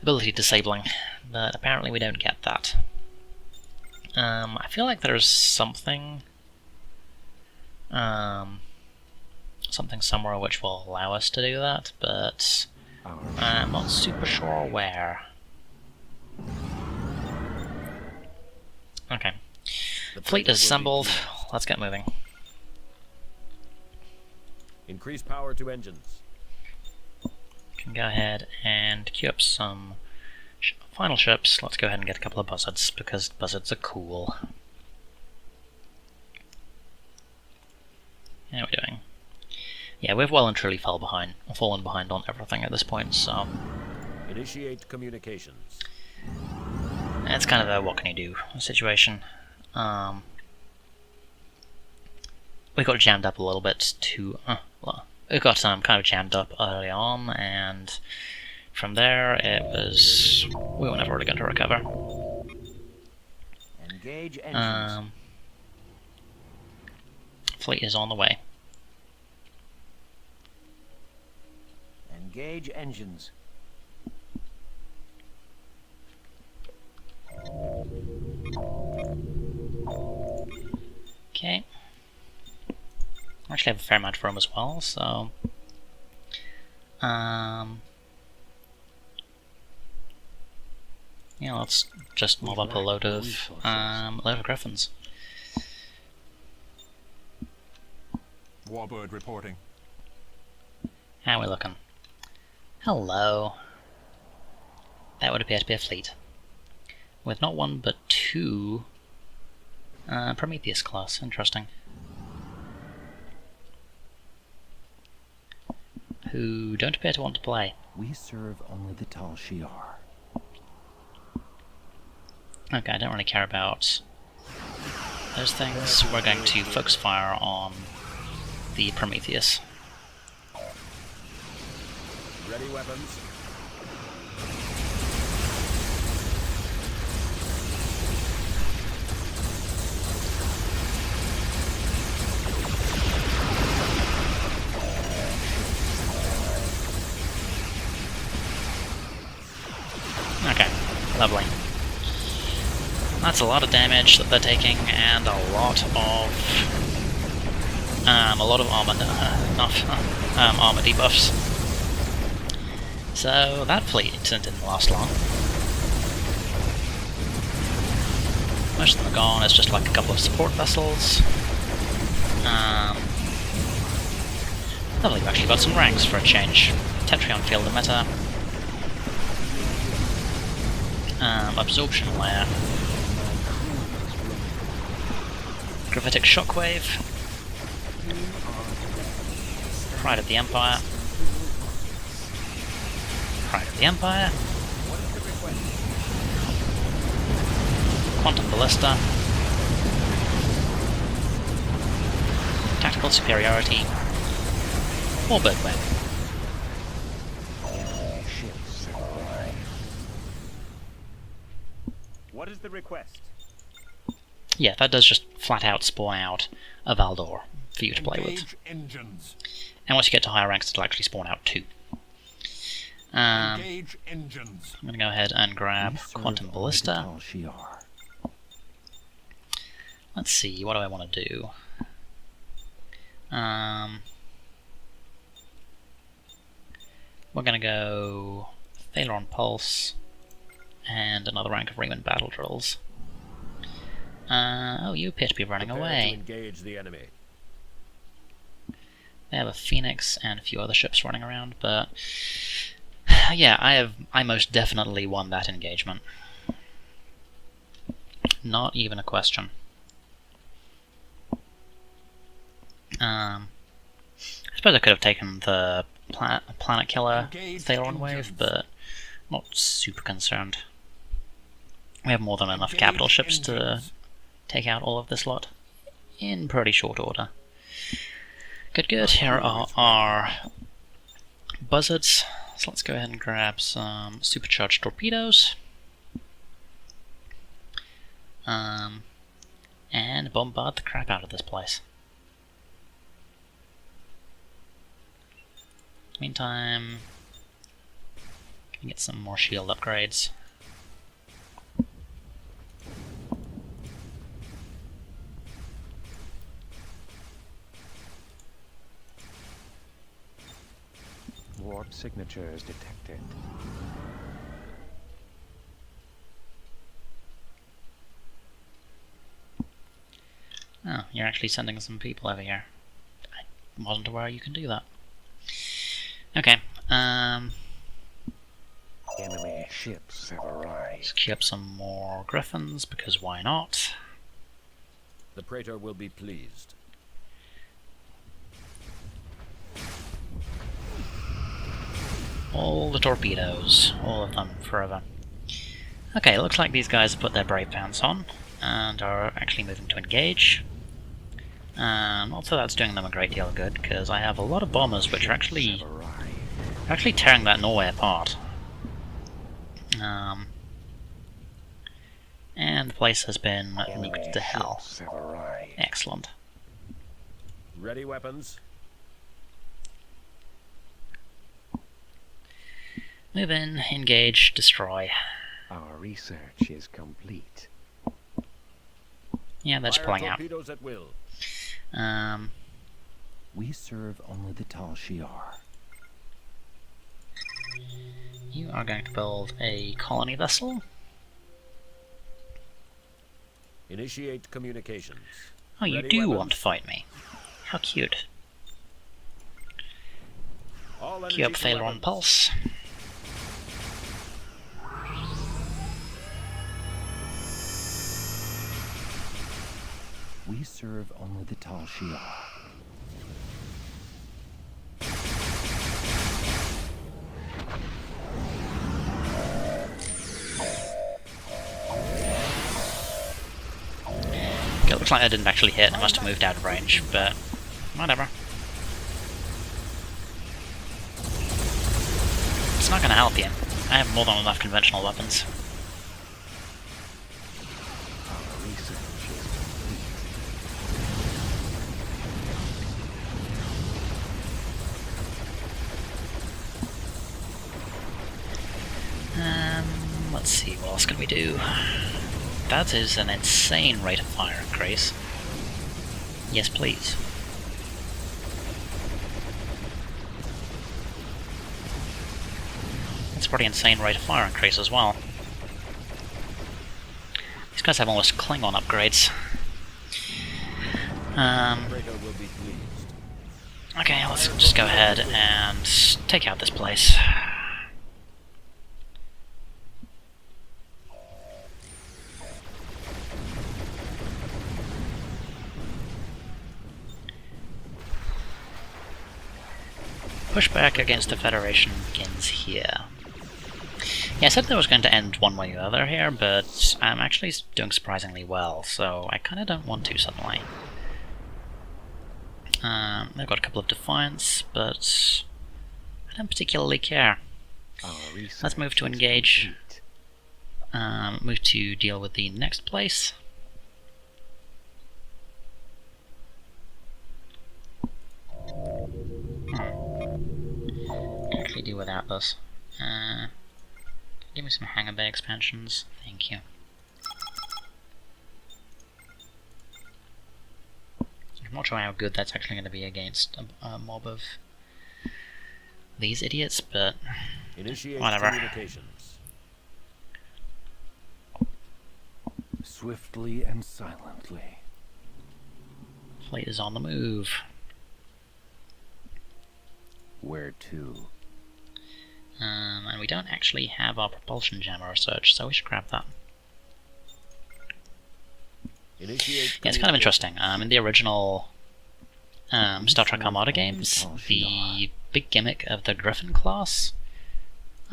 ability disabling, but apparently we don't get that. I feel like there's something somewhere which will allow us to do that, but I'm not super sure where. Okay. Fleet is assembled. Let's get moving. Increase power to engines. Can go ahead and queue up some final ships. Let's go ahead and get a couple of buzzards, because buzzards are cool. How are we doing? Yeah, we've well and truly fallen behind on everything at this point, so... Initiate communications. It's kind of a what can you do situation. We got jammed up a little bit too... well, we got kind of jammed up early on, and from there it was... we were never really going to recover. Engage engines. Fleet is on the way. Engage engines. Okay. I actually have a fair amount of room as well, so... yeah, let's just mob up a load of griffins. Warbird reporting. How are we looking? Hello. That would appear to be a fleet. With not one, but two Prometheus class. Interesting. Who don't appear to want to play. We serve only the Tal Shiar. Okay, I don't really care about those things. We're going to focus fire on the Prometheus. Ready weapons. Okay, lovely. That's a lot of damage that they're taking, and a lot of armor debuffs. So that fleet didn't last long. Most of them are gone. It's just like a couple of support vessels. Lovely, we've actually got some ranks for a change. Tetrion Field of Meta. Absorption Layer. Gravitic Shockwave. Pride of the Empire. Pride of the Empire. Quantum Ballista. Tactical Superiority. Warbird Web. What is the request? Yeah, that does just flat out spawn out a Valdor for you to play with. Engage engines. And once you get to higher ranks, it'll actually spawn out two. Engage engines. I'm going to go ahead and grab We serve Quantum only the Ballista. Tal Shiar. Let's see, what do I want to do? We're going to go Thaleron Pulse and another rank of Riemann Battle Drills. Oh, you appear to be running Prepare away. to engage the enemy. They have a Phoenix and a few other ships running around, but yeah, I most definitely won that engagement. Not even a question. I suppose I could have taken the Planet Killer Thaleron wave, but not super concerned. We have more than enough capital ships to take out all of this lot in pretty short order. Good, good. Here are our buzzards. So let's go ahead and grab some supercharged torpedoes. And bombard the crap out of this place. Meantime, can get some more shield upgrades. Warp signatures detected. Oh, you're actually sending some people over here. I wasn't aware you can do that. Okay, Enemy ships have arrived. let's queue up some more griffins, because why not? The Praetor will be pleased. All the torpedoes, all of them, forever. Okay, looks like these guys have put their brave pants on, and are actually moving to engage. Also that's doing them a great deal of good, because I have a lot of bombers which are actually tearing that Norway apart. And the place has been nuked to hell. Excellent. Ready weapons? Move in, engage, destroy. Our research is complete. Yeah, they're just Fire pulling out. torpedoes at will. We serve only the Tal-Shiar. You are going to build a colony vessel. Initiate communications. Oh, you Ready do weapons? want to fight me. How cute. All Queue up energy to Phaler on weapons. Pulse. We serve only the Tal-Shiar. Okay, it looks like I didn't actually hit, I must have moved out of range, but whatever. It's not gonna help you. I have more than enough conventional weapons. Our research is Let's see, what else can we do? That is an insane rate of fire increase. Yes, please. It's a pretty insane rate of fire increase as well. These guys have almost Klingon upgrades. Praetor will be pleased. Okay, let's just go ahead and take out this place. Pushback against the Federation begins here. Yeah, I said that I was going to end one way or the other here, but I'm actually doing surprisingly well, so I kind of don't want to suddenly. They've got a couple of Defiance, but I don't particularly care. Let's move to engage. Move to deal with the next place. Can actually do without this. Give me some hangar bay expansions. Thank you. I'm not sure how good that's actually going to be against a mob of these idiots, but Initiate whatever. communications. Swiftly and silently. Fleet is on the move. Where to? And we don't actually have our propulsion jammer research, so we should grab that. Initiate Yeah, it's kind of interesting. In the original Star Trek Armada games, the big gimmick of the Griffin class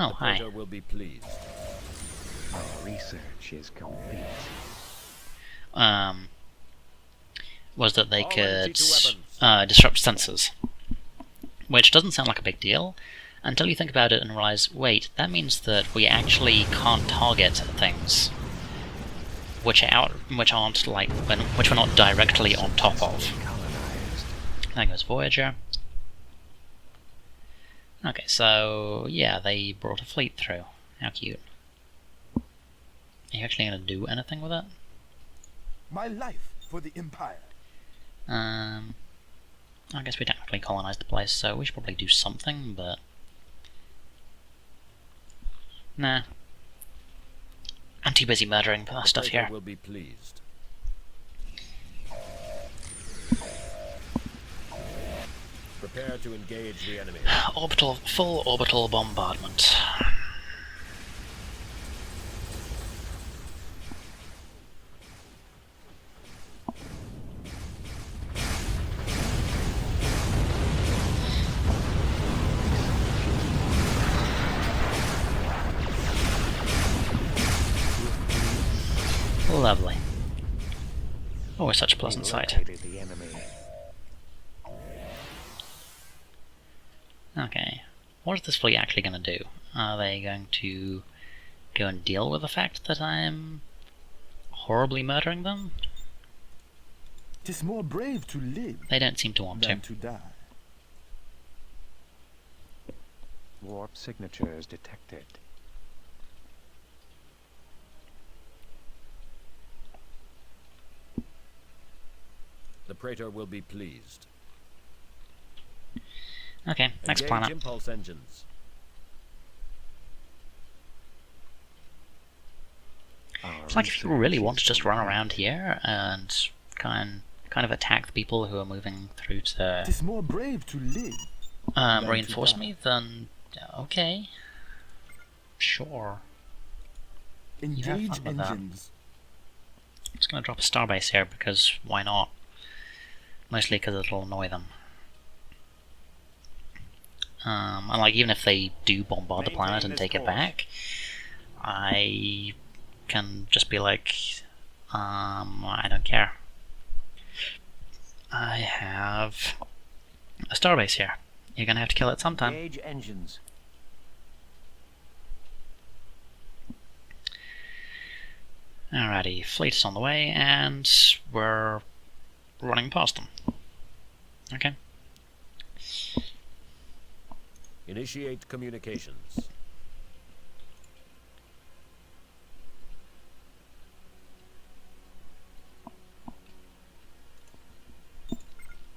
Oh, The hi. Praetor will be pleased. Our research is complete. Was that they All could empty to weapons. disrupt sensors. Which doesn't sound like a big deal, until you think about it and realize, wait, that means that we actually can't target things which aren't like which we're not directly on top of. Colonized. There goes Voyager. Okay, so yeah, they brought a fleet through. How cute. Are you actually going to do anything with it? My life for the Empire. I guess we technically colonized the place, so we should probably do something, but... Nah. I'm too busy murdering The stuff Praetor here. will be pleased. Prepare to engage the enemy. Full orbital bombardment. Lovely. Always such a pleasant sight. Located the enemy. Okay. What is this fleet actually going to do? Are they going to go and deal with the fact that I'm horribly murdering them? 'Tis more brave to live They don't seem to want to. than to die. Warp signatures detected. The Praetor will be pleased. Okay, next Engage planet. impulse engines. Our It's like if you research really is want to just run complete. around here and kind of attack the people who are moving through to 'Tis more brave to live than to reinforce die. me, then okay. Sure. have Engage fun with that. engines. I'm just gonna drop a starbase here because why not? Mostly because it'll annoy them. And like even if they do bombard the planet and Maintain take this it course. back, I can just be like, I don't care. I have a starbase here. You're gonna have to kill it sometime. Engage engines. Alrighty, fleet is on the way, and we're running past them. Okay. Initiate communications.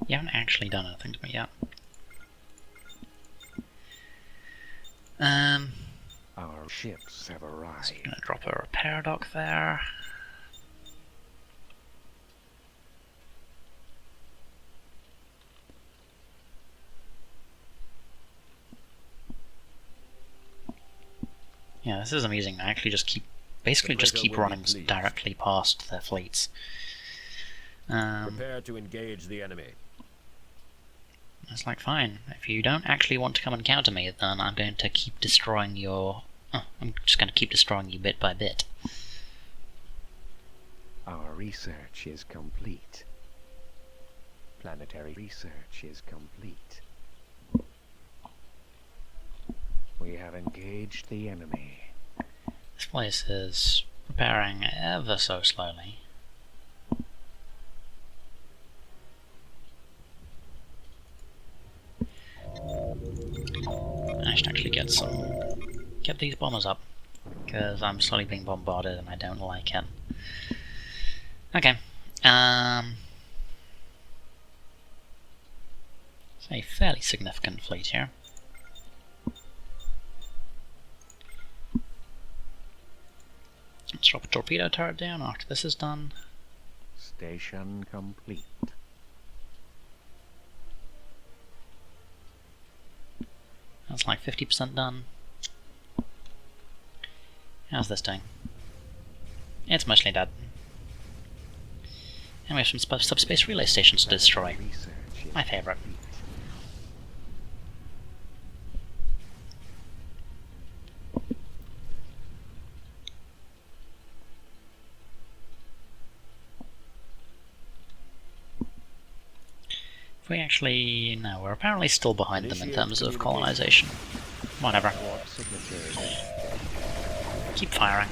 You haven't actually done anything to me yet. Our ships have So arrived. I'm gonna drop a repair dock there. Yeah, this is amusing. I actually just basically just Praetor keep will be running pleased. directly past their fleets. Prepare to engage the enemy. It's like, fine, if you don't actually want to come and counter me, then I'm going to keep destroying your... I'm just going to keep destroying you bit by bit. Our research is complete. Planetary research is complete. We have engaged the enemy. This place is repairing ever so slowly. I should actually get these bombers up, because I'm slowly being bombarded and I don't like it. Okay, it's a fairly significant fleet here. Let's drop a torpedo turret down after this is done. Station complete. That's like 50% done. How's this doing? It's mostly dead. And we have some subspace relay stations to destroy. Research is My favourite. complete. we actually... No, we're apparently still behind them in terms of colonization. Whatever. Warp signatures. Keep firing.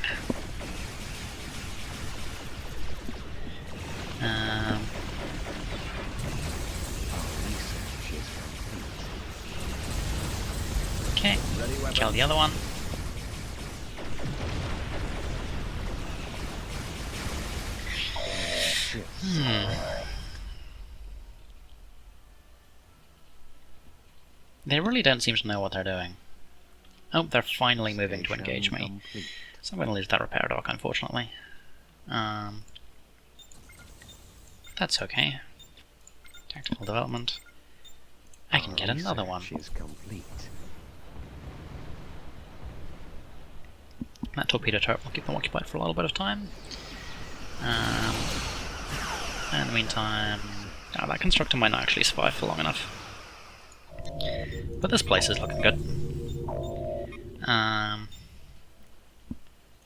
Our research is complete. Okay, kill the other one. They really don't seem to know what they're doing. Oh, they're finally moving to engage me. Complete. So I'm going to lose that repair dock, unfortunately. That's okay. Tactical development. I can get another one. Is complete. That torpedo turret will keep them occupied for a little bit of time. In the meantime... Oh, that constructor might not actually survive for long enough. But this place is looking good.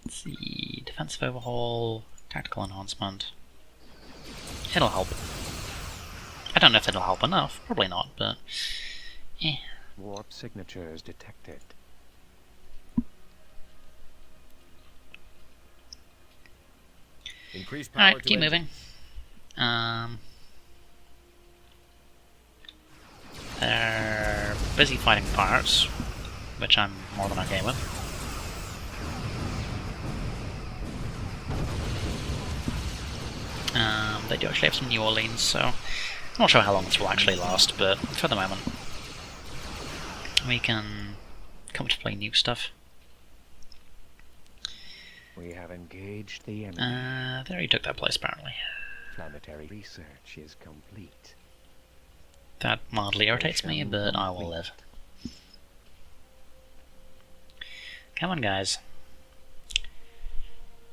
Let's see... Defensive overhaul... Tactical enhancement... It'll help. I don't know if it'll help enough. Probably not, but... Eh. Warp signatures detected. Increase power Alright, to keep engine. moving. They're busy fighting pirates, which I'm more than okay with. They do actually have some New Orleans, so I'm not sure how long this will actually last, but for the moment we can comfortably nuke stuff. We have engaged the enemy. They already took that place apparently. Planetary research is complete. That mildly irritates me, but I will live. Come on, guys.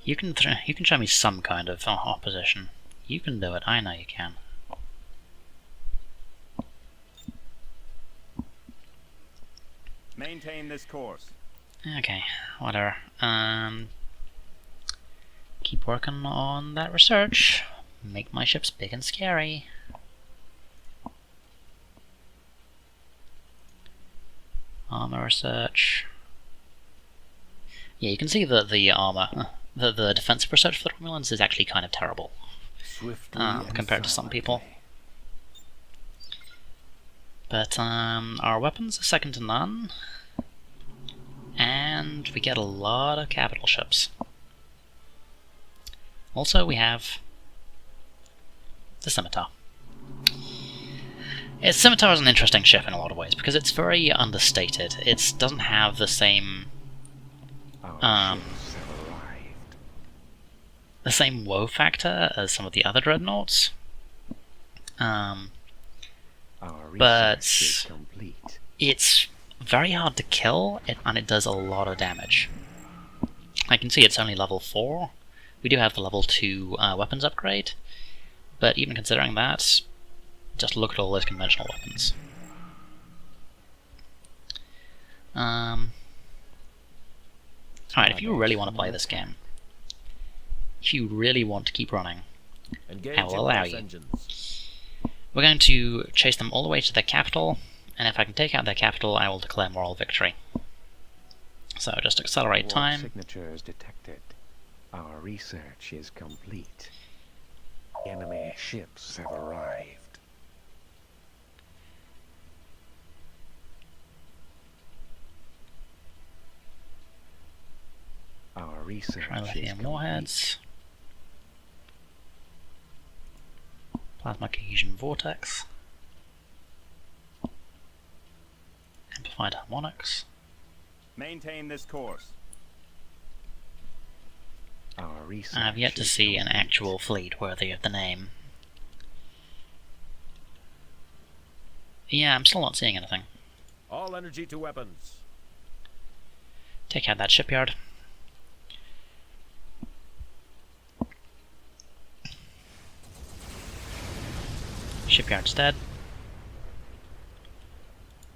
You can show me some kind of opposition. You can do it. I know you can. Maintain this course. Okay, whatever. Keep working on that research. Make my ships big and scary. Armor research. Yeah, you can see that the armor, the defensive research for the Romulans is actually kind of terrible compared to some people. But our weapons are second to none, and we get a lot of capital ships. Also, we have the Scimitar. Scimitar is an interesting ship in a lot of ways because it's very understated. It doesn't have the same woe factor as some of the other dreadnoughts. But it's very hard to kill, and it does a lot of damage. I can see it's only level 4. We do have the level 2 weapons upgrade, but even considering that, just look at all those conventional weapons. Alright, if you really want to play this game, if you really want to keep running, I will allow you. We're going to chase them all the way to their capital, and if I can take out their capital, I will declare moral victory. So just accelerate time. Signatures detected. Our research is complete. Enemy ships have arrived. Our research is Trilithium warheads. Plasma cohesion vortex. Amplified harmonics. Maintain this course. Our research I have yet to is see an complete. actual fleet worthy of the name. Yeah, I'm still not seeing anything. All energy to weapons. Take out that shipyard. Shipyard's dead.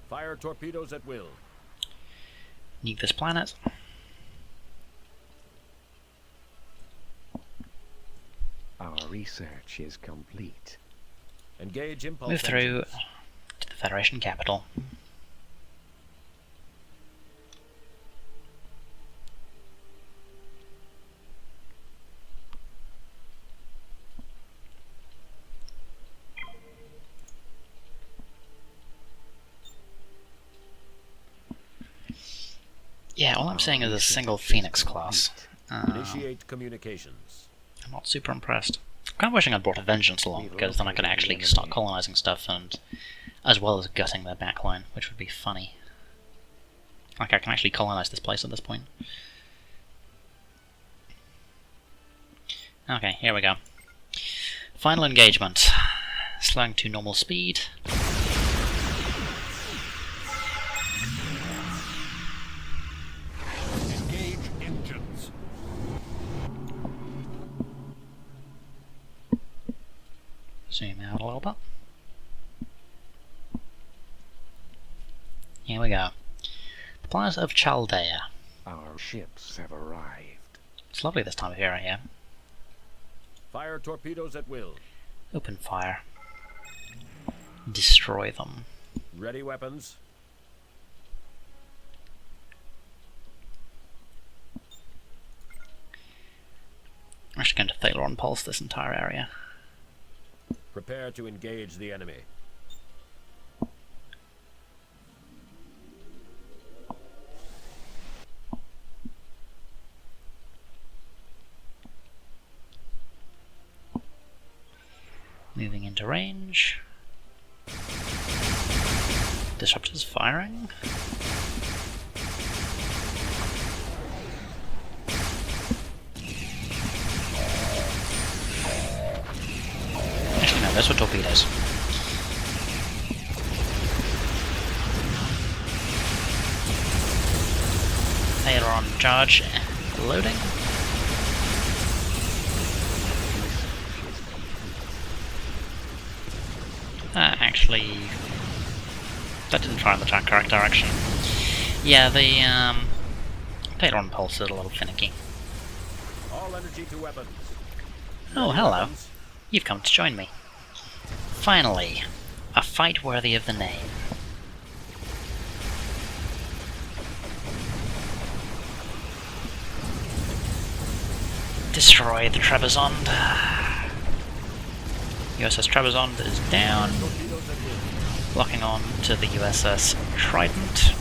Fire torpedoes at will. Nuke this planet. Our research is complete. Engage impulse move through engines. to the Federation capital. Yeah, all I'm saying is a single Phoenix class. Initiate communications. I'm not super impressed. I'm kind of wishing I'd brought a Vengeance along, because then I could actually start colonizing stuff, and as well as gutting their backline, which would be funny. Like, I can actually colonize this place at this point. Okay, here we go. Final engagement. Slowing to normal speed. Engage engines. Zoom out a little bit. Here we go. The planet of Chaldea. Our ships have arrived. It's lovely this time of year, here. Fire torpedoes at will. Open fire. Destroy them. Ready weapons. I'm actually going to Talon pulse this entire area. Prepare to engage the enemy. Moving into range. Disruptors firing. Actually, no, those were torpedoes. They are on charge. Loading. Actually, that didn't fire in the correct direction. Yeah, the Praetor pulse is a little finicky. All energy to weapons. Oh, Ready hello. weapons. You've come to join me. Finally, a fight worthy of the name. Destroy the Trebizond. USS Trebizond is down. Torpedoes at will. Locking on to the USS Trident.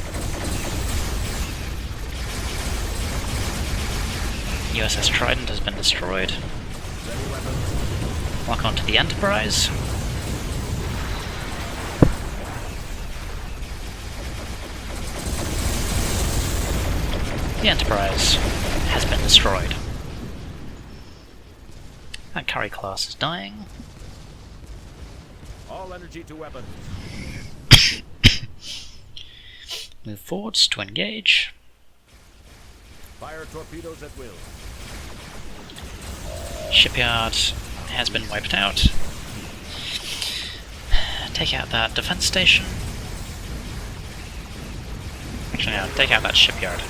USS Trident has been destroyed. Ready weapons. Lock on to the Enterprise. The Enterprise has been destroyed. That Curry class is dying. All energy to weapons. Move forwards to engage. Fire torpedoes at will. Shipyard has been wiped out. Take out that defense station. Actually, no, take out that shipyard.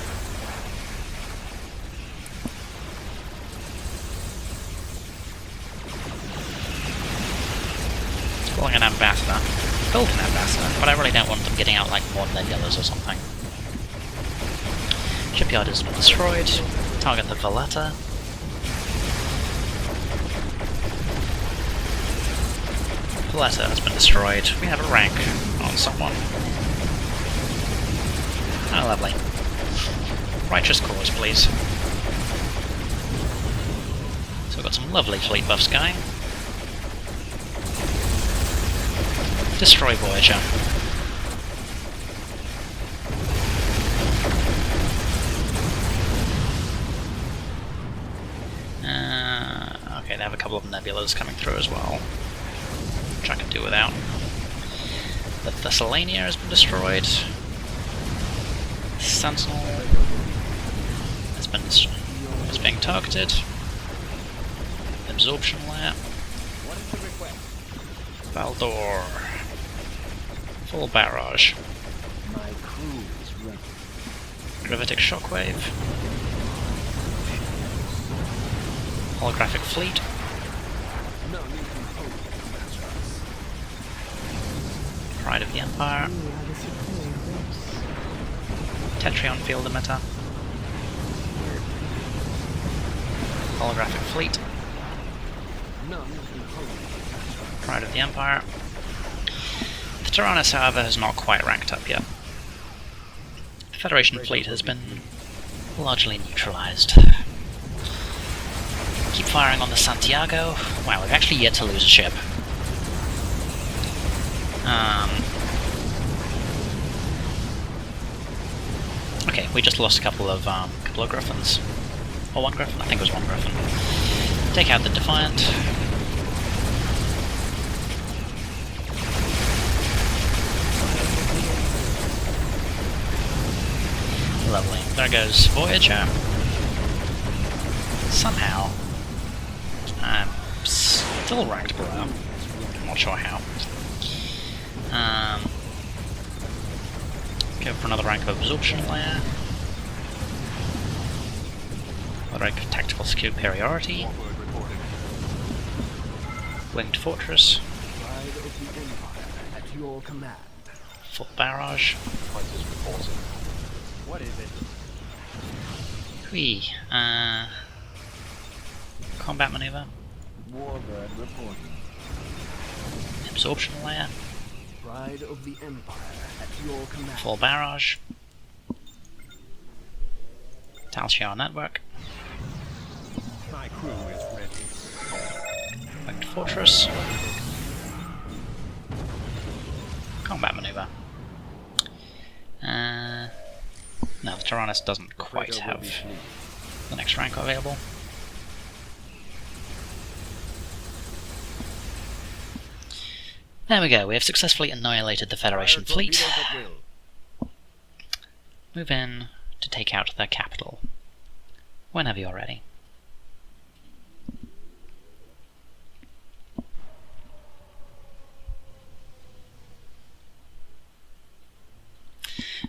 Calling an ambassador. Build an ambassador, but I really don't want them getting out like more nebulas or something. Shipyard has been destroyed. Target the Valletta. Valletta has been destroyed. We have a rank on someone. Oh, lovely. Righteous cause, please. So we've got some lovely fleet buffs going. Destroy Voyager. Okay, they have a couple of nebulas coming through as well, which I can do without. The Thessalonia has been destroyed. Sentinel has been is being targeted. Absorption layer. What is the request? Valdor. Full barrage. My crew is ready. Gravitic shockwave. Holographic fleet. No need to hope, Masters. Pride of the Empire. We are the superior race. Tetrion field emitter. Holographic fleet. None can hold me. Pride of the Empire. The Tyrannus, however, has not quite ranked up yet. The Federation fleet has been largely neutralized. Keep firing on the Santiago. Wow, we've actually yet to lose a ship. Okay, we just lost a couple of Griffins. Or one Griffin? I think it was one Griffin. Take out the Defiant. Lovely. There goes Voyager. Somehow, I'm still ranked below. I'm not sure how. Go for another rank of absorption layer. Another rank of tactical superiority. Winged fortress. Pride of the Empire at your command. Full barrage. Fighters reporting. What is it? Whee. Combat maneuver. Warbird reporting. Absorption layer. Pride of the Empire at your command. Full barrage. Talons network. My crew is ready. Winged fortress. Combat maneuver. No, the Tyrannus doesn't quite have the next rank available. There we go, we have successfully annihilated the Federation fleet. Move in to take out their capital. Whenever you're ready.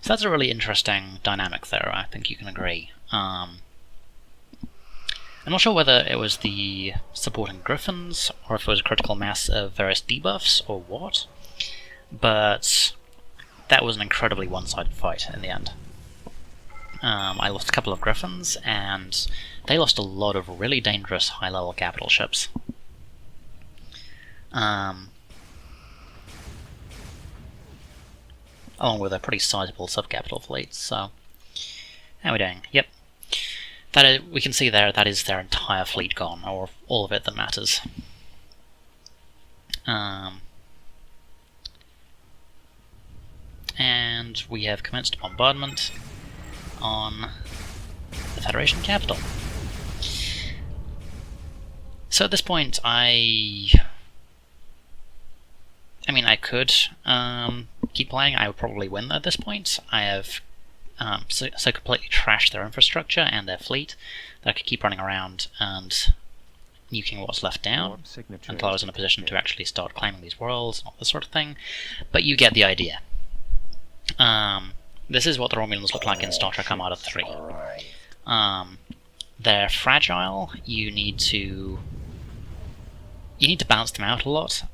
So that's a really interesting dynamic there, I think you can agree. I'm not sure whether it was the supporting Griffins, or if it was a critical mass of various debuffs, or what, but that was an incredibly one-sided fight in the end. I lost a couple of Griffins, and they lost a lot of really dangerous high-level capital ships. Along with a pretty sizable sub-capital fleet, so... How are we doing? Yep. That is, we can see there, that is their entire fleet gone, or all of it that matters. And we have commenced bombardment on the Federation capital. So at this point, I mean, I could keep playing. I would probably win at this point. I have so completely trashed their infrastructure and their fleet that I could keep running around and nuking what's left down until I was in a position to actually start claiming these worlds and all this sort of thing. But you get the idea. This is what the Romulans look like in Star Trek Armada 3. They're fragile. You need to balance them out a lot.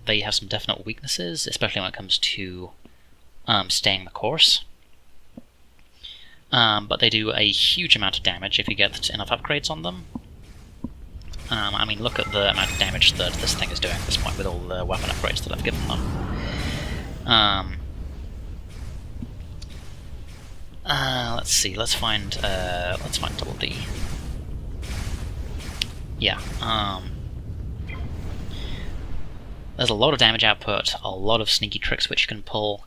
They have some definite weaknesses, especially when it comes to staying the course. But they do a huge amount of damage if you get enough upgrades on them. I mean, look at the amount of damage that this thing is doing at this point with all the weapon upgrades that I've given them. Let's see. Let's find Double D. Yeah. There's a lot of damage output, a lot of sneaky tricks which you can pull,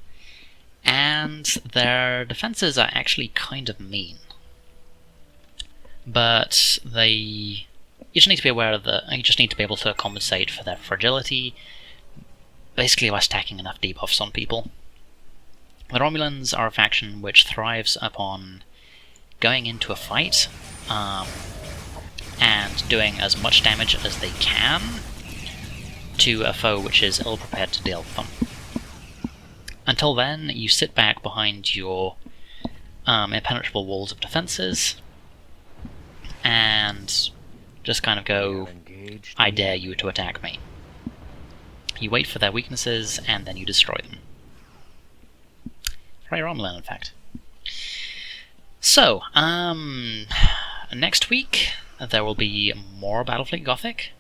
and their defenses are actually kind of mean. But you just need to be aware of you just need to be able to compensate for their fragility, basically by stacking enough debuffs on people. The Romulans are a faction which thrives upon going into a fight and doing as much damage as they can to a foe which is ill-prepared to deal with them. Until then, you sit back behind your impenetrable walls of defenses and just kind of go, I dare you to attack me. You wait for their weaknesses and then you destroy them. Very Romulan, in fact. So, next week there will be more Battlefleet Gothic.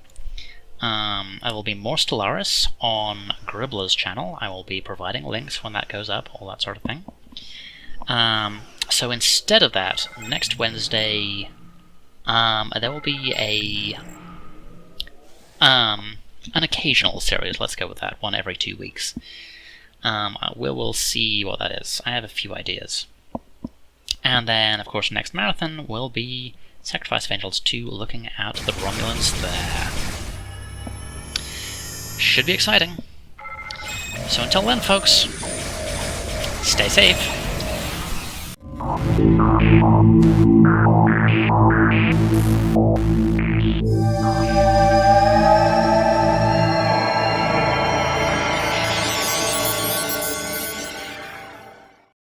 There will be more Stellaris on Gribbler's channel. I will be providing links when that goes up, all that sort of thing. So instead of that, next Wednesday, there will be an occasional series. Let's go with that. One every 2 weeks. We'll see what that is. I have a few ideas. And then, of course, next marathon will be Sacrifice of Angels 2, looking at the Romulans there. Should be exciting. So until then, folks, stay safe.